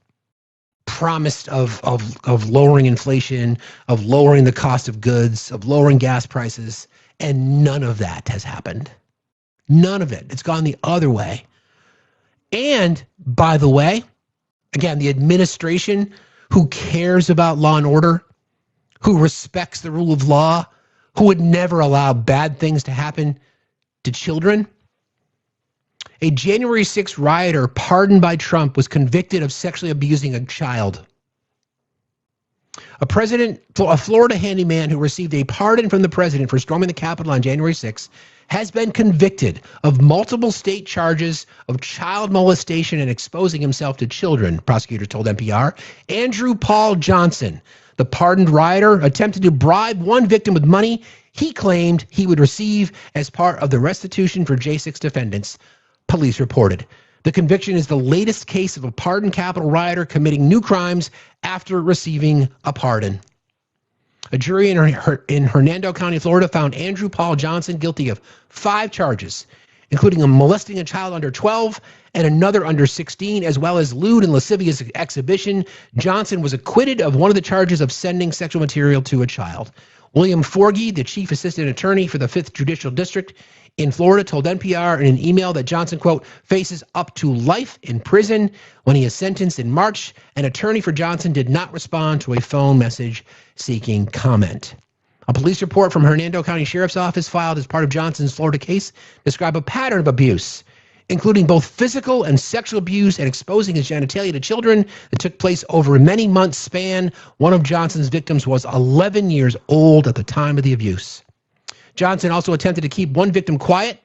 Promised of lowering inflation, of lowering the cost of goods, of lowering gas prices, and none of that has happened. None of it. It's gone the other way. And by the way, again, the administration who cares about law and order, who respects the rule of law, who would never allow bad things to happen to children. A January 6th rioter pardoned by Trump was convicted of sexually abusing a child. A Florida handyman who received a pardon from the president for storming the Capitol on January 6th has been convicted of multiple state charges of child molestation and exposing himself to children, prosecutors told NPR. Andrew Paul Johnson, the pardoned rioter, attempted to bribe one victim with money he claimed he would receive as part of the restitution for J6 defendants, police reported. The conviction is the latest case of a pardoned Capitol rioter committing new crimes after receiving a pardon. A jury in Hernando County, Florida, found Andrew Paul Johnson guilty of 5 charges, including molesting a child under 12 and another under 16, as well as lewd and lascivious exhibition. Johnson was acquitted of one of the charges of sending sexual material to a child. William Forgey, the chief assistant attorney for the 5th Judicial District in Florida, told NPR in an email that Johnson, quote, faces up to life in prison when he is sentenced in March. An attorney for Johnson did not respond to a phone message seeking comment. A police report from Hernando County Sheriff's Office filed as part of Johnson's Florida case described a pattern of abuse, including both physical and sexual abuse and exposing his genitalia to children that took place over a many months span. One of Johnson's victims was 11 years old at the time of the abuse. Johnson also attempted to keep one victim quiet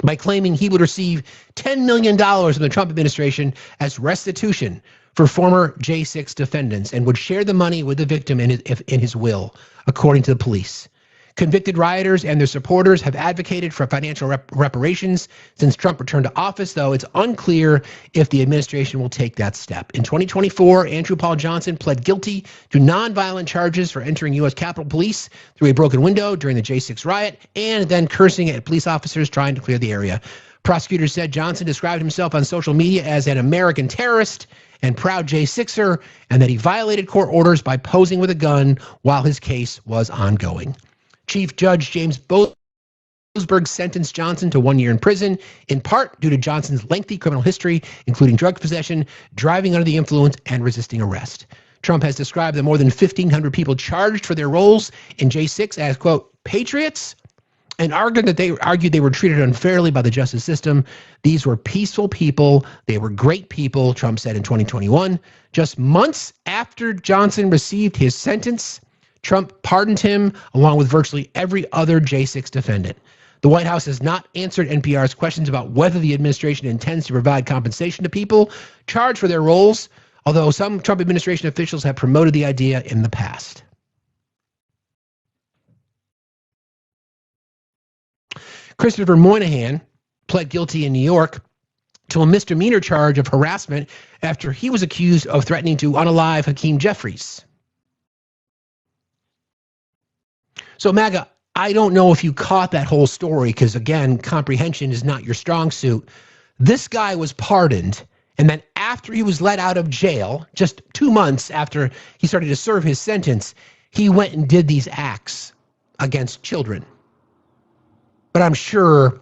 by claiming he would receive $10 million from the Trump administration as restitution for former J6 defendants and would share the money with the victim in his will, according to the police. Convicted rioters and their supporters have advocated for financial reparations since Trump returned to office, though it's unclear if the administration will take that step. In 2024, Andrew Paul Johnson pled guilty to nonviolent charges for entering U.S. Capitol Police through a broken window during the J6 riot and then cursing at police officers trying to clear the area. Prosecutors said Johnson described himself on social media as an American terrorist and proud J6er, and that he violated court orders by posing with a gun while his case was ongoing. Chief Judge James Boasberg sentenced Johnson to 1 year in prison, in part due to Johnson's lengthy criminal history, including drug possession, driving under the influence, and resisting arrest. Trump has described the more than 1,500 people charged for their roles in J6 as, quote, patriots, and argued they were treated unfairly by the justice system. These were peaceful people. They were great people, Trump said in 2021. Just months after Johnson received his sentence, Trump pardoned him along with virtually every other J6 defendant. The White House has not answered NPR's questions about whether the administration intends to provide compensation to people charged for their roles, although some Trump administration officials have promoted the idea in the past. Christopher Moynihan pled guilty in New York to a misdemeanor charge of harassment after he was accused of threatening to unalive Hakeem Jeffries. So, MAGA, I don't know if you caught that whole story because, again, comprehension is not your strong suit. This guy was pardoned, and then after he was let out of jail, just 2 months after he started to serve his sentence, he went and did these acts against children. But I'm sure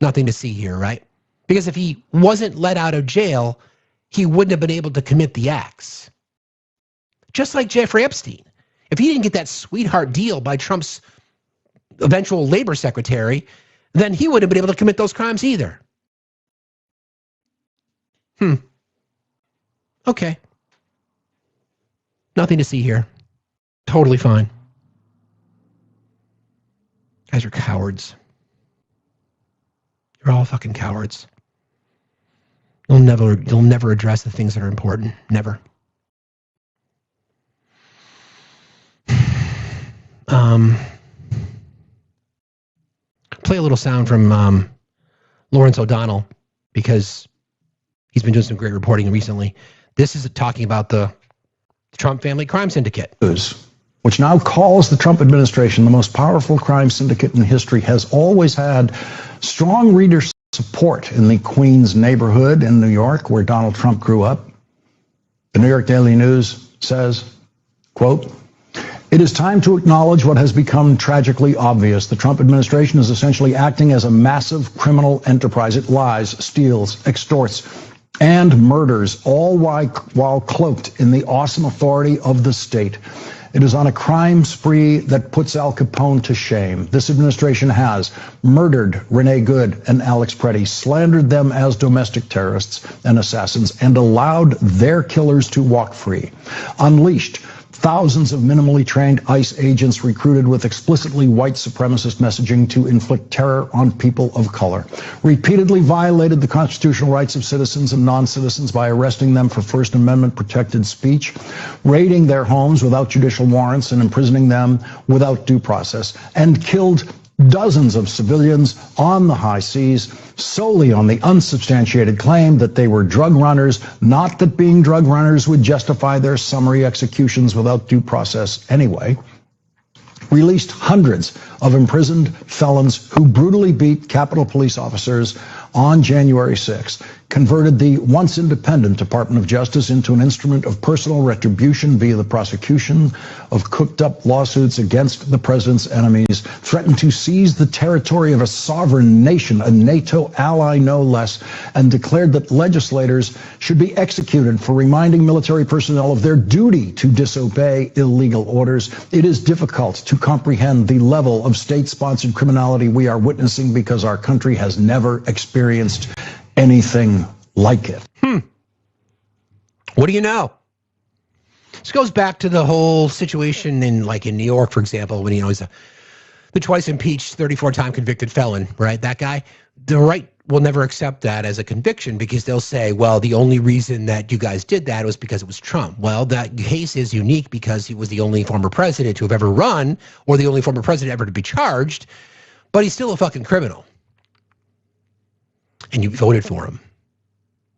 nothing to see here, right? Because if he wasn't let out of jail, he wouldn't have been able to commit the acts. Just like Jeffrey Epstein. If he didn't get that sweetheart deal by Trump's eventual labor secretary, then he wouldn't have been able to commit those crimes either. Okay. Nothing to see here. Totally fine. Guys are cowards. You're all fucking cowards. You'll never address the things that are important. Never. Play a little sound from Lawrence O'Donnell because he's been doing some great reporting recently. This is talking about the Trump family crime syndicate. Which now calls the Trump administration the most powerful crime syndicate in history, has always had strong reader support in the Queens neighborhood in New York, where Donald Trump grew up. The New York Daily News says, quote, "It is time to acknowledge what has become tragically obvious. The Trump administration is essentially acting as a massive criminal enterprise. It lies, steals, extorts, and murders, all while cloaked in the awesome authority of the state. It is on a crime spree that puts Al Capone to shame. This administration has murdered Renee Good and Alex Preddy, slandered them as domestic terrorists and assassins, and allowed their killers to walk free. Unleashed thousands of minimally trained ICE agents recruited with explicitly white supremacist messaging to inflict terror on people of color. Repeatedly violated the constitutional rights of citizens and non-citizens by arresting them for First Amendment protected speech, raiding their homes without judicial warrants and imprisoning them without due process, and killed dozens of civilians on the high seas solely on the unsubstantiated claim that they were drug runners, not that being drug runners would justify their summary executions without due process anyway. Released hundreds of imprisoned felons who brutally beat Capitol Police officers on January 6th, converted the once independent Department of Justice into an instrument of personal retribution via the prosecution of cooked-up lawsuits against the president's enemies, threatened to seize the territory of a sovereign nation, a NATO ally no less, and declared that legislators should be executed for reminding military personnel of their duty to disobey illegal orders. It is difficult to comprehend the level of state-sponsored criminality we are witnessing because our country has never experienced anything like it. What do you know? This goes back to the whole situation in New York, for example, when he's the twice impeached, 34-time convicted felon, right? That guy, the right will never accept that as a conviction because they'll say, well, the only reason that you guys did that was because it was Trump. Well, that case is unique because he was the only former president to have ever run or the only former president ever to be charged, but he's still a fucking criminal. And you voted for him.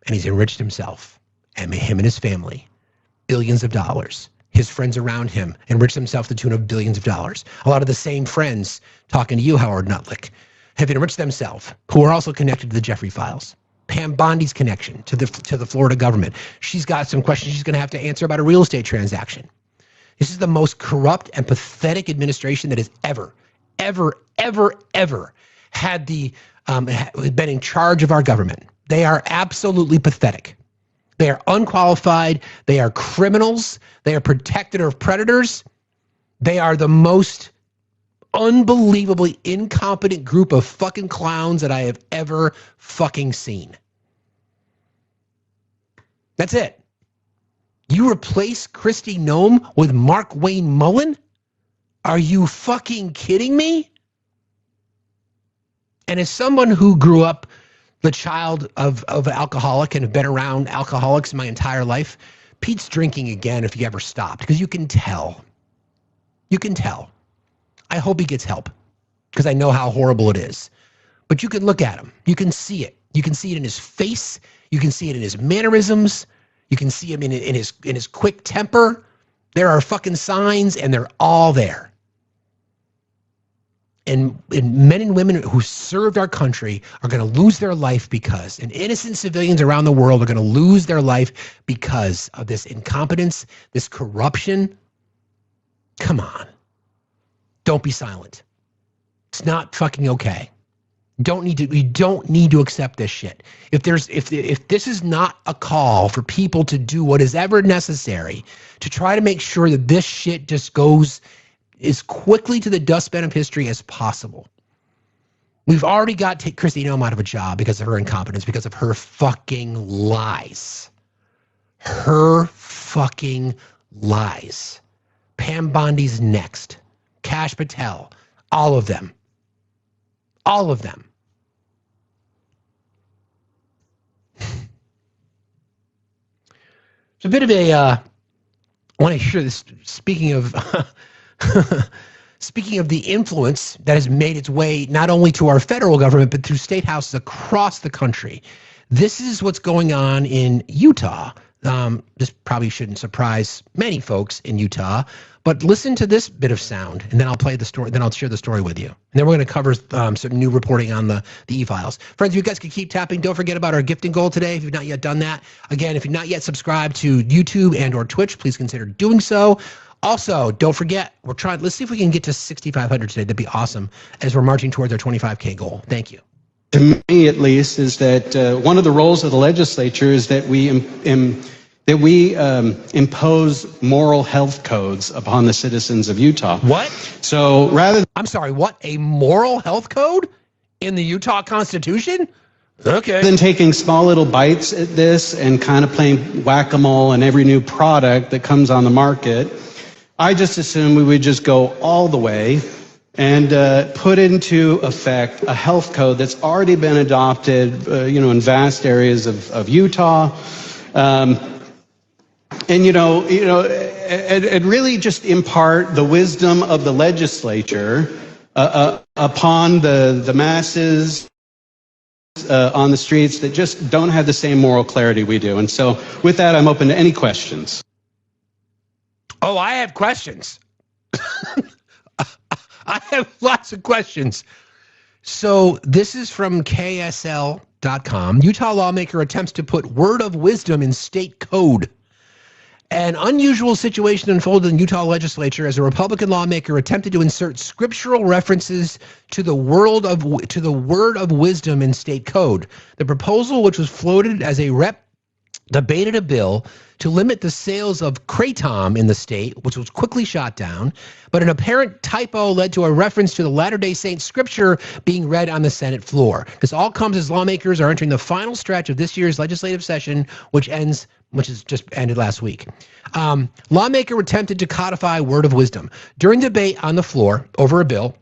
And he's enriched himself and him and his family billions of dollars. His friends around him enriched themselves to the tune of billions of dollars. A lot of the same friends talking to you, Howard Nutlick, have enriched themselves, who are also connected to the Jeffrey files. Pam Bondi's connection to the Florida government. She's got some questions she's going to have to answer about a real estate transaction. This is the most corrupt and pathetic administration that has ever had been in charge of our government. They are absolutely pathetic. They are unqualified. They are criminals. They are protector of predators. They are the most unbelievably incompetent group of fucking clowns that I have ever fucking seen. That's it. You replace Kristi Noem with Mark Wayne Mullen? Are you fucking kidding me? And as someone who grew up the child of an alcoholic and have been around alcoholics my entire life, Pete's drinking again if he ever stopped, because you can tell. You can tell. I hope he gets help because I know how horrible it is. But you can look at him. You can see it. You can see it in his face. You can see it in his mannerisms. You can see him in his quick temper. There are fucking signs, and they're all there. And men and women who served our country are going to lose their life because, and innocent civilians around the world are going to lose their life because of this incompetence, this corruption. Come on. Don't be silent. It's not fucking okay. We don't need to accept this shit. If this is not a call for people to do what is ever necessary to try to make sure that this shit just goes as quickly to the dustbin of history as possible. We've already got Kristi Noem out of a job because of her incompetence, because of her fucking lies. Her fucking lies. Pam Bondi's next. Kash Patel. All of them. All of them. It's a bit of a, I want to share this, speaking of the influence that has made its way not only to our federal government, but through state houses across the country. This is what's going on in Utah. This probably shouldn't surprise many folks in Utah, but listen to this bit of sound, and then I'll play the story. Then I'll share the story with you. And then we're going to cover some new reporting on the e-files. Friends, you guys can keep tapping. Don't forget about our gifting goal today if you've not yet done that. Again, if you've not yet subscribed to YouTube and or Twitch, please consider doing so. Also, don't forget, let's see if we can get to 6,500 today. That'd be awesome as we're marching towards our 25K goal. Thank you. To me, at least, is that one of the roles of the legislature is that we that we impose moral health codes upon the citizens of Utah. What? So rather... I'm sorry, what? A moral health code in the Utah Constitution? Okay. Than taking small little bites at this and kind of playing whack-a-mole in every new product that comes on the market, I just assumed we would just go all the way and put into effect a health code that's already been adopted, in vast areas of Utah, and really just impart the wisdom of the legislature upon the masses on the streets that just don't have the same moral clarity we do. And so, with that, I'm open to any questions. Oh, I have questions. I have lots of questions. So this is from KSL.com. Utah lawmaker attempts to put word of wisdom in state code. An unusual situation unfolded in Utah legislature as a Republican lawmaker attempted to insert scriptural references to the word of wisdom in state code. The proposal, which was floated as a rep, debated a bill to limit the sales of kratom in the state, which was quickly shot down, but an apparent typo led to a reference to the Latter-day Saint scripture being read on the Senate floor. This all comes as lawmakers are entering the final stretch of this year's legislative session, which has just ended last week. Lawmaker attempted to codify word of wisdom. During debate on the floor over a bill,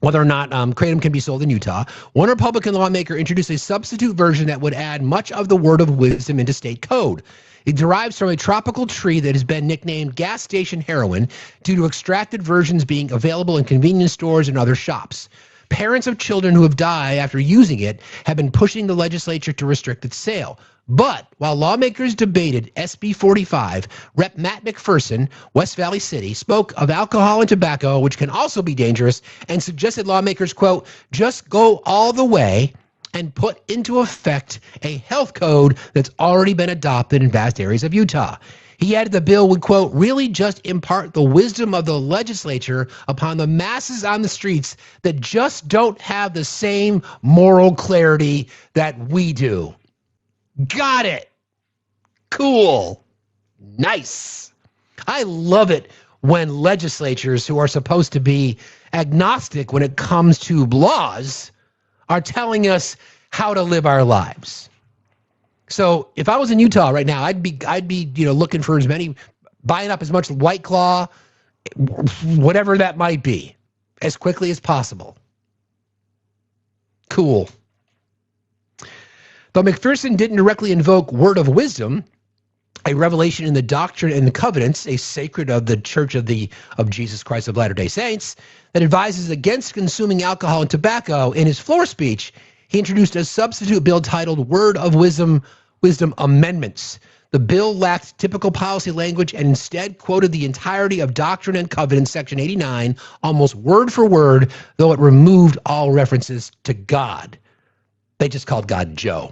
whether or not kratom can be sold in Utah, one Republican lawmaker introduced a substitute version that would add much of the word of wisdom into state code. It derives from a tropical tree that has been nicknamed gas station heroin due to extracted versions being available in convenience stores and other shops. Parents of children who have died after using it have been pushing the legislature to restrict its sale. But while lawmakers debated SB 45, Rep. Matt McPherson, West Valley City, spoke of alcohol and tobacco, which can also be dangerous, and suggested lawmakers, quote, just go all the way and put into effect a health code that's already been adopted in vast areas of Utah. He added the bill would, quote, really just impart the wisdom of the legislature upon the masses on the streets that just don't have the same moral clarity that we do. Got it. Cool. Nice. I love it when legislatures who are supposed to be agnostic when it comes to laws are telling us how to live our lives. So if I was in Utah right now, I'd be looking for buying up as much White Claw, whatever that might be, as quickly as possible. Cool. Though McPherson didn't directly invoke word of wisdom, a revelation in the Doctrine and the Covenants, a sacred of the Church of Jesus Christ of Latter-day Saints, that advises against consuming alcohol and tobacco, in his floor speech, he introduced a substitute bill titled Word of Wisdom Amendments. The bill lacked typical policy language and instead quoted the entirety of Doctrine and Covenants, Section 89, almost word for word, though it removed all references to God. They just called God Joe.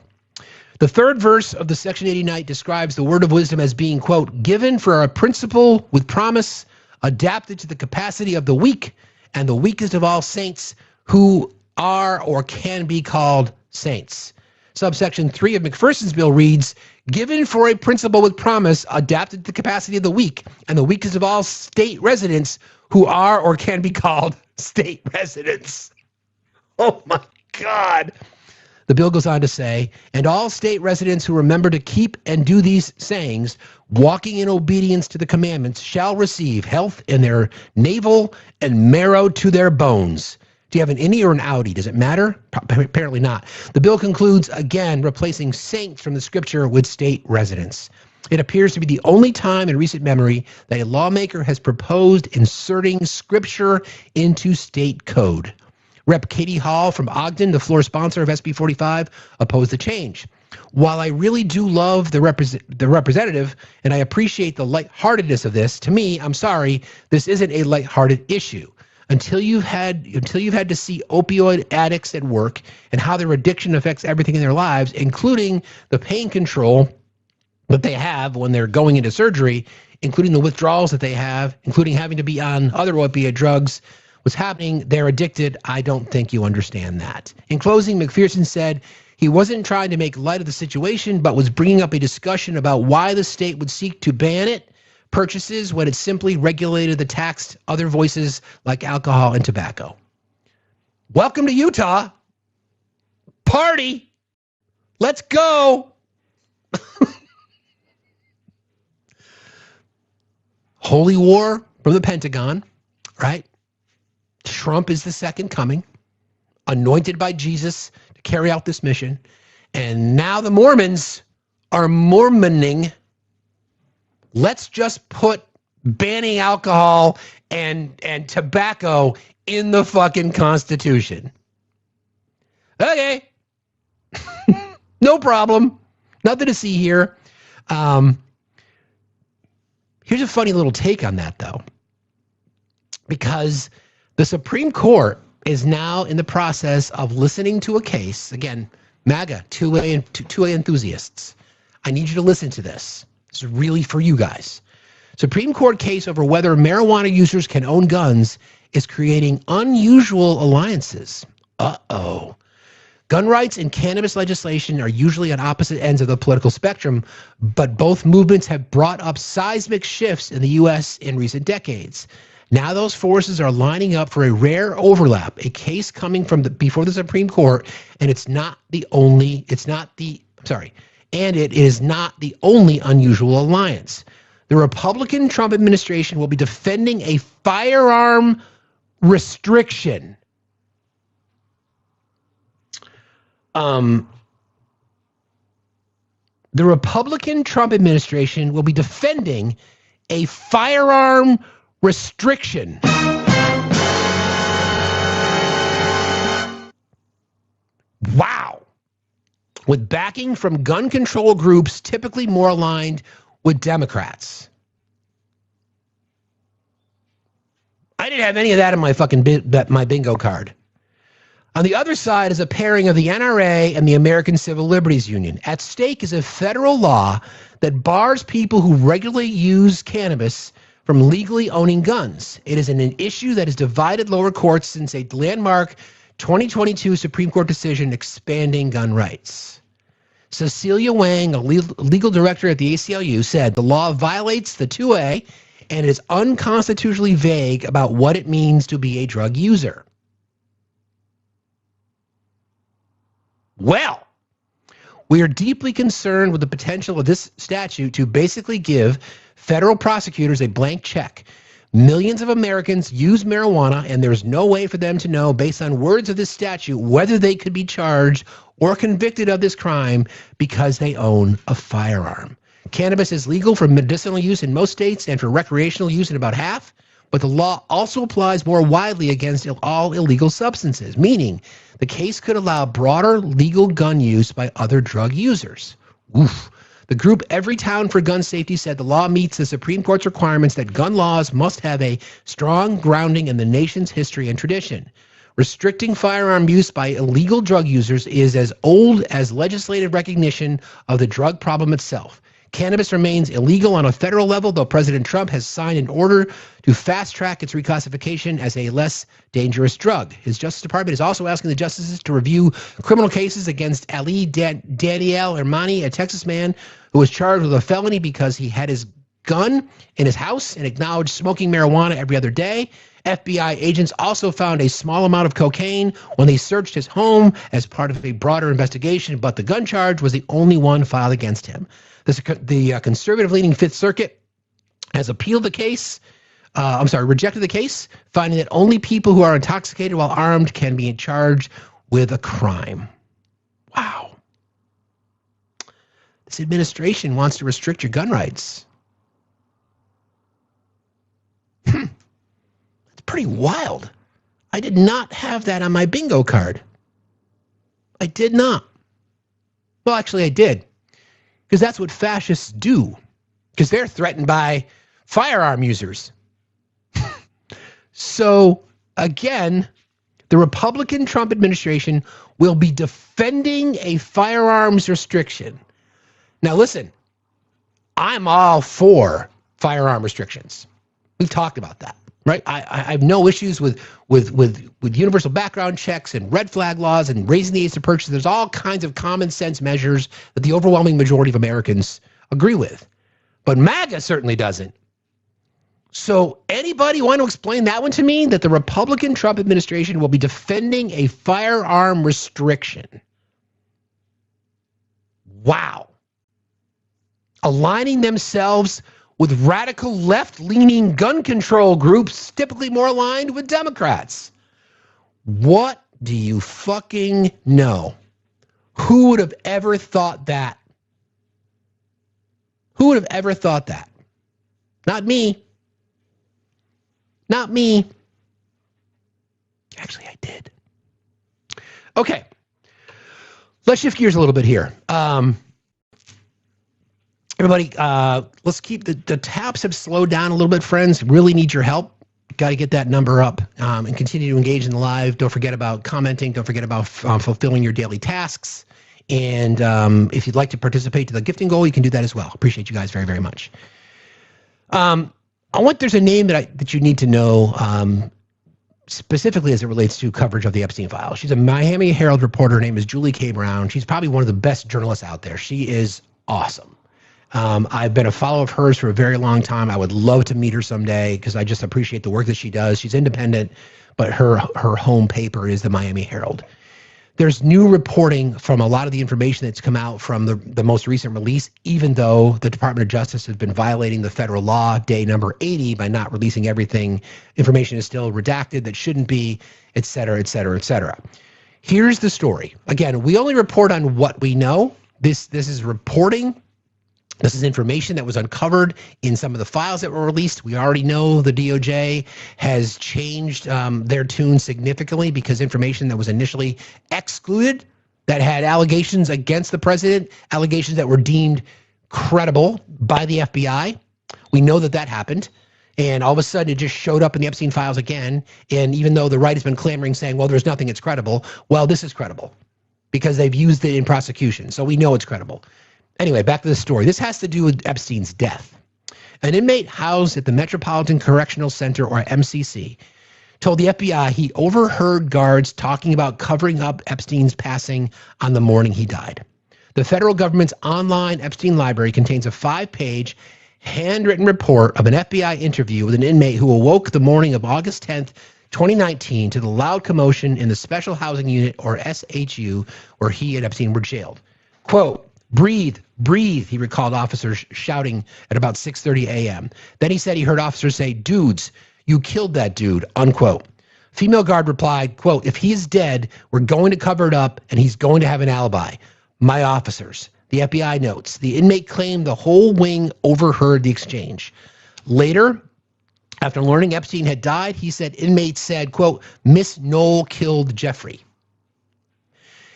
The third verse of the Section 89 describes the word of wisdom as being, quote, given for a principle with promise, adapted to the capacity of the weak and the weakest of all saints who are or can be called saints. Subsection 3 of McPherson's bill reads, given for a principle with promise, adapted to the capacity of the weak and the weakest of all state residents who are or can be called state residents. Oh my God. The bill goes on to say, and all state residents who remember to keep and do these sayings, walking in obedience to the commandments, shall receive health in their navel and marrow to their bones. Do you have an innie or an outie? Does it matter? Apparently not. The bill concludes, again, replacing saints from the scripture with state residents. It appears to be the only time in recent memory that a lawmaker has proposed inserting scripture into state code. Rep. Katie Hall from Ogden, the floor sponsor of SB 45, opposed the change. While I really do love the representative and I appreciate the lightheartedness of this, to me, I'm sorry, this isn't a lighthearted issue. Until you've had to see opioid addicts at work and how their addiction affects everything in their lives, including the pain control that they have when they're going into surgery, including the withdrawals that they have, including having to be on other opiate drugs, what's happening, they're addicted. I don't think you understand that. In closing, McPherson said He wasn't trying to make light of the situation, but was bringing up a discussion about why the state would seek to ban it purchases when it simply regulated the taxed other voices like alcohol and tobacco. Welcome to Utah. Party. Let's go. Holy war from the Pentagon, right? Trump is the second coming, anointed by Jesus to carry out this mission. And now the Mormons are Mormoning. Let's just put banning alcohol and tobacco in the fucking Constitution. Okay. No problem. Nothing to see here. Here's a funny little take on that, though. Because the Supreme Court is now in the process of listening to a case. Again, MAGA, 2A enthusiasts. I need you to listen to this. This is really for you guys. Supreme Court case over whether marijuana users can own guns is creating unusual alliances. Uh-oh. Gun rights and cannabis legislation are usually on opposite ends of the political spectrum, but both movements have brought up seismic shifts in the U.S. in recent decades. Now those forces are lining up for a rare overlap, a case coming from before the Supreme Court, and it is not the only unusual alliance. The Republican Trump administration will be defending a firearm restriction. The Republican Trump administration will be defending a firearm restriction. Wow. With backing from gun control groups typically more aligned with Democrats. I didn't have any of that in my fucking my bingo card. On the other side is a pairing of the NRA and the American Civil Liberties Union. At stake is a federal law that bars people who regularly use cannabis from legally owning guns. It is an issue that has divided lower courts since a landmark 2022 Supreme Court decision expanding gun rights. Cecilia Wang, a legal director at the ACLU, said the law violates the 2A and is unconstitutionally vague about what it means to be a drug user. Well, we are deeply concerned with the potential of this statute to basically give federal prosecutors a blank check. Millions of Americans use marijuana, and there's no way for them to know, based on words of this statute, whether they could be charged or convicted of this crime because they own a firearm. Cannabis is legal for medicinal use in most states and for recreational use in about half, but the law also applies more widely against all illegal substances, meaning the case could allow broader legal gun use by other drug users. Oof. The group Everytown for Gun Safety said the law meets the Supreme Court's requirements that gun laws must have a strong grounding in the nation's history and tradition. Restricting firearm use by illegal drug users is as old as legislative recognition of the drug problem itself. Cannabis remains illegal on a federal level, though President Trump has signed an order to fast-track its reclassification as a less dangerous drug. His Justice Department is also asking the justices to review criminal cases against Ali Daniel Ermani, a Texas man who was charged with a felony because he had his gun in his house and acknowledged smoking marijuana every other day. FBI agents also found a small amount of cocaine when they searched his home as part of a broader investigation, but the gun charge was the only one filed against him. The conservative-leaning Fifth Circuit has appealed the case, rejected the case, finding that only people who are intoxicated while armed can be charged with a crime. Wow. This administration wants to restrict your gun rights. That's pretty wild. I did not have that on my bingo card. I did not. Well, actually, I did. Because that's what fascists do. Because they're threatened by firearm users. So, again, the Republican Trump administration will be defending a firearms restriction. Now, listen, I'm all for firearm restrictions. We've talked about that. right? I have no issues with universal background checks and red flag laws and raising the age of purchase. There's all kinds of common sense measures that the overwhelming majority of Americans agree with. But MAGA certainly doesn't. So anybody want to explain that one to me? That the Republican Trump administration will be defending a firearm restriction. Wow. Aligning themselves with radical left-leaning gun control groups typically more aligned with Democrats. What do you fucking know? Who would have ever thought that? Who would have ever thought that? Not me. Not me. Actually, I did. Okay. Let's shift gears a little bit here. Everybody, let's keep the taps have slowed down a little bit, friends. Really need your help. Got to get that number up and continue to engage in the live. Don't forget about commenting. Don't forget about fulfilling your daily tasks. And if you'd like to participate to the gifting goal, you can do that as well. Appreciate you guys very, very much. There's a name that you need to know specifically as it relates to coverage of the Epstein files. She's a Miami Herald reporter. Her name is Julie K. Brown. She's probably one of the best journalists out there. She is awesome. I've been a follower of hers for a very long time. I would love to meet her someday because I just appreciate the work that she does. She's independent, but her home paper is the Miami Herald. There's new reporting from a lot of the information that's come out from the most recent release, even though the Department of Justice has been violating the federal law, day number 80, by not releasing everything. Information is still redacted that shouldn't be, et cetera, et cetera, et cetera. Here's the story. Again, we only report on what we know. This is reporting. This is information that was uncovered in some of the files that were released. We already know the DOJ has changed their tune significantly because information that was initially excluded that had allegations against the president, allegations that were deemed credible by the FBI. We know that happened. And all of a sudden it just showed up in the Epstein files again. And even though the right has been clamoring saying, well, there's nothing that's credible. Well, this is credible because they've used it in prosecution. So we know it's credible. Anyway, back to the story. This has to do with Epstein's death. An inmate housed at the Metropolitan Correctional Center, or MCC, told the FBI he overheard guards talking about covering up Epstein's passing on the morning he died. The federal government's online Epstein library contains a 5-page handwritten report of an FBI interview with an inmate who awoke the morning of August 10th, 2019 to the loud commotion in the Special Housing Unit, or SHU, where he and Epstein were jailed. Quote, "Breathe, breathe," he recalled officers shouting at about 6:30 a.m. Then he said he heard officers say, "Dudes, you killed that dude," unquote. Female guard replied, quote, "If he's dead, we're going to cover it up and he's going to have an alibi. My officers." The FBI notes, the inmate claimed the whole wing overheard the exchange. Later, after learning Epstein had died, he said inmates said, quote, "Miss Knoll killed Jeffrey."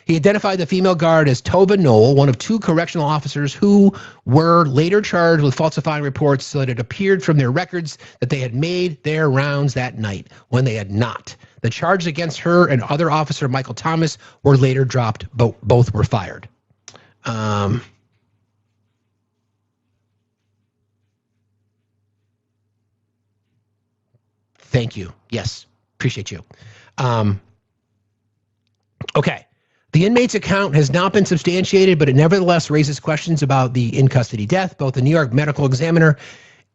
He identified the female guard as Tova Knoll, one of 2 correctional officers who were later charged with falsifying reports so that it appeared from their records that they had made their rounds that night when they had not. The charges against her and other officer Michael Thomas were later dropped, but both were fired. Thank you. Yes, appreciate you. Okay. The inmate's account has not been substantiated, but it nevertheless raises questions about the in-custody death. Both the New York Medical Examiner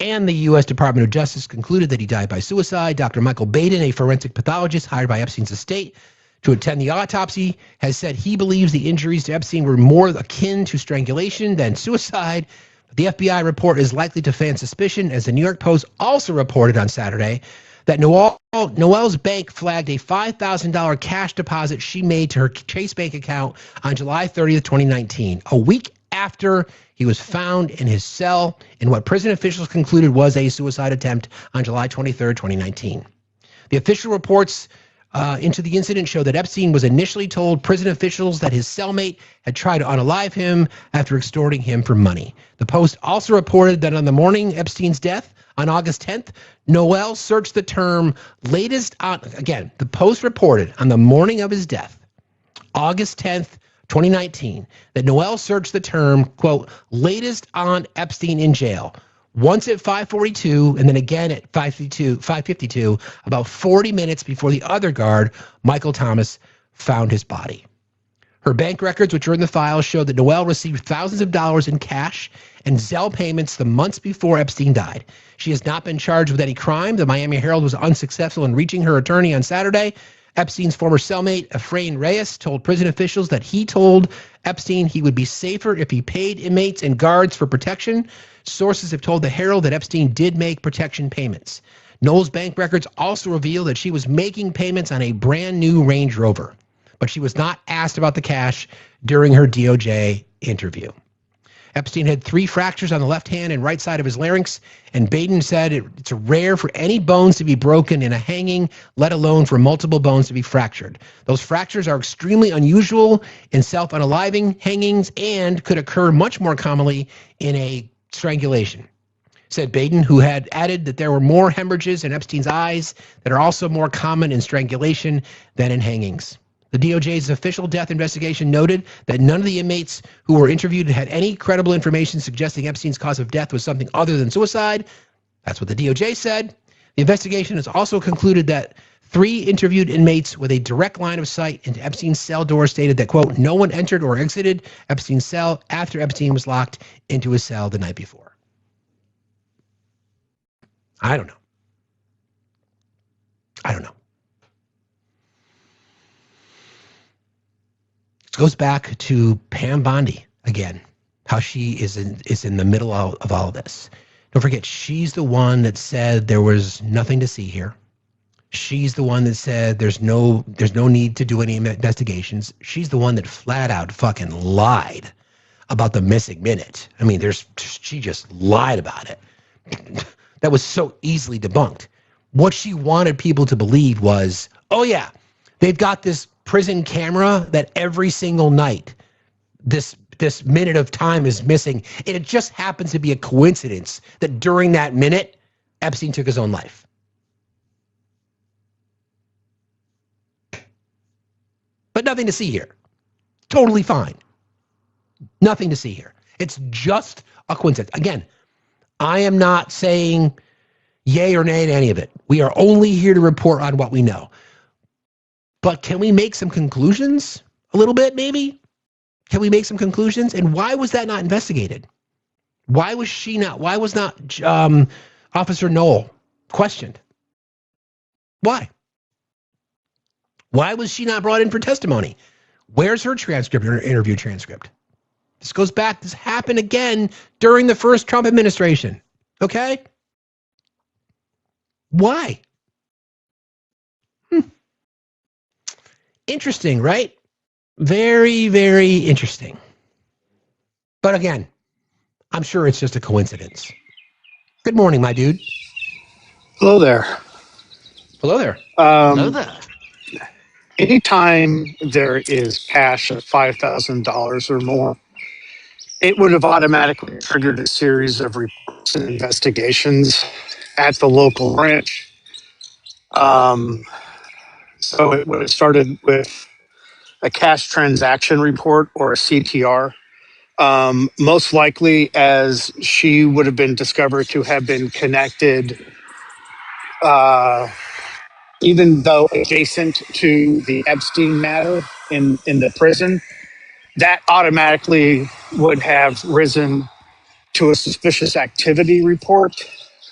and the U.S. Department of Justice concluded that he died by suicide. Dr. Michael Baden, a forensic pathologist hired by Epstein's estate to attend the autopsy, has said he believes the injuries to Epstein were more akin to strangulation than suicide. The FBI report is likely to fan suspicion, as the New York Post also reported on Saturday that Noelle's bank flagged a $5,000 cash deposit she made to her Chase Bank account on July 30th, 2019, a week after he was found in his cell in what prison officials concluded was a suicide attempt on July 23rd, 2019. The official reports into the incident show that Epstein was initially told prison officials that his cellmate had tried to unalive him after extorting him for money. The Post also reported that on the morning Epstein's death, on August 10th, Noelle searched the term latest on, again, the Post reported on the morning of his death, August 10th, 2019, that Noelle searched the term, quote, latest on Epstein in jail, once at 5:42 and then again at 5:52, about 40 minutes before the other guard, Michael Thomas, found his body. Her bank records, which are in the file, show that Noel received thousands of dollars in cash and Zelle payments the months before Epstein died. She has not been charged with any crime. The Miami Herald was unsuccessful in reaching her attorney on Saturday. Epstein's former cellmate, Efrain Reyes, told prison officials that he told Epstein he would be safer if he paid inmates and guards for protection. Sources have told the Herald that Epstein did make protection payments. Noel's bank records also reveal that she was making payments on a brand new Range Rover, but she was not asked about the cash during her DOJ interview. Epstein had 3 fractures on the left hand and right side of his larynx, and Baden said it's rare for any bones to be broken in a hanging, let alone for multiple bones to be fractured. Those fractures are extremely unusual in self-unaliving hangings and could occur much more commonly in a strangulation, said Baden, who had added that there were more hemorrhages in Epstein's eyes that are also more common in strangulation than in hangings. The DOJ's official death investigation noted that none of the inmates who were interviewed had any credible information suggesting Epstein's cause of death was something other than suicide. That's what the DOJ said. The investigation has also concluded that 3 interviewed inmates with a direct line of sight into Epstein's cell door stated that, quote, no one entered or exited Epstein's cell after Epstein was locked into his cell the night before. I don't know. It goes back to Pam Bondi again, how she is in the middle of all of this. Don't forget, she's the one that said there was nothing to see here. She's the one that said there's no need to do any investigations. She's the one that flat out fucking lied about the missing minute. I mean, she just lied about it. That was so easily debunked. What she wanted people to believe was, oh yeah, they've got this prison camera that every single night this minute of time is missing, and it just happens to be a coincidence that during that minute Epstein took his own life. But nothing to see here. Totally fine. Nothing to see here. It's just a coincidence. Again, I am not saying yay or nay to any of it. We are only here to report on what we know. But can we make some conclusions? A little bit, maybe? Can we make some conclusions? And why was that not investigated? Why was not Officer Noel questioned? Why? Why was she not brought in for testimony? Where's her transcript, her interview transcript? This happened again during the first Trump administration. Okay? Why? Interesting, right? Very, very interesting. But again, I'm sure it's just a coincidence. Good morning, my dude. Hello there. Hello there. Hello there. Anytime there is cash of $5,000 or more, it would have automatically triggered a series of reports and investigations at the local branch. So it would have started with a cash transaction report or a CTR. Most likely, as she would have been discovered to have been connected, even though adjacent to the Epstein matter in the prison, that automatically would have risen to a suspicious activity report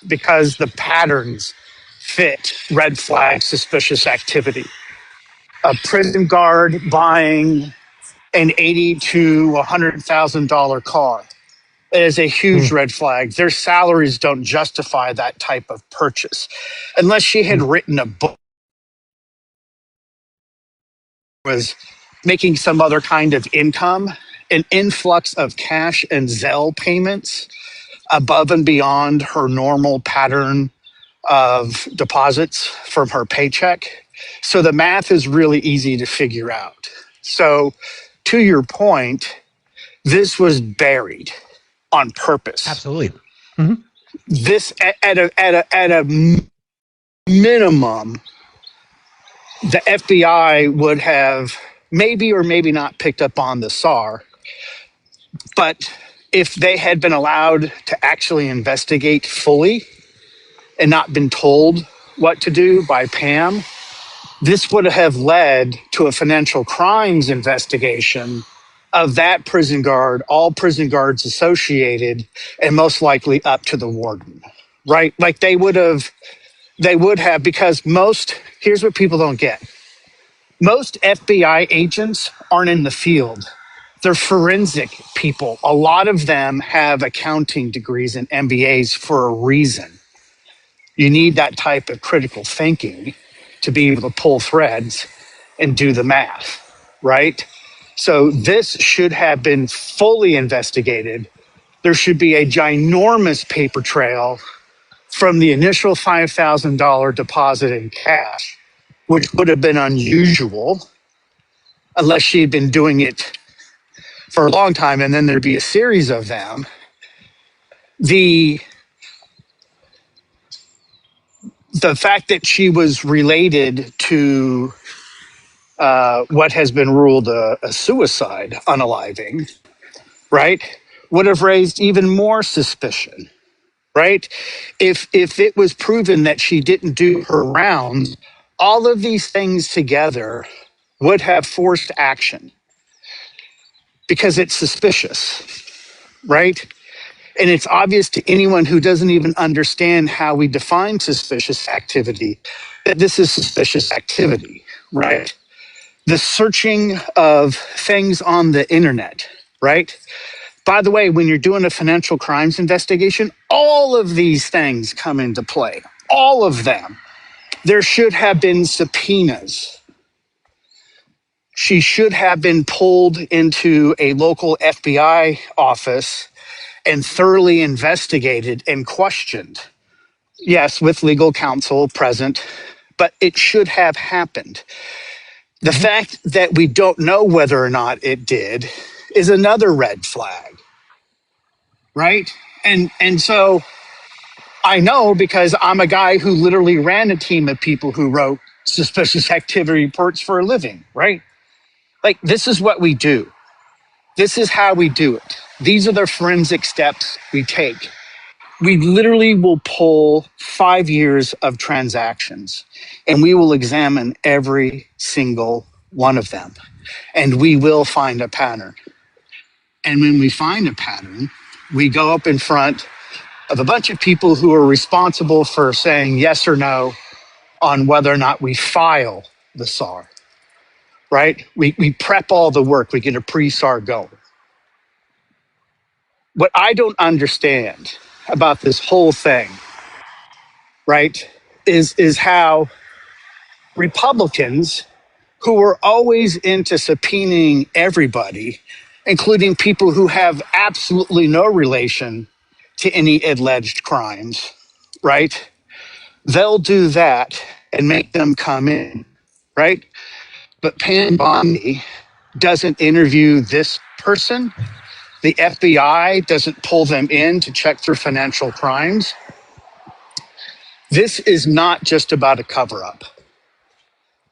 because the patterns fit red flag suspicious activity. A prison guard buying an $80,000 to $100,000 car is a huge red flag. Their salaries don't justify that type of purchase. Unless she had written a book, was making some other kind of income, an influx of cash and Zelle payments above and beyond her normal pattern of deposits from her paycheck. So the math is really easy to figure out. So to your point, this was buried on purpose. Absolutely. This at a minimum, the FBI would have maybe or maybe not picked up on the SAR, but if they had been allowed to actually investigate fully and not been told what to do by Pam, this would have led to a financial crimes investigation of that prison guard, all prison guards associated, and most likely up to the warden, right? Like they would have, because here's what people don't get. Most FBI agents aren't in the field. They're forensic people. A lot of them have accounting degrees and MBAs for a reason. You need that type of critical thinking to be able to pull threads and do the math, right? So this should have been fully investigated. There should be a ginormous paper trail from the initial $5,000 deposit in cash, which would have been unusual unless she had been doing it for a long time, and then there'd be a series of them. The fact that she was related to what has been ruled a suicide unaliving, right, would have raised even more suspicion, right? If it was proven that she didn't do her rounds, all of these things together would have forced action because it's suspicious, right? And it's obvious to anyone who doesn't even understand how we define suspicious activity that this is suspicious activity, right? The searching of things on the internet, right? By the way, when you're doing a financial crimes investigation, all of these things come into play, all of them. There should have been subpoenas. She should have been pulled into a local FBI office and thoroughly investigated and questioned. Yes, with legal counsel present, but it should have happened. The fact that we don't know whether or not it did is another red flag, right? And so I know because I'm a guy who literally ran a team of people who wrote suspicious activity reports for a living, right? Like, this is what we do. This is how we do it. These are the forensic steps we take. We literally will pull 5 years of transactions and we will examine every single one of them. And we will find a pattern. And when we find a pattern, we go up in front of a bunch of people who are responsible for saying yes or no on whether or not we file the SAR, right? We prep all the work. We get a pre-SAR going. What I don't understand about this whole thing, right, is how Republicans who were always into subpoenaing everybody, including people who have absolutely no relation to any alleged crimes, right? They'll do that and make them come in, right? But Pam Bondi doesn't interview this person. The FBI doesn't pull them in to check for financial crimes. This is not just about a cover-up.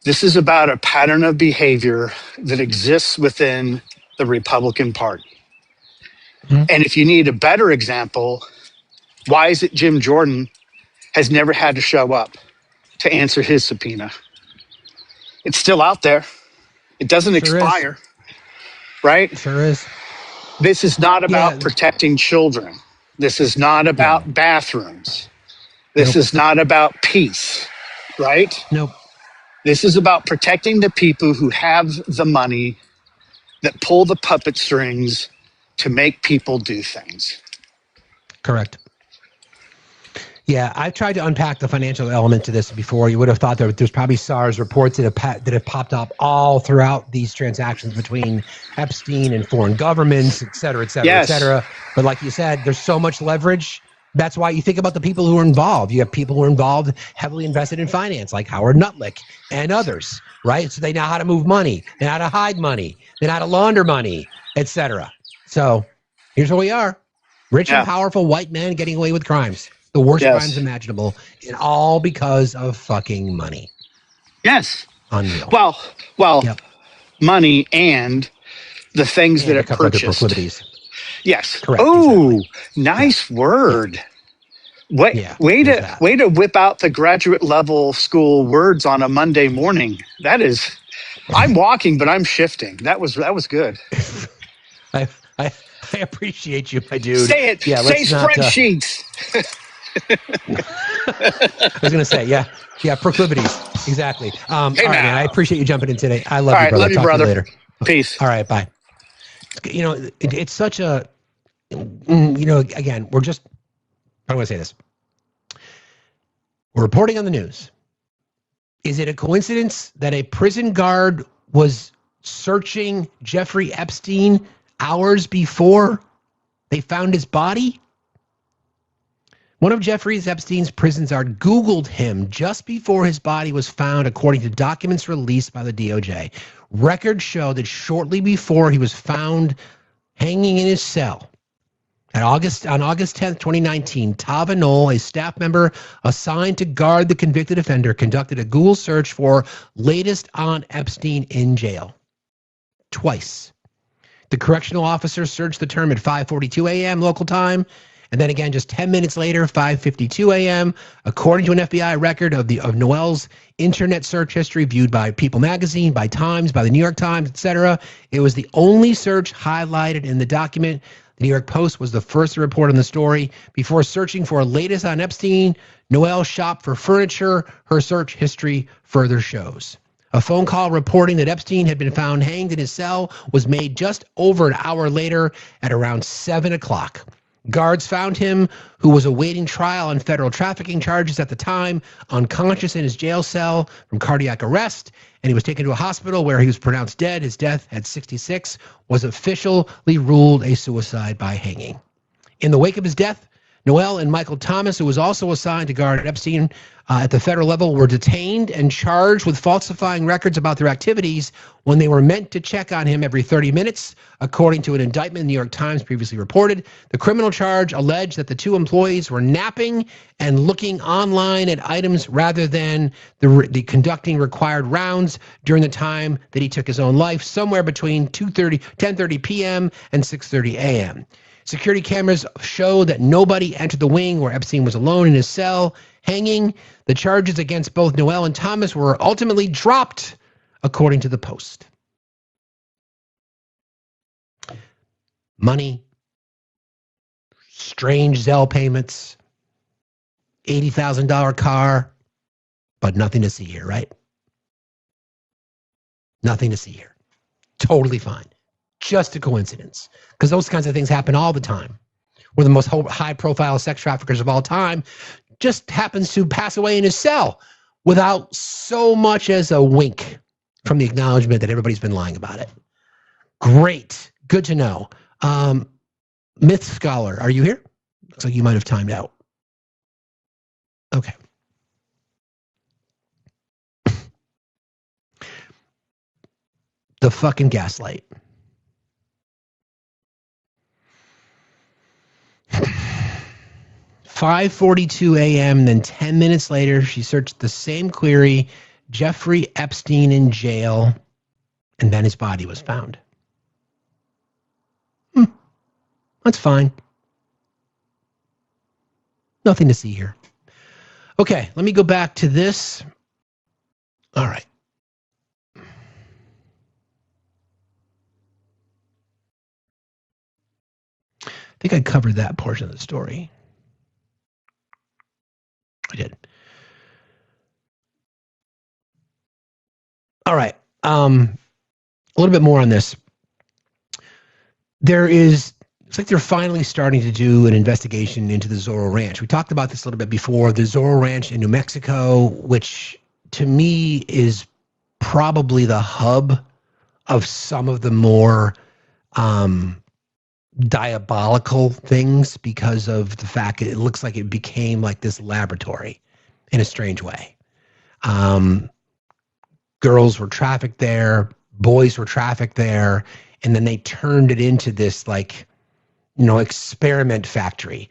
This is about a pattern of behavior that exists within the Republican Party. And if you need a better example, why is it Jim Jordan has never had to show up to answer his subpoena? It's still out there. It doesn't expire, right? Sure is. This is not about protecting children. This is not about bathrooms. This is not about peace, right? Nope. This is about protecting the people who have the money that pull the puppet strings to make people do things. Correct. Yeah, I've tried to unpack the financial element to this before. You would have thought there's probably SARS reports that have popped up all throughout these transactions between Epstein and foreign governments, et cetera, et cetera, et cetera. But like you said, there's so much leverage. That's why you think about the people who are involved. You have people who are involved, heavily invested in finance, like Howard Nutlick and others, right? So they know how to move money, they know how to hide money, they know how to launder money, et cetera. So here's where we are. Rich and powerful white men getting away with crimes. The worst crimes imaginable, and all because of fucking money. Yes. Unreal. Well, money and the things that it purchased. Yes. Correct. Oh, nice word. Way to whip out the graduate level school words on a Monday morning. That is, I'm walking, but I'm shifting. That was good. I appreciate you, my dude. Say it. Yeah, Say let's not. spreadsheets. I was gonna say, yeah, proclivities. Exactly. All right, man. I appreciate you jumping in today. I love All you, right, brother. love you, Talk brother. to you later. Peace. All right, bye. You know, it's such a. You know, again, we're just. I want to say this. We're reporting on the news. Is it a coincidence that a prison guard was searching Jeffrey Epstein hours before they found his body? One of Jeffrey Epstein's prison guards Googled him just before his body was found, according to documents released by the DOJ. Records show that shortly before he was found hanging in his cell, on August 10th, 2019, Tava Knoll, a staff member assigned to guard the convicted offender, conducted a Google search for latest on Epstein in jail. Twice. The correctional officer searched the term at 5:42 a.m. local time, and then again just 10 minutes later, 5:52 a.m. According to an FBI record of Noel's internet search history viewed by People Magazine, by Times, by the New York Times, etc., it was the only search highlighted in the document. The New York Post was the first to report on the story. Before searching for latest on Epstein, Noel shopped for furniture. Her search history further shows. A phone call reporting that Epstein had been found hanged in his cell was made just over an hour later at around 7 o'clock. Guards found him, who was awaiting trial on federal trafficking charges at the time, unconscious in his jail cell from cardiac arrest, and he was taken to a hospital where he was pronounced dead. His death at 66 was officially ruled a suicide by hanging. In the wake of his death, Noel and Michael Thomas, who was also assigned to guard Epstein at the federal level, were detained and charged with falsifying records about their activities when they were meant to check on him every 30 minutes. According to an indictment the New York Times previously reported, the criminal charge alleged that the two employees were napping and looking online at items rather than the conducting required rounds during the time that he took his own life, somewhere between 10:30 p.m. and 6:30 a.m. Security cameras show that nobody entered the wing where Epstein was alone in his cell, hanging. The charges against both Noel and Thomas were ultimately dropped, according to the Post. Money, strange Zelle payments, $80,000 car, but nothing to see here, right? Nothing to see here. Totally fine. Just a coincidence, because those kinds of things happen all the time. Where the most high-profile sex traffickers of all time just happens to pass away in his cell without so much as a wink from the acknowledgement that everybody's been lying about it. Great. Good to know. Myth Scholar, are you here? Looks like you might have timed out. Okay. The fucking gaslight. 5:42 a.m., then 10 minutes later, she searched the same query, Jeffrey Epstein in jail, and then his body was found. That's fine. Nothing to see here. Okay, let me go back to this. All right. I think I covered that portion of the story. I did. All right. A little bit more on this. It's like they're finally starting to do an investigation into the Zorro Ranch. We talked about this a little bit before. The Zorro Ranch in New Mexico, which to me is probably the hub of some of the more diabolical things because of the fact that it looks like it became like this laboratory in a strange way. Girls were trafficked there, boys were trafficked there, and then they turned it into this experiment factory.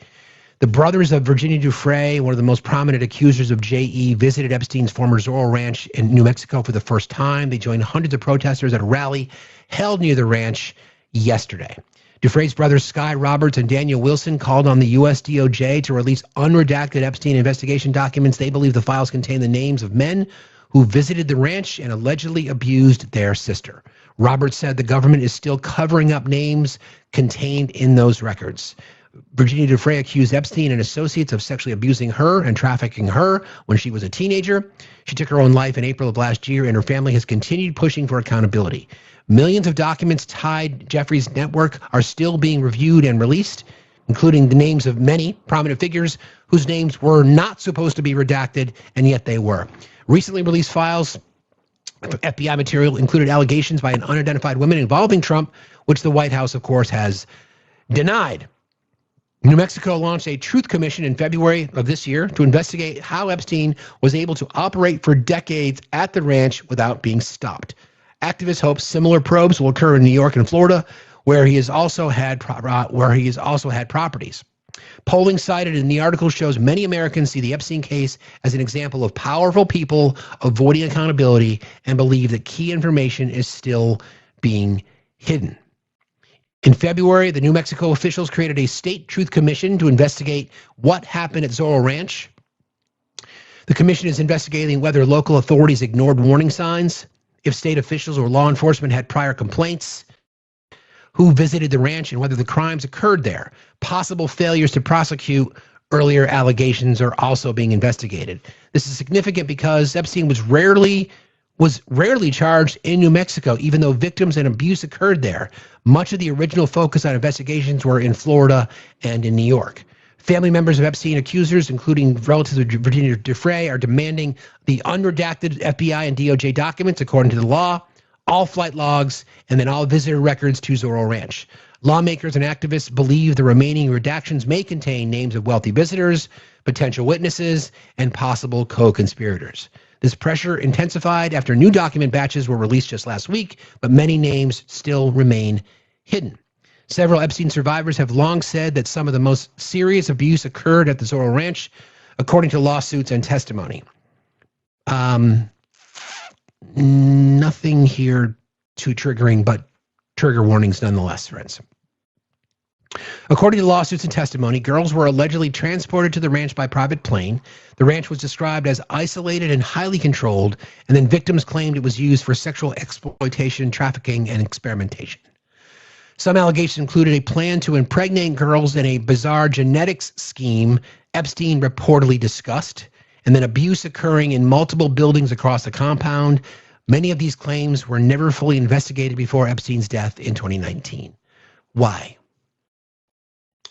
The brothers of Virginia Dufresne, one of the most prominent accusers of J.E., visited Epstein's former Zorro Ranch in New Mexico for the first time. They joined hundreds of protesters at a rally held near the ranch yesterday. Dufresne's brothers Sky Roberts and Daniel Wilson called on the U.S. DOJ to release unredacted Epstein investigation documents. They believe the files contain the names of men who visited the ranch and allegedly abused their sister. Roberts said the government is still covering up names contained in those records. Virginia Dufresne accused Epstein and associates of sexually abusing her and trafficking her when she was a teenager. She took her own life in April of last year, and her family has continued pushing for accountability. Millions of documents tied Jeffrey's network are still being reviewed and released, including the names of many prominent figures whose names were not supposed to be redacted, and yet they were. Recently released files, FBI material, included allegations by an unidentified woman involving Trump, which the White House, of course, has denied. New Mexico launched a truth commission in February of this year to investigate how Epstein was able to operate for decades at the ranch without being stopped. Activists hope similar probes will occur in New York and Florida, where he has also had properties. Polling cited in the article shows many Americans see the Epstein case as an example of powerful people avoiding accountability and believe that key information is still being hidden. In February, the New Mexico officials created a state truth commission to investigate what happened at Zorro Ranch. The commission is investigating whether local authorities ignored warning signs, if state officials or law enforcement had prior complaints, who visited the ranch, and whether the crimes occurred there. Possible failures to prosecute earlier allegations are also being investigated. This is significant because Epstein was rarely charged in New Mexico, even though victims and abuse occurred there. Much of the original focus on investigations were in Florida and in New York. Family members of Epstein accusers, including relatives of Virginia Dufresne, are demanding the unredacted FBI and DOJ documents according to the law, all flight logs, and then all visitor records to Zorro Ranch. Lawmakers and activists believe the remaining redactions may contain names of wealthy visitors, potential witnesses, and possible co-conspirators. This pressure intensified after new document batches were released just last week, but many names still remain hidden. Several Epstein survivors have long said that some of the most serious abuse occurred at the Zorro Ranch, according to lawsuits and testimony. Nothing here too triggering, but trigger warnings nonetheless, friends. According to lawsuits and testimony, girls were allegedly transported to the ranch by private plane. The ranch was described as isolated and highly controlled, and then victims claimed it was used for sexual exploitation, trafficking, and experimentation. Some allegations included a plan to impregnate girls in a bizarre genetics scheme Epstein reportedly discussed, and then abuse occurring in multiple buildings across the compound. Many of these claims were never fully investigated before Epstein's death in 2019. Why?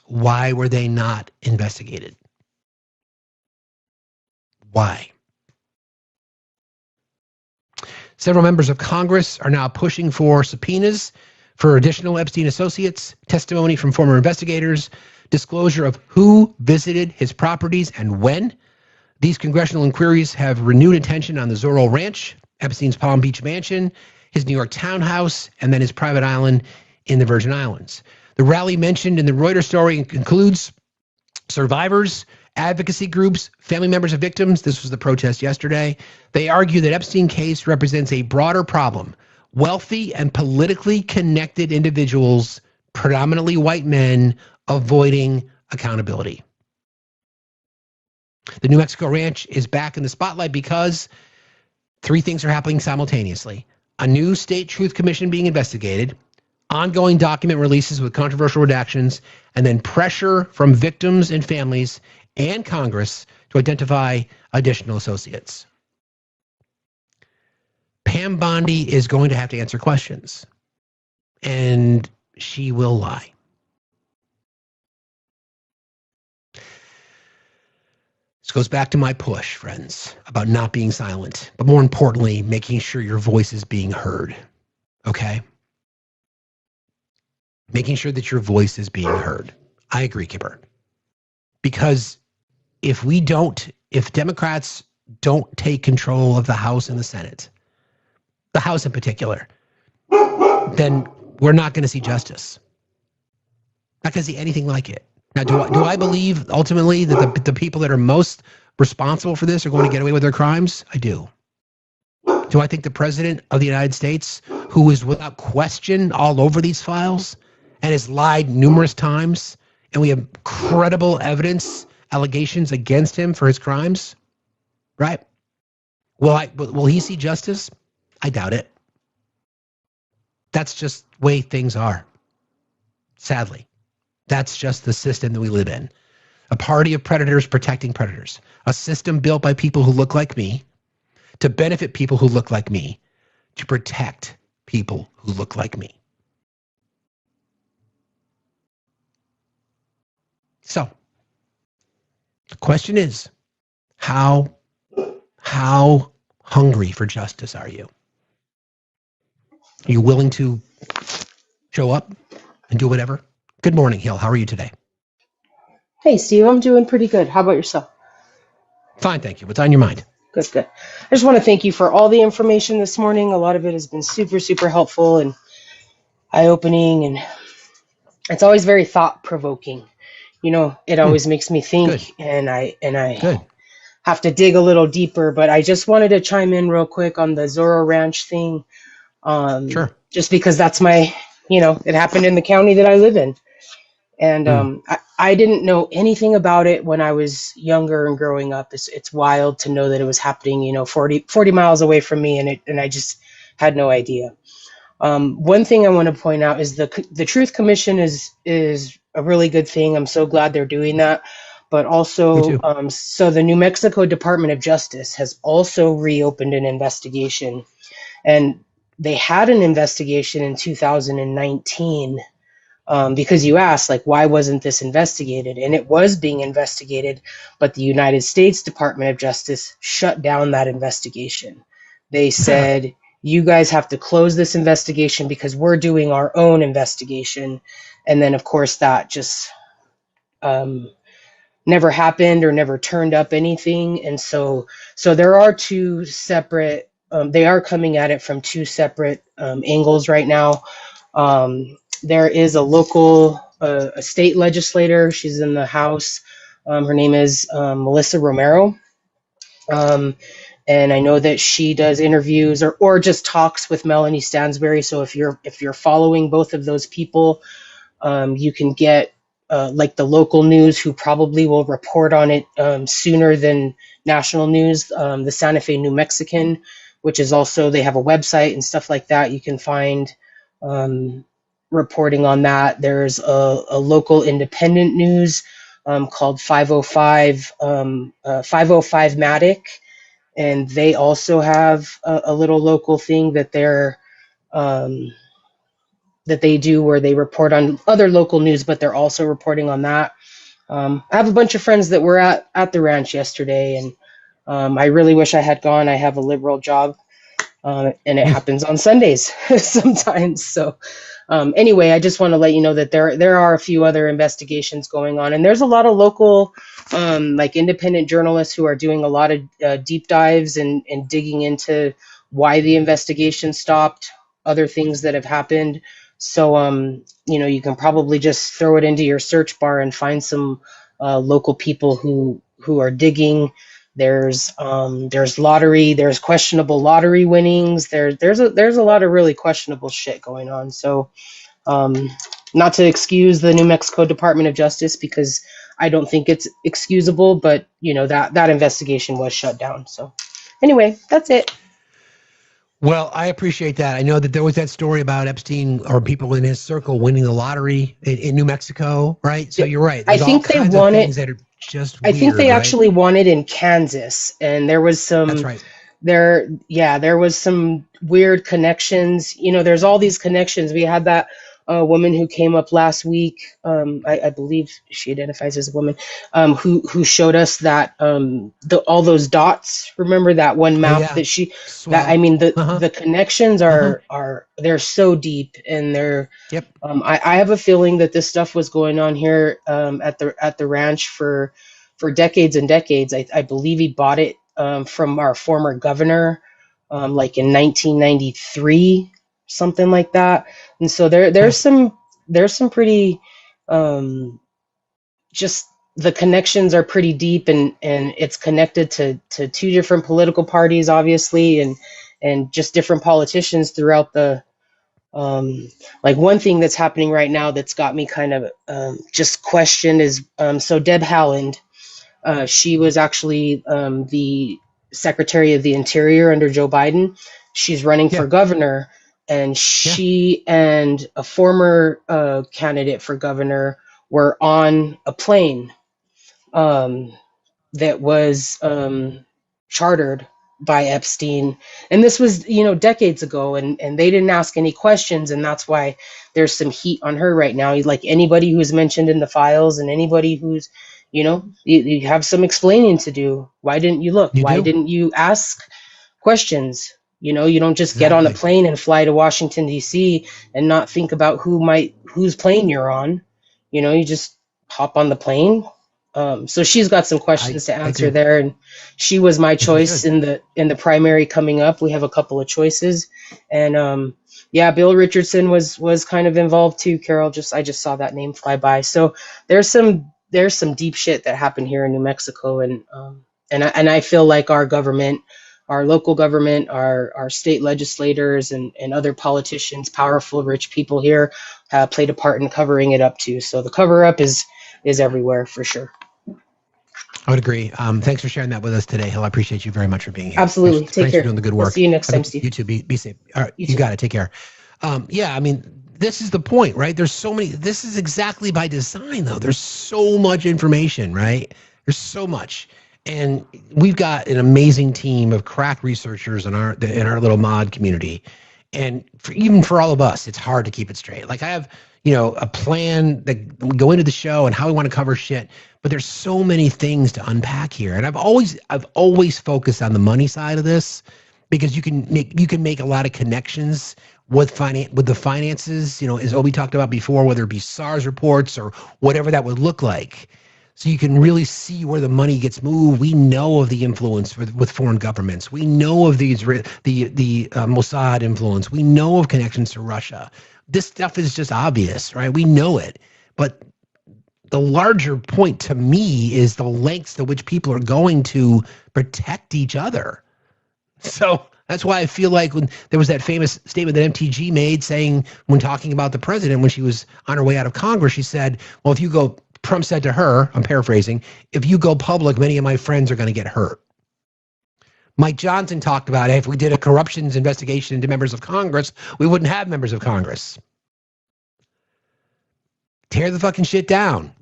Why were they not investigated? Why? Several members of Congress are now pushing for subpoenas for additional Epstein associates, testimony from former investigators, disclosure of who visited his properties and when. These congressional inquiries have renewed attention on the Zorro Ranch, Epstein's Palm Beach mansion, his New York townhouse, and then his private island in the Virgin Islands. The rally mentioned in the Reuters story includes survivors, advocacy groups, family members of victims. This was the protest yesterday. They argue that Epstein case represents a broader problem. Wealthy and politically connected individuals, predominantly white men, avoiding accountability. The New Mexico Ranch is back in the spotlight because three things are happening simultaneously. A new state truth commission being investigated, ongoing document releases with controversial redactions, and then pressure from victims and families and Congress to identify additional associates. Pam Bondi is going to have to answer questions, and she will lie. This goes back to my push, friends, about not being silent, but more importantly, making sure your voice is being heard, okay? Making sure that your voice is being heard. I agree, Kipper. Because if Democrats don't take control of the House and the Senate, the House in particular, then we're not going to see justice. Not going to see anything like it. Now, do I believe ultimately that the people that are most responsible for this are going to get away with their crimes? I do. Do I think the President of the United States, who is without question all over these files, and has lied numerous times, and we have credible evidence, allegations against him for his crimes, right? Will he see justice? I doubt it. That's just the way things are. Sadly, that's just the system that we live in. A party of predators protecting predators. A system built by people who look like me to benefit people who look like me, to protect people who look like me. So, the question is, how hungry for justice are you? Are you willing to show up and do whatever? Good morning, Hill. How are you today? Hey, Steve. I'm doing pretty good. How about yourself? Fine, thank you. What's on your mind? Good, good. I just want to thank you for all the information this morning. A lot of it has been super, super helpful and eye-opening, and it's always very thought-provoking. You know, it always makes me think, and I have to dig a little deeper. But I just wanted to chime in real quick on the Zorro Ranch thing. Sure. Just because that's it happened in the county that I live in. And I didn't know anything about it when I was younger and growing up. It's wild to know that it was happening, 40 miles away from me, and I just had no idea. One thing I want to point out is the Truth Commission is a really good thing. I'm so glad they're doing that. But also, so the New Mexico Department of Justice has also reopened an investigation, and they had an investigation in 2019. Because you asked, why wasn't this investigated? And it was being investigated, but the United States Department of Justice shut down that investigation. They said, you guys have to close this investigation because we're doing our own investigation. And then, of course, that just never happened or never turned up anything. And so there are two separate, they are coming at it from two separate angles right now. There is a local, a state legislator. She's in the House. Her name is Melissa Romero. And I know that she does interviews or just talks with Melanie Stansbury. So if you're following both of those people, you can get the local news, who probably will report on it sooner than national news. The Santa Fe New Mexican, which is also, they have a website and stuff like that. You can find reporting on that. There's a local independent news called 505 Matic, and they also have a little local thing that they do where they report on other local news, but they're also reporting on that. I have a bunch of friends that were at the ranch yesterday, and I really wish I had gone. I have a liberal job, and it happens on Sundays sometimes. So anyway, I just want to let you know that there are a few other investigations going on, and there's a lot of local independent journalists who are doing a lot of deep dives and digging into why the investigation stopped, other things that have happened. So you can probably just throw it into your search bar and find some local people who are digging. There's lottery, there's questionable lottery winnings. There's a lot of really questionable shit going on. So not to excuse the New Mexico Department of Justice, because I don't think it's excusable, but that investigation was shut down. So anyway, that's it. Well, I appreciate that. I know that there was that story about Epstein or people in his circle winning the lottery in New Mexico, right? So you're right. I think they won it. That are just I think they actually won it in Kansas, and there was some. That's right. There was some weird connections. There's all these connections. We had that woman who came up last week. I believe she identifies as a woman, who showed us that all those dots. Remember that one map that she? The connections are they're so deep, and they're. Yep. I have a feeling that this stuff was going on here at the ranch for decades and decades. I believe he bought it from our former governor, in 1993, something like that. And so there's some pretty, just the connections are pretty deep, and it's connected to two different political parties, obviously, and just different politicians throughout the Like one thing that's happening right now that's got me kind of just questioned is so Deb Haaland, she was actually the Secretary of the Interior under Joe Biden. She's running for governor, and she and a former candidate for governor were on a plane that was chartered by Epstein. And this was, decades ago, and they didn't ask any questions, and that's why there's some heat on her right now. Like anybody who's mentioned in the files and anybody who's, you have some explaining to do. Why didn't you look? Why didn't you ask questions? You don't just get on a plane and fly to Washington, D.C. and not think about whose plane you're on. You just hop on the plane. So she's got some questions to answer there, and she was my choice in the primary coming up. We have a couple of choices, and Bill Richardson was kind of involved too. Carol, I just saw that name fly by. So there's some deep shit that happened here in New Mexico, and I feel like our government, our local government, our state legislators, and other politicians, powerful, rich people here, played a part in covering it up too. So the cover up is everywhere for sure. I would agree. Thanks for sharing that with us today, Hill. I appreciate you very much for being here. Absolutely. Thanks Take care. for doing the good work. We'll see you next time, Steve. You too. Be safe. All right. You got it. Take care. I mean, this is the point, right? There's so many. This is exactly by design, though. There's so much information, right? There's so much. And we've got an amazing team of crack researchers in our little mod community. And even for all of us, it's hard to keep it straight. Like I have, a plan that we go into the show and how we want to cover shit, but there's so many things to unpack here. And I've always focused on the money side of this because you can make a lot of connections with the finances, as Obi talked about before, whether it be SARS reports or whatever that would look like. So you can really see where the money gets moved. We know of the influence with foreign governments. We know of the Mossad influence. We know of connections to Russia. This stuff is just obvious, right? We know it. But the larger point to me is the lengths to which people are going to protect each other. So that's why I feel like when there was that famous statement that MTG made saying, when talking about the president, when she was on her way out of Congress, she said, well, if you go, Trump said to her, I'm paraphrasing, if you go public, many of my friends are going to get hurt. Mike Johnson talked about, hey, if we did a corruptions investigation into members of Congress, we wouldn't have members of Congress. Tear the fucking shit down.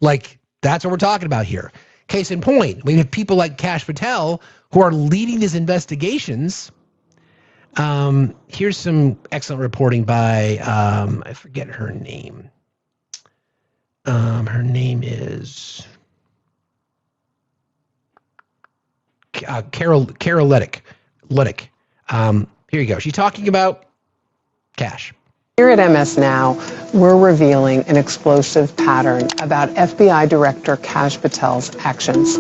Like, that's what we're talking about here. Case in point, we have people like Kash Patel who are leading these investigations. Here's some excellent reporting by, I forget her name. Her name is Carol Lettick. Here you go. She's talking about Kash. Here at MS Now, we're revealing an explosive pattern about FBI Director Kash Patel's actions.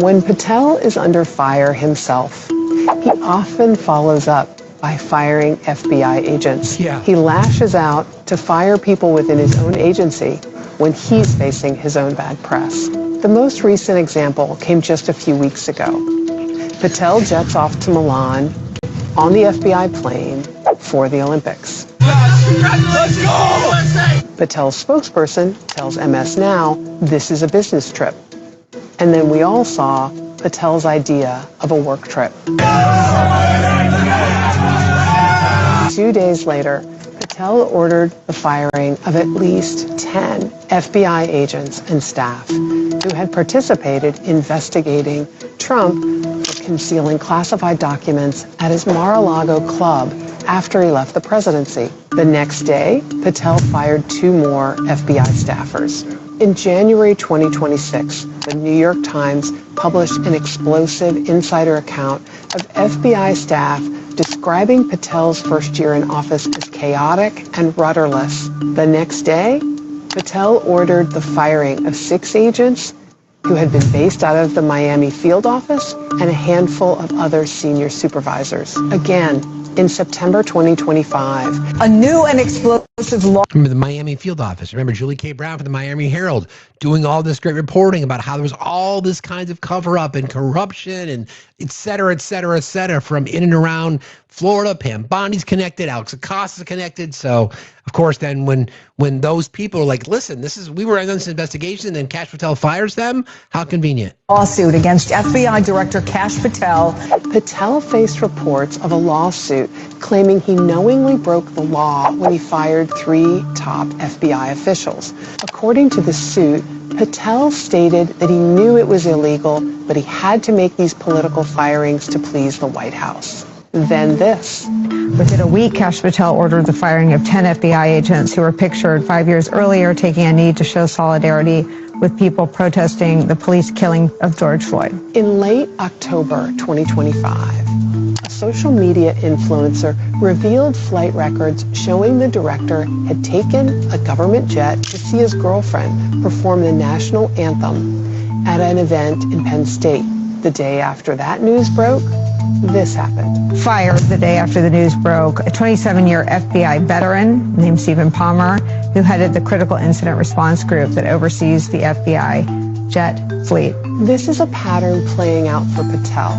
When Patel is under fire himself, he often follows up by firing FBI agents. Yeah. He lashes out to fire people within his own agency when he's facing his own bad press. The most recent example came just a few weeks ago. Patel jets off to Milan on the FBI plane for the Olympics. Let's go! Patel's spokesperson tells MS Now this is a business trip. And then we all saw Patel's idea of a work trip. 2 days later, Patel ordered the firing of at least 10 FBI agents and staff who had participated investigating Trump for concealing classified documents at his Mar-a-Lago club after he left the presidency. The next day, Patel fired 2 more FBI staffers. In January 2026, the New York Times published an explosive insider account of FBI staff describing Patel's first year in office as chaotic and rudderless. The next day, Patel ordered the firing of 6 agents who had been based out of the Miami field office and a handful of other senior supervisors. Again, in September 2025. A new and explosive law. Remember the Miami field office. Remember Julie K. Brown from the Miami Herald doing all this great reporting about how there was all this kinds of cover up and corruption and et cetera, from in and around Florida. Pam Bondi's connected. Alex Acosta's connected. So, of course, then when those people are like, listen, we were on this investigation, and then Kash Patel fires them, how convenient. Lawsuit against FBI Director Kash Patel. Patel faced reports of a lawsuit claiming he knowingly broke the law when he fired 3 top FBI officials. According to the suit, Patel stated that he knew it was illegal, but he had to make these political firings to please the White House. Then this. Within a week, Kash Patel ordered the firing of 10 FBI agents who were pictured 5 years earlier taking a knee to show solidarity with people protesting the police killing of George Floyd. In late October 2025, a social media influencer revealed flight records showing the director had taken a government jet to see his girlfriend perform the national anthem at an event in Penn State. The day after that news broke, this happened. Fired the day after the news broke, a 27-year FBI veteran named Stephen Palmer, who headed the critical incident response group that oversees the FBI jet fleet. This is a pattern playing out for Patel.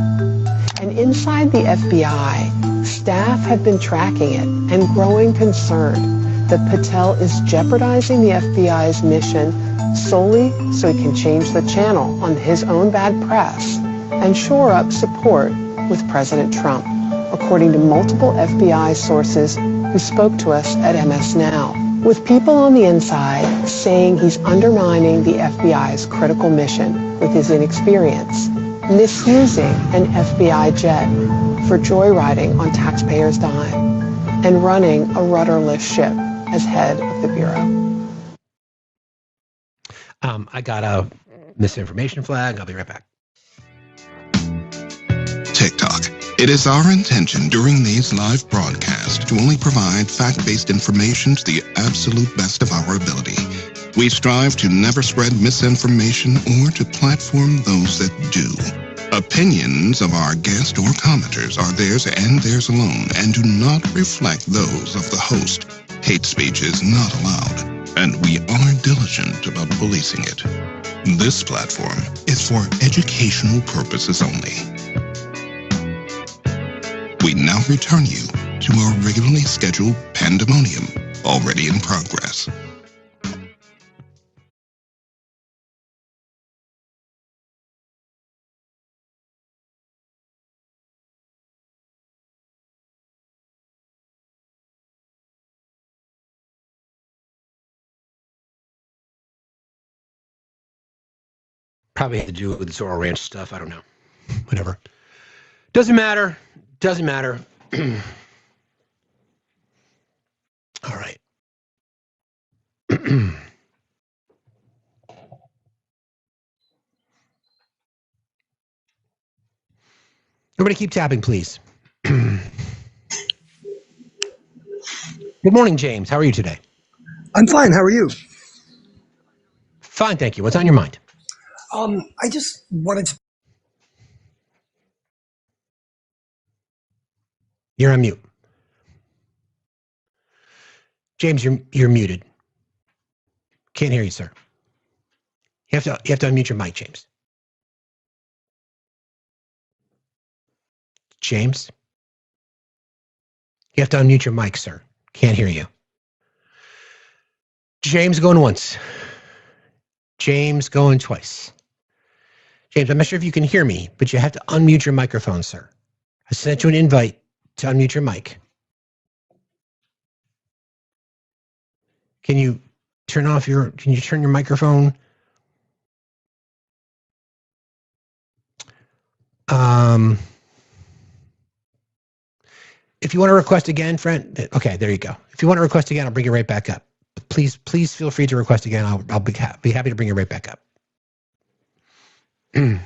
And inside the FBI, staff have been tracking it and growing concerned that Patel is jeopardizing the FBI's mission solely so he can change the channel on his own bad press and shore up support with President Trump, according to multiple FBI sources who spoke to us at MS Now. With people on the inside saying he's undermining the FBI's critical mission with his inexperience, misusing an FBI jet for joyriding on taxpayers' dime, and running a rudderless ship as head of the Bureau. I got a misinformation flag. I'll be right back. TikTok. It is our intention during these live broadcasts to only provide fact-based information to the absolute best of our ability. We strive to never spread misinformation or to platform those that do. Opinions of our guests or commenters are theirs and theirs alone and do not reflect those of the host. Hate speech is not allowed, and we are diligent about policing it. This platform is for educational purposes only. We now return you to our regularly scheduled pandemonium, already in progress. Probably had to do it with the Zorro Ranch stuff. I don't know. Whatever. Doesn't matter. Doesn't matter. All right. Everybody keep tapping, please. Good morning, James. How are you today? I'm fine. How are you? Fine, thank you. What's on your mind? I just wanted to... You're on mute. James, you're muted. Can't hear you, sir. You have to unmute your mic, James. James? You have to unmute your mic, sir. Can't hear you. James going once. James going twice. James, I'm not sure if you can hear me, but you have to unmute your microphone, sir. I sent you an invite to unmute your mic. Can you turn your microphone? If you want to request again, friend, okay, there you go. If you want to request again, I'll bring you right back up. Please feel free to request again. I'll be happy to bring you right back up. Okay.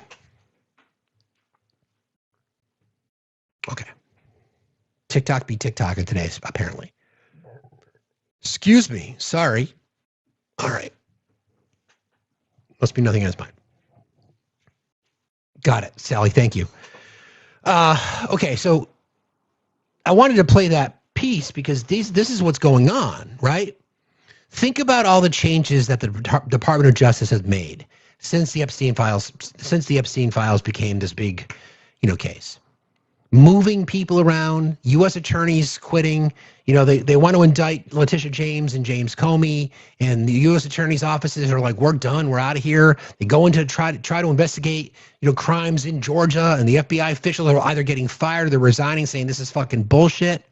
TikTok be TikToking today, apparently. Excuse me. Sorry. All right. Must be nothing on his mind. Got it, Sally. Thank you. Okay, so I wanted to play that piece because this is what's going on, right? Think about all the changes that the Department of Justice has made since the Epstein files became this big, case. moving people around, U.S. attorneys quitting. You know, they want to indict Letitia James and James Comey, and the U.S. attorney's offices are like, we're done, we're out of here. They go into try to investigate, you know, crimes in Georgia, and the FBI officials are either getting fired or they're resigning, saying this is fucking bullshit.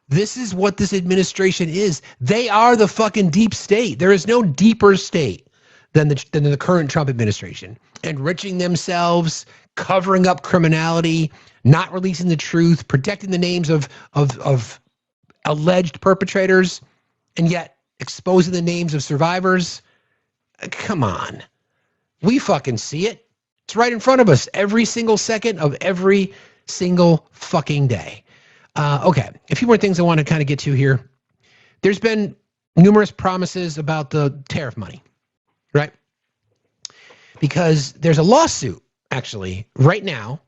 This is what this administration is. They are the fucking deep state. There is no deeper state than the current Trump administration. Enriching themselves, covering up criminality, not releasing the truth, protecting the names of alleged perpetrators, and yet exposing the names of survivors. Come on. We fucking see it. It's right in front of us every single second of every single fucking day. Okay, a few more things I want to kind of get to here. There's been numerous promises about the tariff money, right? Because there's a lawsuit, actually, right now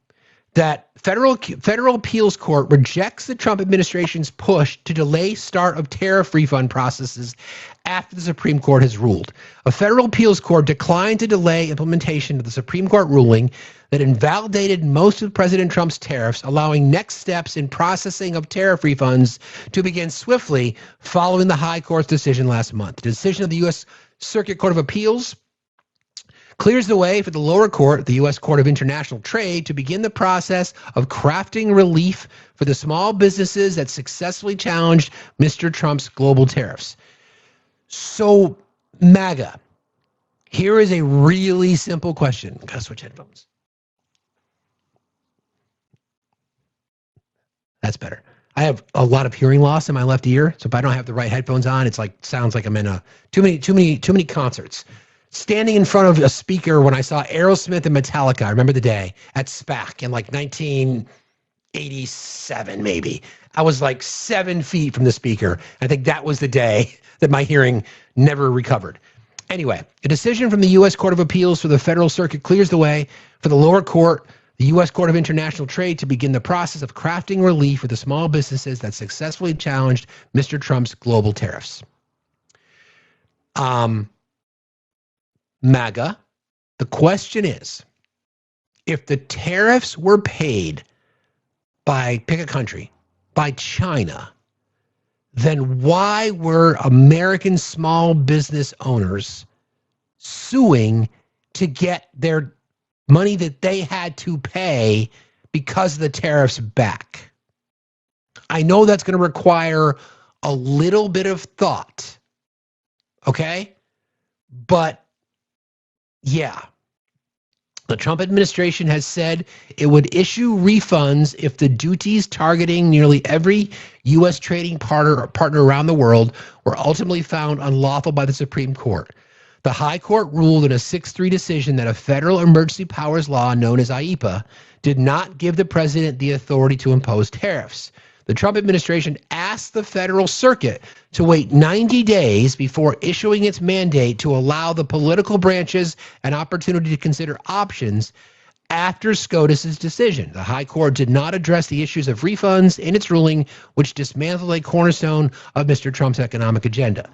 that federal appeals court rejects the Trump administration's push to delay start of tariff refund processes after the Supreme Court has ruled. A federal appeals court declined to delay implementation of the Supreme Court ruling that invalidated most of President Trump's tariffs, allowing next steps in processing of tariff refunds to begin swiftly following the High Court's decision last month. The decision of the U.S. Circuit Court of Appeals clears the way for the lower court, the U.S. Court of International Trade, to begin the process of crafting relief for the small businesses that successfully challenged Mr. Trump's global tariffs. So, MAGA, here is a really simple question. Gotta switch headphones. That's better. I have a lot of hearing loss in my left ear, so if I don't have the right headphones on, it's like sounds like I'm in too many concerts. Standing in front of a speaker when I saw Aerosmith and Metallica, I remember the day, at SPAC in like 1987 maybe. I was like 7 feet from the speaker. I think that was the day that my hearing never recovered. Anyway, a decision from the U.S. Court of Appeals for the Federal Circuit clears the way for the lower court, the U.S. Court of International Trade, to begin the process of crafting relief for the small businesses that successfully challenged Mr. Trump's global tariffs. MAGA, the question is, if the tariffs were paid by, pick a country, by China, then why were American small business owners suing to get their money that they had to pay because of the tariffs back? I know that's going to require a little bit of thought, okay? But yeah, the Trump administration has said it would issue refunds if the duties targeting nearly every U.S. trading partner around the world were ultimately found unlawful by the Supreme Court. The High Court ruled in a 6-3 decision that a federal emergency powers law known as IEPA did not give the president the authority to impose tariffs. The Trump administration asked the Federal Circuit to wait 90 days before issuing its mandate to allow the political branches an opportunity to consider options after SCOTUS's decision. The High Court did not address the issues of refunds in its ruling, which dismantled a cornerstone of Mr. Trump's economic agenda.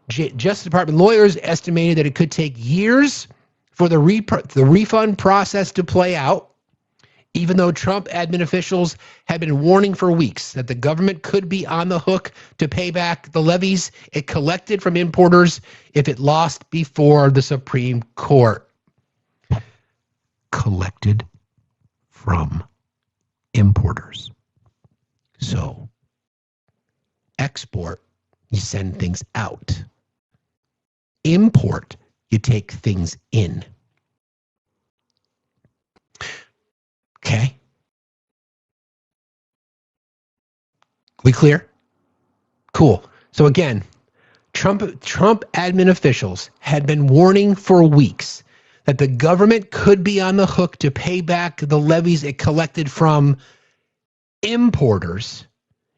Justice Department lawyers estimated that it could take years for the refund process to play out, even though Trump admin officials had been warning for weeks that the government could be on the hook to pay back the levies it collected from importers if it lost before the Supreme Court. Collected from importers. So, export, you send things out. Import, you take things in. Okay. We clear? Cool. So again, Trump admin officials had been warning for weeks that the government could be on the hook to pay back the levies it collected from importers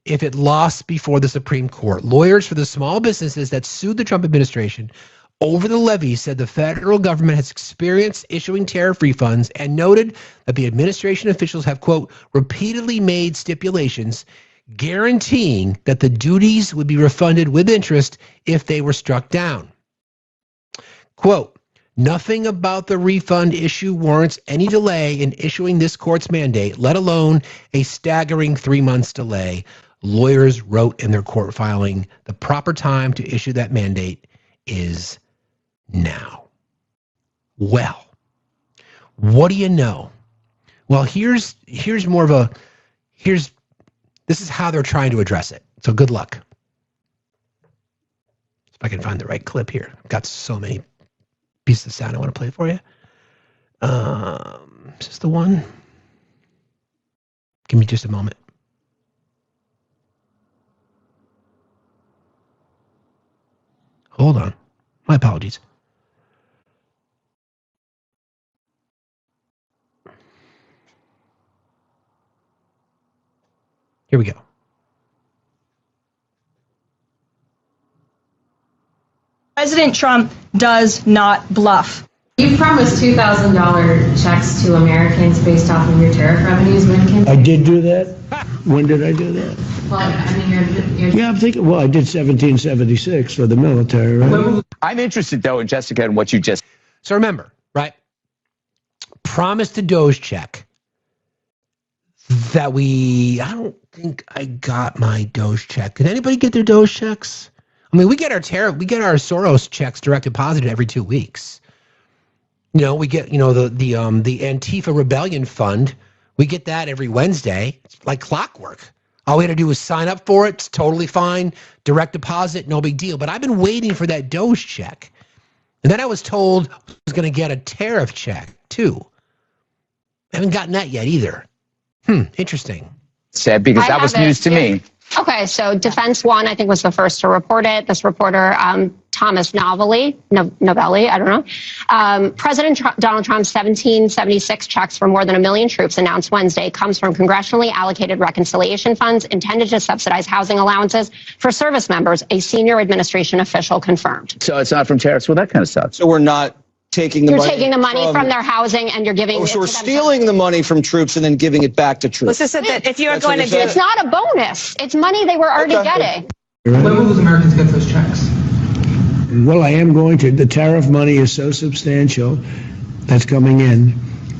if it lost before the Supreme Court. Lawyers for the small businesses that sued the Trump administration over the levies said the federal government has experienced issuing tariff refunds and noted that the administration officials have, quote, repeatedly made stipulations guaranteeing that the duties would be refunded with interest if they were struck down. Quote, Nothing about the refund issue warrants any delay in issuing this court's mandate, let alone a staggering 3 months delay. Lawyers wrote in their court filing, the proper time to issue that mandate is now. Well, what do you know? Well, here's more of a, this is how they're trying to address it. So good luck. If I can find the right clip here. I've got so many pieces of sound I want to play for you. Is this the one? Give me just a moment. Hold on. My apologies. Here we go. President Trump does not bluff. You promised $2,000 checks to Americans based off of your tariff revenues. When can I did do that? When did I do that? Well, I mean, you're Yeah, I'm thinking, well, I did 1776 for the military, right? I'm interested, though, in Jessica and what you just... So remember, right? Promised a Doge check that I don't think I got my Doge check. Did anybody get their Doge checks? I mean, we get our Soros checks direct deposited every 2 weeks. You know, we get, the Antifa Rebellion Fund. We get that every Wednesday. It's like clockwork. All we had to do was sign up for it. It's totally fine. Direct deposit, no big deal. But I've been waiting for that Doge check. And then I was told I was going to get a tariff check, too. I haven't gotten that yet either. Interesting. Said because that was news to me. Okay, so Defense One, I think, was the first to report it. This reporter, Thomas Novelli, I don't know. President Donald Trump's 1776 checks for more than 1 million troops announced Wednesday comes from congressionally allocated reconciliation funds intended to subsidize housing allowances for service members, a senior administration official confirmed. So it's not from tariffs. Well, that kind of sucks. So we're not taking the You're money. taking the money from their housing and you're giving it So to we're them. stealing the money from troops and then giving it back to troops. Let's just say that if you are That's what going to you're do, it's saying? not a bonus. It's money they were already getting. When will those Americans get those checks? Well, I am going to. The tariff money is so substantial that's coming in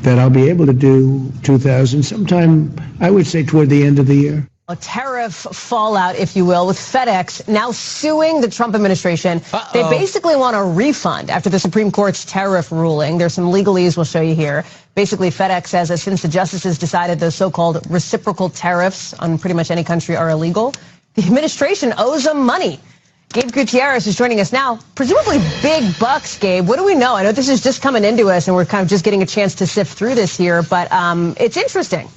that I'll be able to do 2,000 sometime, I would say, toward the end of the year. A tariff fallout, if you will, with FedEx now suing the Trump administration. They basically want a refund after the Supreme Court's tariff ruling. There's some legalese we'll show you here. Basically, FedEx says that since the justices decided those so-called reciprocal tariffs on pretty much any country are illegal, the administration owes them money. Gabe Gutierrez is joining us now. Presumably big bucks, Gabe. What do we know? I know this is just coming into us and we're kind of just getting a chance to sift through this here, but it's interesting.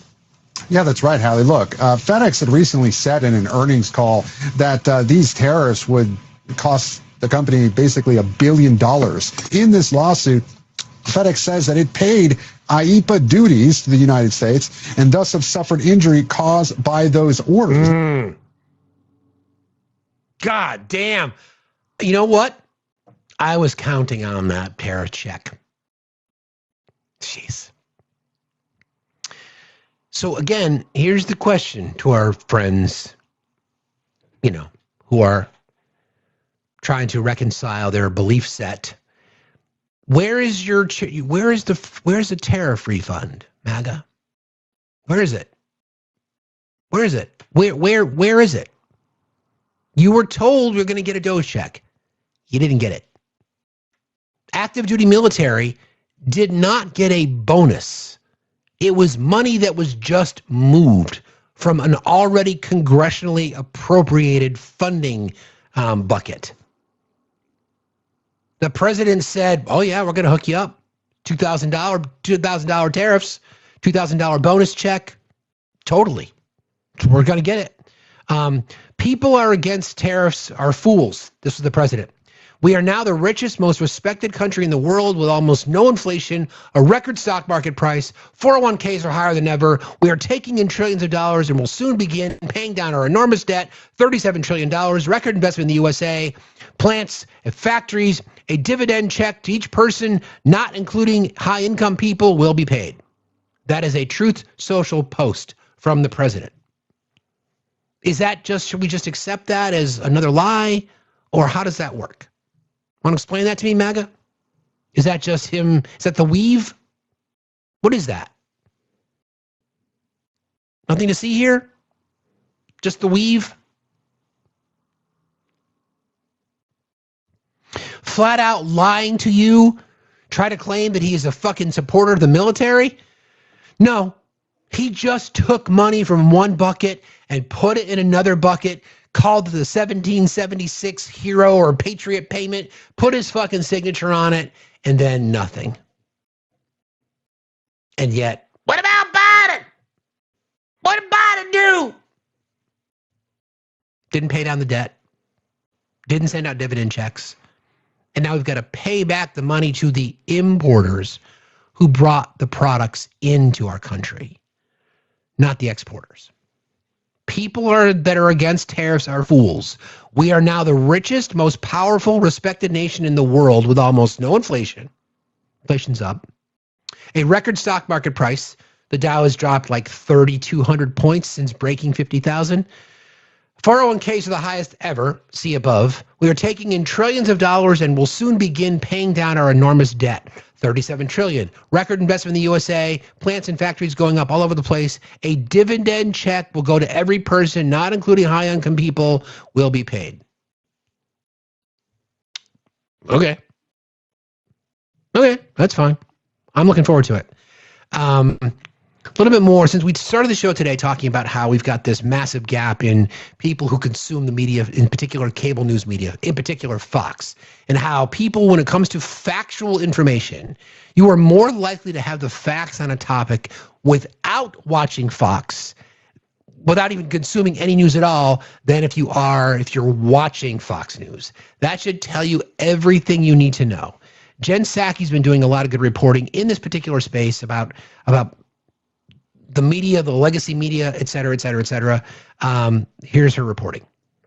Yeah, that's right, Hallie. Look, FedEx had recently said in an earnings call that these tariffs would cost the company basically $1 billion. In this lawsuit, FedEx says that it paid IEEPA duties to the United States and thus have suffered injury caused by those orders. God damn. You know what? I was counting on that tariff check. Jeez. So again, here's the question to our friends, who are trying to reconcile their belief set. Where is the tariff refund, MAGA? Where is it? Where is it? Where is it? You were told you're going to get a Doge check. You didn't get it. Active duty military did not get a bonus. It was money that was just moved from an already congressionally appropriated funding bucket. The president said, oh yeah, we're going to hook you up. $2,000 tariffs, $2,000 bonus check. Totally. We're going to get it. People are against tariffs are fools. This was the president. We are now the richest, most respected country in the world with almost no inflation, a record stock market price, 401ks are higher than ever. We are taking in trillions of dollars and will soon begin paying down our enormous debt, $37 trillion, record investment in the USA, plants, factories, a dividend check to each person, not including high-income people, will be paid. That is a Truth Social post from the president. Should we just accept that as another lie, or how does that work? Want to explain that to me, MAGA? Is that just him? Is that the weave? What is that? Nothing to see here? Just the weave? Flat out lying to you? Try to claim that he is a fucking supporter of the military? No. He just took money from one bucket and put it in another bucket, called it the 1776 hero or patriot payment, put his fucking signature on it, and then nothing. And yet, what about Biden? What did Biden do? Didn't pay down the debt. Didn't send out dividend checks. And now we've got to pay back the money to the importers who brought the products into our country, not the exporters. People that are against tariffs are fools. We are now the richest, most powerful, respected nation in the world with almost no inflation. Inflation's up. A record stock market price. The Dow has dropped like 3,200 points since breaking 50,000. 401ks are the highest ever, see above. We are taking in trillions of dollars and will soon begin paying down our enormous debt. 37 trillion. Record investment in the USA. Plants and factories going up all over the place. A dividend check will go to every person, not including high-income people, will be paid. Okay. Okay, that's fine. I'm looking forward to it. A little bit more, since we started the show today talking about how we've got this massive gap in people who consume the media, in particular cable news media, in particular Fox, and how people, when it comes to factual information, you are more likely to have the facts on a topic without watching Fox, without even consuming any news at all, than if you're watching Fox News. That should tell you everything you need to know. Jen Psaki's been doing a lot of good reporting in this particular space about the media, the legacy media, et cetera, et cetera, et cetera. Here's her reporting.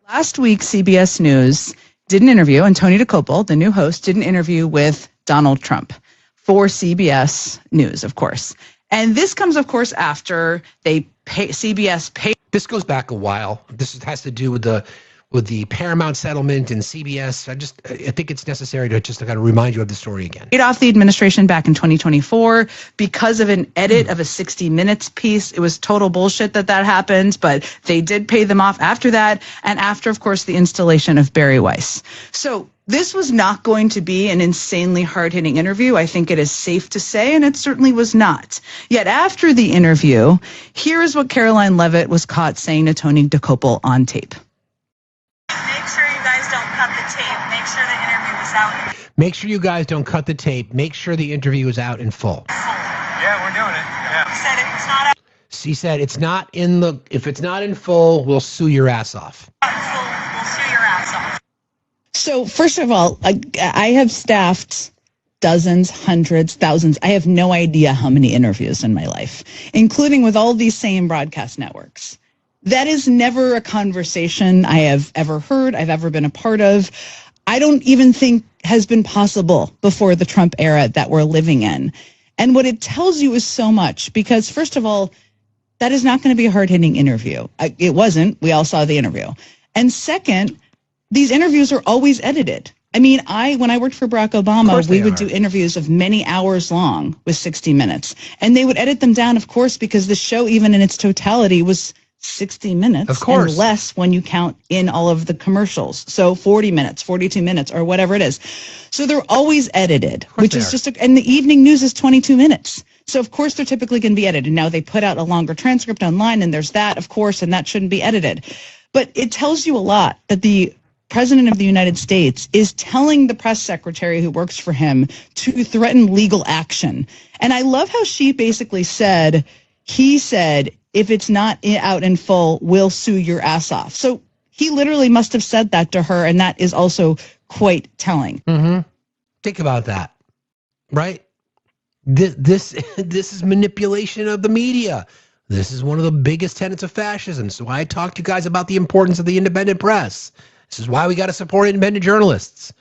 Last week, CBS News did an interview, and Tony DeCopel, the new host, did an interview with Donald Trump for CBS News, of course. And this comes, of course, after CBS paid. This goes back a while. This has to do with the Paramount settlement and CBS. I think it's necessary to just kind of remind you of the story again. Paid off the administration back in 2024 because of an edit of a 60 Minutes piece. It was total bullshit that happened, but they did pay them off after that, and after, of course, the installation of Barry Weiss. So this was not going to be an insanely hard-hitting interview. I think it is safe to say, and it certainly was not. Yet after the interview, here is what Caroline Leavitt was caught saying to Tony DeCopel on tape. Make sure you guys don't cut the tape. Make sure the interview is out. Make sure you guys don't cut the tape. Make sure the interview is out in full. Yeah, we're doing it. Yeah. He said it's not out. She said if it's not in full, we'll sue your ass off. We'll sue your ass off. So first of all, I have staffed dozens, hundreds, thousands. I have no idea how many interviews in my life, including with all these same broadcast networks. That is never a conversation I have ever heard, I've ever been a part of. I don't even think has been possible before the Trump era that we're living in. And what it tells you is so much, because first of all, that is not going to be a hard-hitting interview. It wasn't. We all saw the interview. And second, these interviews are always edited. I mean, when I worked for Barack Obama, we would do interviews of many hours long with 60 Minutes. And they would edit them down, of course, because the show, even in its totality, was 60 minutes, of course, and less when you count in all of the commercials. So 40 minutes, 42 minutes, or whatever it is. So they're always edited, which is just, and the evening news is 22 minutes. So of course they're typically going to be edited. Now they put out a longer transcript online, and there's that, of course, and that shouldn't be edited. But it tells you a lot that the President of the United States is telling the press secretary who works for him to threaten legal action. And I love how she basically said, he said, if it's not out in full, we'll sue your ass off. So he literally must have said that to her, and that is also quite telling. Mm-hmm. Think about that, right? This is manipulation of the media. This is one of the biggest tenets of fascism. So I talk to you guys about the importance of the independent press. This is why we got to support independent journalists.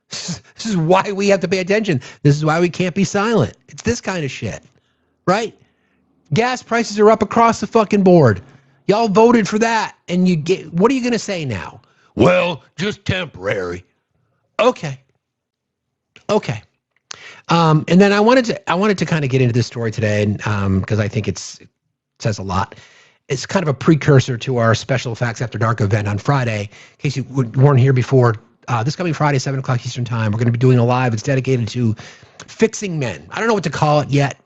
This is why we have to pay attention. This is why we can't be silent. It's this kind of shit, right? Gas prices are up across the fucking board. Y'all voted for that, and what are you going to say now? Well, just temporary. Okay. And then I wanted to kind of get into this story today, and because I think it says a lot. It's kind of a precursor to our special Facts After Dark event on Friday. In case you weren't here before, this coming Friday, 7 o'clock Eastern Time, we're going to be doing a live. It's dedicated to fixing men. I don't know what to call it yet,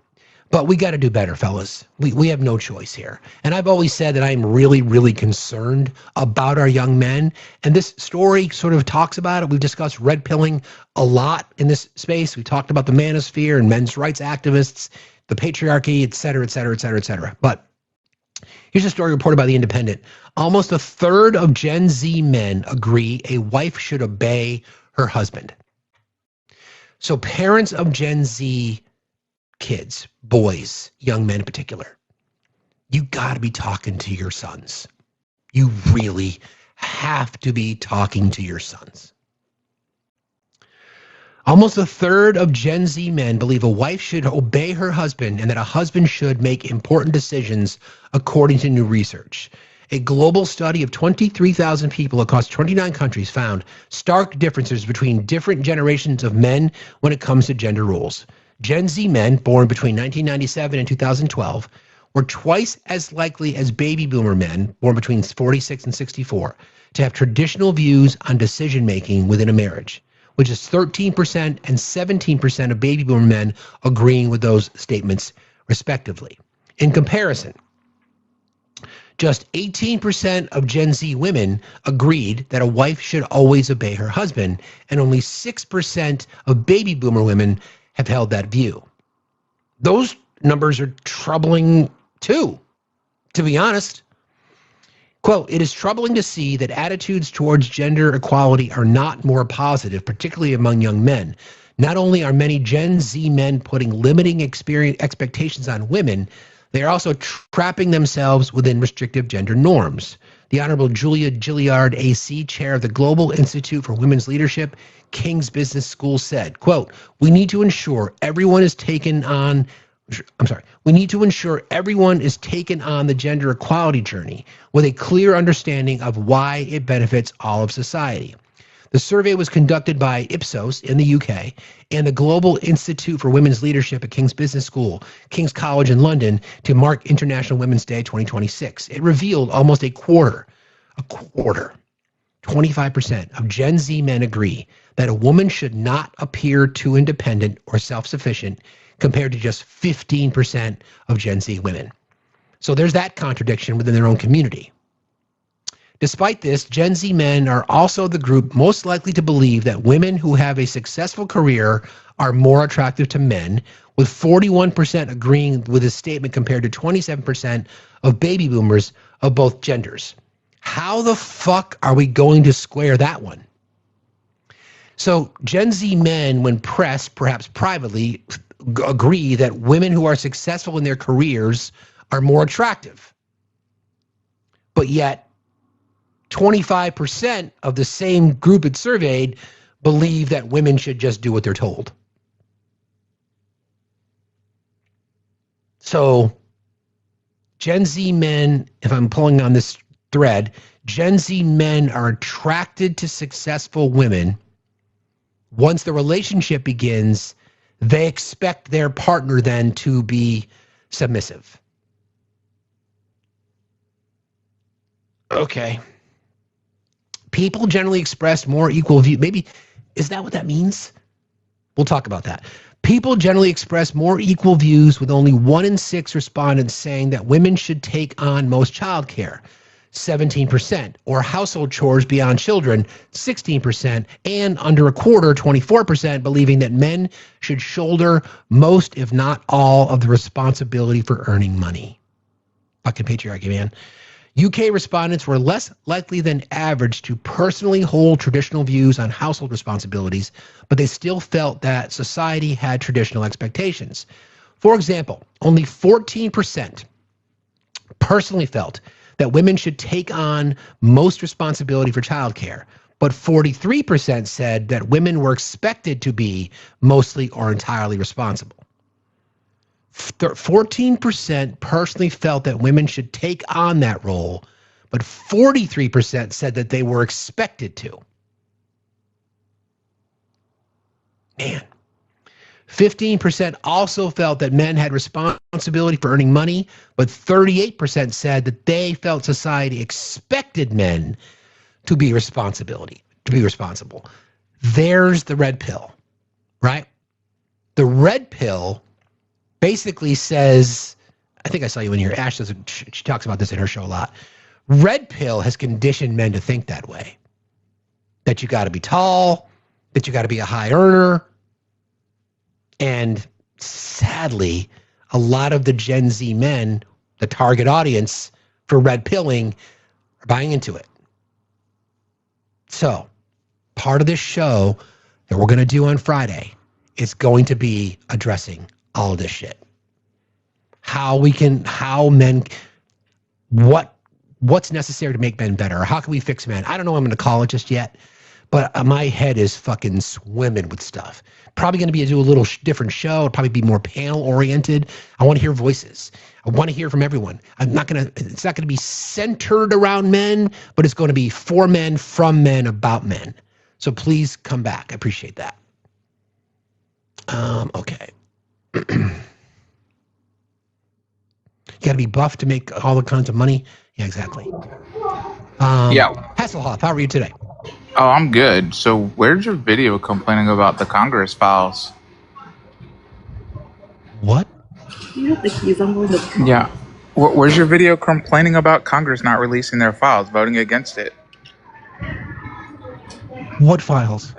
but we got to do better, fellas. We have no choice here. And I've always said that I'm really, really concerned about our young men. And this story sort of talks about it. We've discussed red pilling a lot in this space. We talked about the manosphere and men's rights activists, the patriarchy, et cetera, et cetera, et cetera, et cetera. But here's a story reported by The Independent. Almost a third of Gen Z men agree a wife should obey her husband. So parents of Gen Z kids, boys, young men in particular, you got to be talking to your sons. You really have to be talking to your sons. Almost a third of Gen Z men believe a wife should obey her husband and that a husband should make important decisions according to new research. A global study of 23,000 people across 29 countries found stark differences between different generations of men when it comes to gender roles. Gen Z men born between 1997 and 2012 were twice as likely as baby boomer men born between 46 and 64 to have traditional views on decision-making within a marriage, which is 13% and 17% of baby boomer men agreeing with those statements, respectively. In comparison, just 18% of Gen Z women agreed that a wife should always obey her husband, and only 6% of baby boomer women have held that view. Those numbers are troubling too, to be honest. Quote, "It is troubling to see that attitudes towards gender equality are not more positive, particularly among young men. Not only are many Gen Z men putting limiting expectations on women, they are also trapping themselves within restrictive gender norms." The Honorable Julia Gilliard, AC, chair of the Global Institute for Women's Leadership, King's Business School, said, quote, "We need to ensure everyone is taken on the gender equality journey with a clear understanding of why it benefits all of society." The survey was conducted by Ipsos in the UK and the Global Institute for Women's Leadership at King's Business School, King's College in London, to mark International Women's Day 2026. It revealed almost a quarter, 25% of Gen Z men agree that a woman should not appear too independent or self-sufficient, compared to just 15% of Gen Z women. So there's that contradiction within their own community. Despite this, Gen Z men are also the group most likely to believe that women who have a successful career are more attractive to men, with 41% agreeing with this statement compared to 27% of baby boomers of both genders. How the fuck are we going to square that one? So Gen Z men, when pressed, perhaps privately, agree that women who are successful in their careers are more attractive. But yet, 25% of the same group it surveyed believe that women should just do what they're told. So Gen Z men, if I'm pulling on this thread, Gen Z men are attracted to successful women. Once the relationship begins, they expect their partner then to be submissive. Okay. People generally express more equal view. Maybe, is that what that means? We'll talk about that. People generally express more equal views, with only 1 in 6 respondents saying that women should take on most childcare, 17%, or household chores beyond children, 16%, and under a quarter, 24%, believing that men should shoulder most, if not all, of the responsibility for earning money. Fucking patriarchy, man. UK respondents were less likely than average to personally hold traditional views on household responsibilities, but they still felt that society had traditional expectations. For example, only 14% personally felt that women should take on most responsibility for childcare, but 43% said that women were expected to be mostly or entirely responsible. 14% personally felt that women should take on that role, but 43% said that they were expected to. Man. 15% also felt that men had responsibility for earning money, but 38% said that they felt society expected men to be responsible. There's the red pill, right? The red pill basically says, I think I saw you in here. Ash she talks about this in her show a lot. Red pill has conditioned men to think that way. That you got to be tall, that you got to be a high earner. And sadly, a lot of the Gen Z men, the target audience for red pilling, are buying into it. So part of this show that we're going to do on Friday is going to be addressing all of this shit. What's necessary to make men better? How can we fix men? I don't know what I'm going to call it just yet, but my head is fucking swimming with stuff. Probably going to do a little different show. It'll probably be more panel oriented. I want to hear voices. I want to hear from everyone. It's not going to be centered around men, but it's going to be for men, from men, about men. So please come back. I appreciate that. Okay. You got to be buff to make all the kinds of money. Yeah, exactly. Hasselhoff, how are you today? Oh, I'm good. So where's your video complaining about the Congress files? What? Yeah. Where's your video complaining about Congress not releasing their files, voting against it? What files?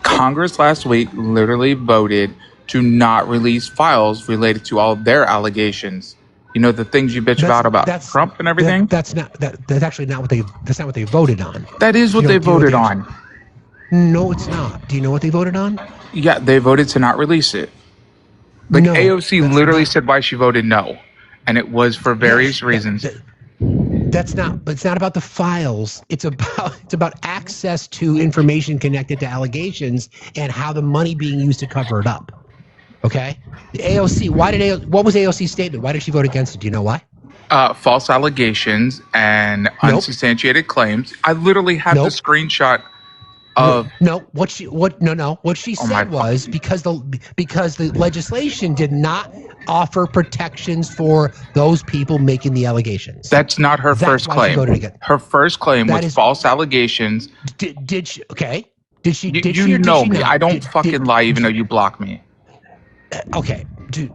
Congress last week literally voted to not release files related to all their allegations. You know, the things you bitch about Trump and everything? That's actually not what they voted on. That is what they voted on. No, it's not. Do you know what they voted on? Yeah, they voted to not release it. Like, no, AOC literally said why she voted no. And it was for various reasons. But it's not about the files. It's about access to information connected to allegations and how the money being used to cover it up. Okay? The AOC, what was AOC's statement? Why did she vote against it? Do you know why? False allegations and unsubstantiated claims. I literally have the screenshot of what she said was because the legislation did not offer protections for those people making the allegations. That's not her first claim. Her first claim was false allegations. Did she? Okay. Did she? Did you she? Or did know she me? not? I don't fucking lie, even though you block me. Okay. Did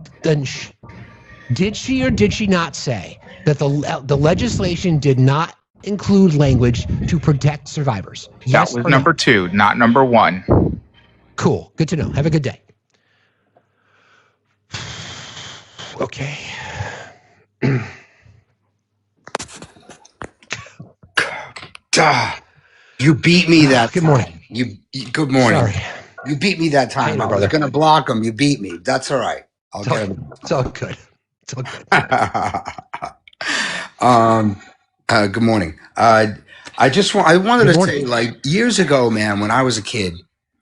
she or did she not say that the legislation did not include language to protect survivors? Yes, that was number 2, not number 1. Cool. Good to know. Have a good day. Okay. You beat me that Good time. morning. Good morning. Sorry. You beat me that time. Hey, I was brother. going to block him. You beat me. That's all right. I'll get him. It's all good. It's all good. Good morning. I wanted to say, like, years ago, man, when I was a kid,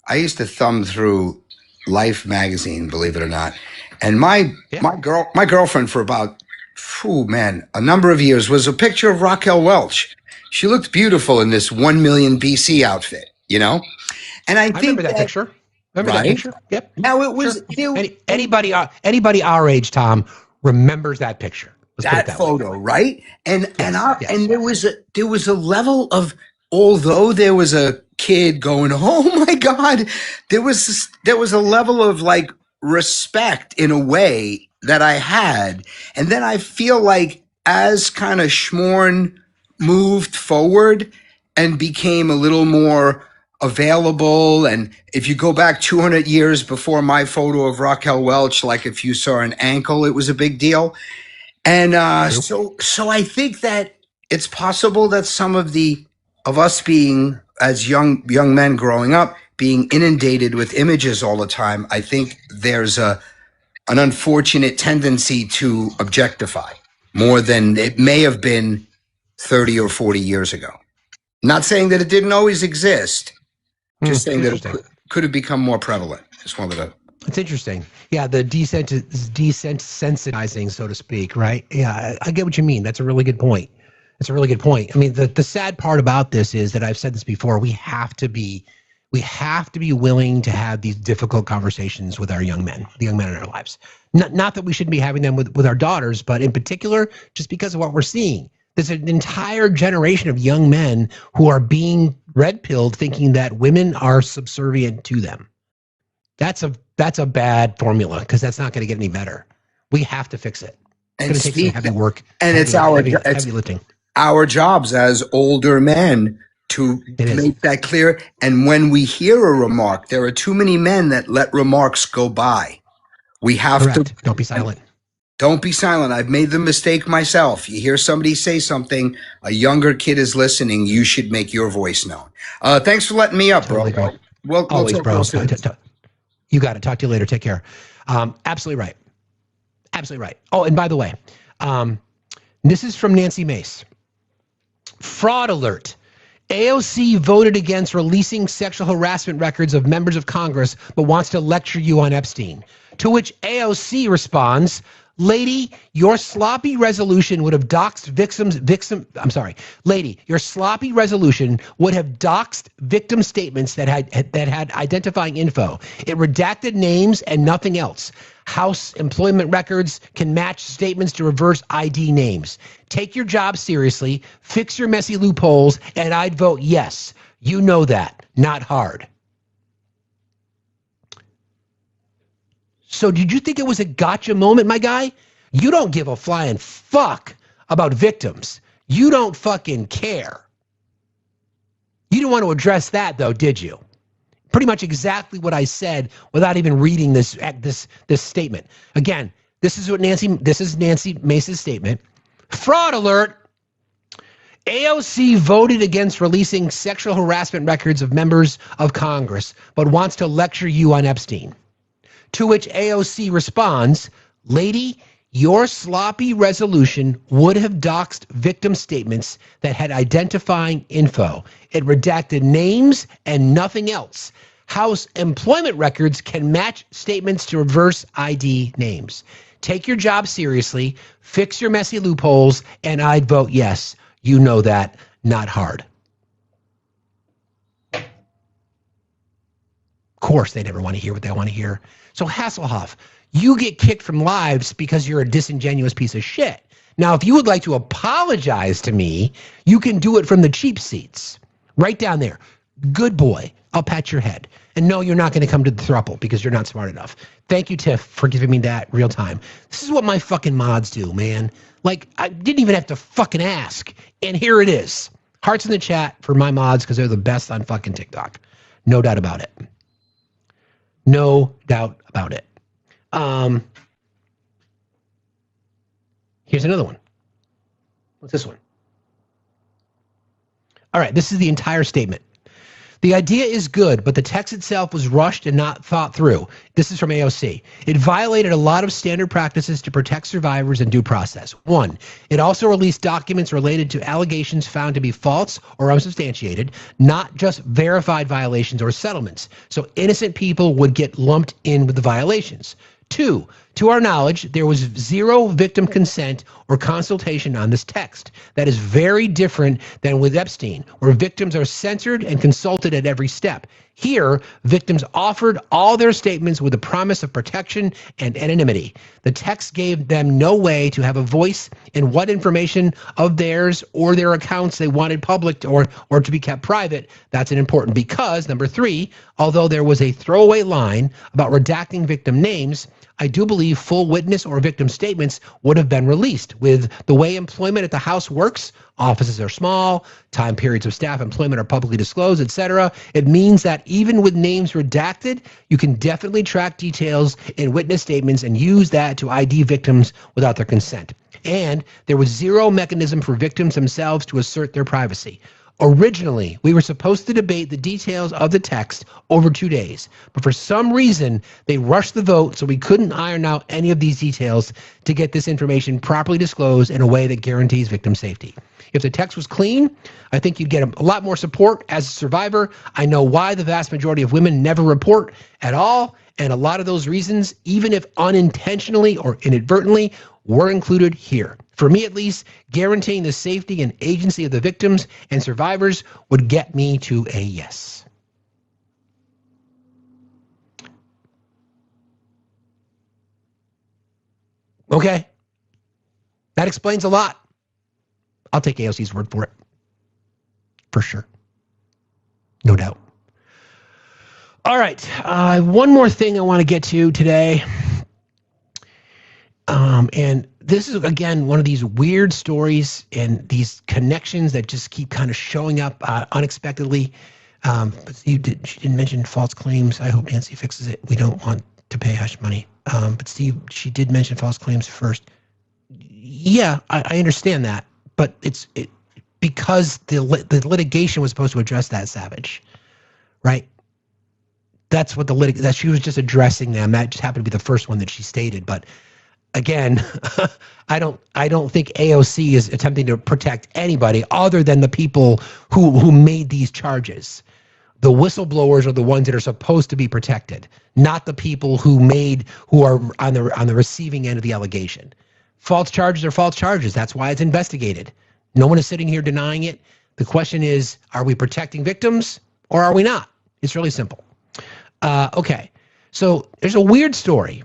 I used to thumb through Life magazine, believe it or not. And my girlfriend for about, a number of years was a picture of Raquel Welch. She looked beautiful in this 1 million BC outfit, you know? And I think remember that picture. Remember that picture? Yep. Now it was anybody our age, Tom, remembers that picture. That photo, right? And there was a level of, although there was a kid going, oh my God, there was a level of like respect in a way that I had. And then I feel like as kind of Schmorn moved forward and became a little more available, and if you go back 200 years before my photo of Raquel Welch, like if you saw an ankle, it was a big deal. And so I think that it's possible that some of us being as young men growing up, being inundated with images all the time, I think there's an unfortunate tendency to objectify more than it may have been 30 or 40 years ago. Not saying that it didn't always exist, just saying that it could have become more prevalent. Just wanted to. It's interesting. Yeah, the desensitizing, so to speak, right? Yeah, I get what you mean. That's a really good point. I mean, the sad part about this is that I've said this before. We have to be We have to be willing to have these difficult conversations with our young men, the young men in our lives. Not that we shouldn't be having them with our daughters, but in particular, just because of what we're seeing. There's an entire generation of young men who are being red-pilled thinking that women are subservient to them. That's a bad formula because that's not going to get any better. We have to fix it. It's going to take some heavy work. And it's heavy lifting. Our jobs as older men to make that clear. And when we hear a remark, there are too many men that let remarks go by. We have to. Don't be silent. Don't be silent. I've made the mistake myself. You hear somebody say something, a younger kid is listening, you should make your voice known. Thanks for letting me up, bro. Always, bro. You got it. Talk to you later. Take care. Absolutely right. Absolutely right. Oh, and by the way, this is from Nancy Mace. Fraud alert. AOC voted against releasing sexual harassment records of members of Congress, but wants to lecture you on Epstein. To which AOC responds, lady, your sloppy resolution would have doxed lady, your sloppy resolution would have doxed victim statements that had identifying info. It redacted names and nothing else. House employment records can match statements to reverse ID names. Take your job seriously, fix your messy loopholes, and I'd vote yes. You know that. Not hard. So did you think it was a gotcha moment, my guy? You don't give a flying fuck about victims. You don't fucking care. You didn't want to address that, though, did you? Pretty much exactly what I said without even reading this statement. Again, this is Nancy Mace's statement. Fraud alert. AOC voted against releasing sexual harassment records of members of Congress, but wants to lecture you on Epstein. To which AOC responds, lady, your sloppy resolution would have doxed victim statements that had identifying info. It redacted names and nothing else. House employment records can match statements to reverse ID names. Take your job seriously, fix your messy loopholes, and I'd vote yes. You know that. Not hard. Of course, they never want to hear what they want to hear. So Hasselhoff, you get kicked from lives because you're a disingenuous piece of shit. Now, if you would like to apologize to me, you can do it from the cheap seats. Right down there. Good boy. I'll pat your head. And no, you're not going to come to the throuple because you're not smart enough. Thank you, Tiff, for giving me that real time. This is what my fucking mods do, man. Like, I didn't even have to fucking ask. And here it is. Hearts in the chat for my mods because they're the best on fucking TikTok. No doubt about it. No doubt about it. Here's another one. What's this one? All right, this is the entire statement. The idea is good, but the text itself was rushed and not thought through. This is from AOC. It violated a lot of standard practices to protect survivors and due process. 1, it also released documents related to allegations found to be false or unsubstantiated, not just verified violations or settlements. So innocent people would get lumped in with the violations. 2, to our knowledge, there was zero victim consent or consultation on this text. That is very different than with Epstein, where victims are censored and consulted at every step. Here, victims offered all their statements with the promise of protection and anonymity. The text gave them no way to have a voice in what information of theirs or their accounts they wanted public or to be kept private. That's an important because, number 3, although there was a throwaway line about redacting victim names, I do believe full witness or victim statements would have been released. With the way employment at the House works, offices are small, time periods of staff employment are publicly disclosed, etc. It means that even with names redacted, you can definitely track details in witness statements and use that to ID victims without their consent. And there was zero mechanism for victims themselves to assert their privacy. Originally, we were supposed to debate the details of the text over 2 days, but for some reason, they rushed the vote so we couldn't iron out any of these details to get this information properly disclosed in a way that guarantees victim safety. If the text was clean, I think you'd get a lot more support as a survivor. I know why the vast majority of women never report at all, and a lot of those reasons, even if unintentionally or inadvertently, were included here. For me, at least, guaranteeing the safety and agency of the victims and survivors would get me to a yes. Okay? That explains a lot. I'll take AOC's word for it. For sure. No doubt. All right. One more thing I want to get to today. And this is, again, one of these weird stories and these connections that just keep kind of showing up unexpectedly. But she didn't mention false claims. I hope Nancy fixes it. We don't want to pay hush money. But Steve, she did mention false claims first. Yeah, I understand that. But it's because the litigation was supposed to address that, Savage. Right? That's what that she was just addressing them. That just happened to be the first one that she stated. But again, I don't think AOC is attempting to protect anybody other than the people who made these charges. The whistleblowers are the ones that are supposed to be protected, not the people who are on the receiving end of the allegation. False charges are false charges. That's why it's investigated. No one is sitting here denying it. The question is, are we protecting victims or are we not? It's really simple. Okay, so there's a weird story.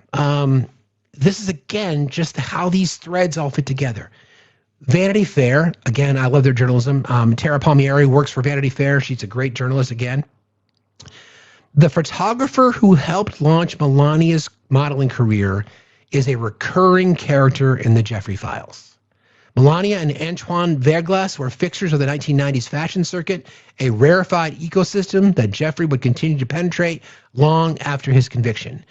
This is, again, just how these threads all fit together. Vanity Fair, again, I love their journalism. Tara Palmieri works for Vanity Fair. She's a great journalist, again. The photographer who helped launch Melania's modeling career is a recurring character in the Jeffrey Files. Melania and Antoine Verglas were fixtures of the 1990s fashion circuit, a rarefied ecosystem that Jeffrey would continue to penetrate long after his conviction.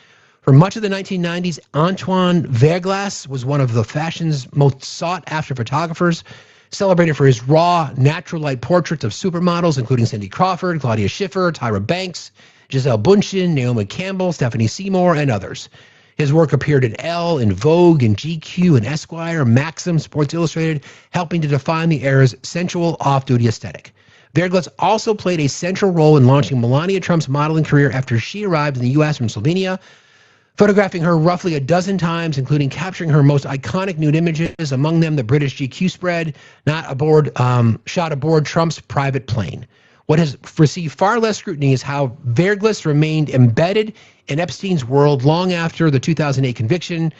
For much of the 1990s, Antoine Verglas was one of the fashion's most sought-after photographers, celebrated for his raw, natural light portraits of supermodels, including Cindy Crawford, Claudia Schiffer, Tyra Banks, Gisele Bündchen, Naomi Campbell, Stephanie Seymour, and others. His work appeared in Elle, in Vogue, in GQ, in Esquire, Maxim, Sports Illustrated, helping to define the era's sensual off-duty aesthetic. Verglas also played a central role in launching Melania Trump's modeling career after she arrived in the U.S. from Slovenia, photographing her roughly a dozen times, including capturing her most iconic nude images, among them the British GQ spread, shot aboard Trump's private plane. What has received far less scrutiny is how Verglas remained embedded in Epstein's world long after the 2008 conviction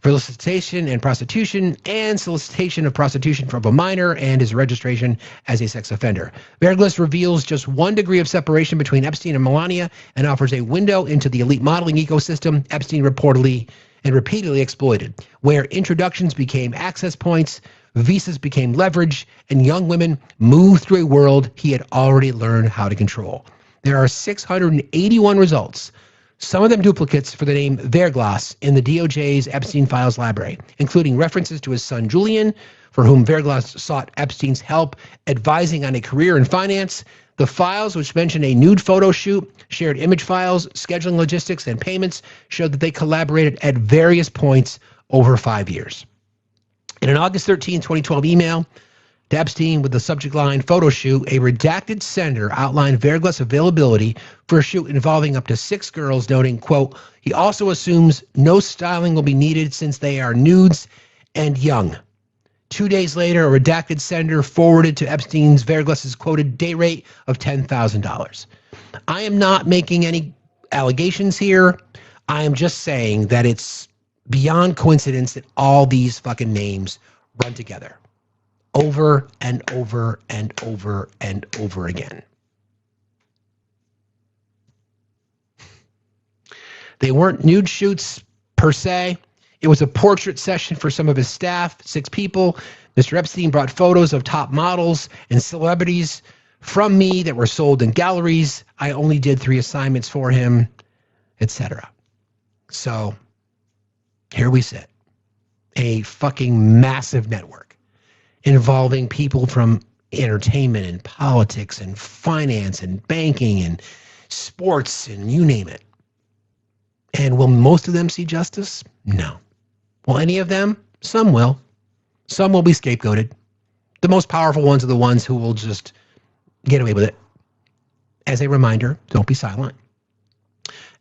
for solicitation and prostitution and solicitation of prostitution from a minor and his registration as a sex offender. Verglas reveals just one degree of separation between Epstein and Melania and offers a window into the elite modeling ecosystem Epstein reportedly and repeatedly exploited, where introductions became access points, visas became leverage, and young women moved through a world he had already learned how to control. There are 681 results, some of them duplicates for the name Verglas in the DOJ's Epstein Files library, including references to his son Julian, for whom Verglas sought Epstein's help advising on a career in finance. The files, which mention a nude photo shoot, shared image files, scheduling logistics, and payments, showed that they collaborated at various points over 5 years. In an August 13, 2012 email to Epstein with the subject line photo shoot, a redacted sender outlined Verglas' availability for a shoot involving up to 6 girls, noting, quote, he also assumes no styling will be needed since they are nudes and young. 2 days later, a redacted sender forwarded to Epstein's Verglas' quoted day rate of $10,000. I am not making any allegations here. I am just saying that it's beyond coincidence that all these fucking names run together over and over and over and over again. They weren't nude shoots per se. It was a portrait session for some of his staff, 6 people. Mr. Epstein brought photos of top models and celebrities from me that were sold in galleries. I only did 3 assignments for him, etc. So here we sit. A fucking massive network involving people from entertainment and politics and finance and banking and sports and you name it. And will most of them see justice? No. Will any of them? Some will. Some will be scapegoated. The most powerful ones are the ones who will just get away with it. As a reminder, don't be silent.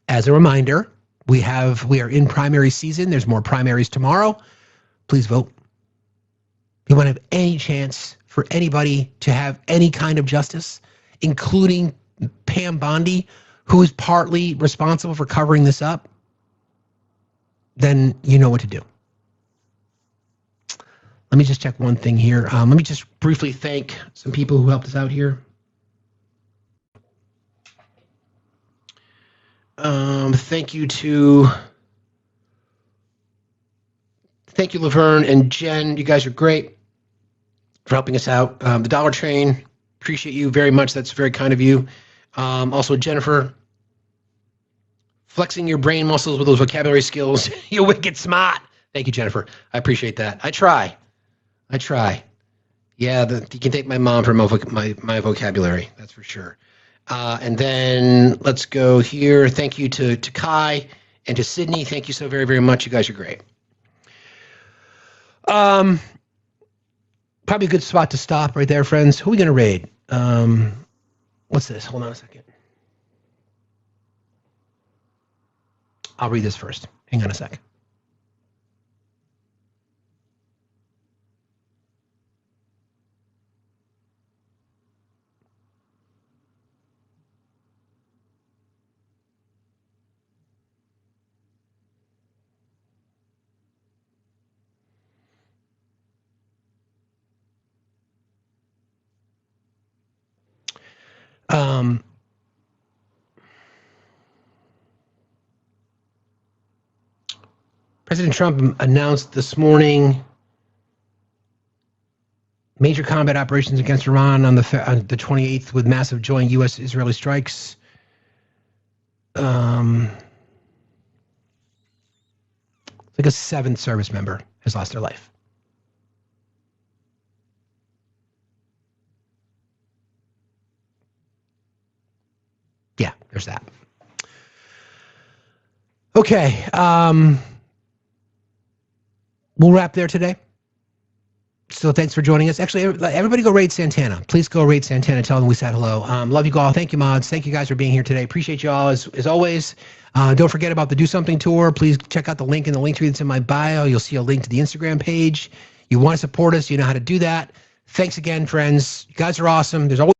As a reminder, we are in primary season. There's more primaries tomorrow. Please vote. You want to have any chance for anybody to have any kind of justice, including Pam Bondi, who is partly responsible for covering this up, then you know what to do. Let me just check one thing here. Let me just briefly thank some people who helped us out here. Thank you, Laverne and Jen. You guys are great for helping us out. The Dollar Train, appreciate you very much. That's very kind of you. Also, Jennifer, flexing your brain muscles with those vocabulary skills. You're wicked smart. Thank you, Jennifer. I appreciate that. I try. Yeah, you can thank my mom for my vocabulary. That's for sure. And then let's go here. Thank you to Kai and to Sydney. Thank you so very, very much. You guys are great. Probably a good spot to stop right there, friends. Who are we going to raid? What's this? Hold on a second. I'll read this first. Hang on a second. President Trump announced this morning major combat operations against Iran on the 28th with massive joint U.S.-Israeli strikes. Like a 7th service member has lost their life. Yeah, there's that. Okay. We'll wrap there today. So thanks for joining us. Actually, everybody go raid Santana. Please go raid Santana. Tell them we said hello. Love you all. Thank you, mods. Thank you guys for being here today. Appreciate you all as always. Don't forget about the Do Something tour. Please check out the link in the link tree that's in my bio. You'll see a link to the Instagram page. You want to support us, you know how to do that. Thanks again, friends. You guys are awesome. There's always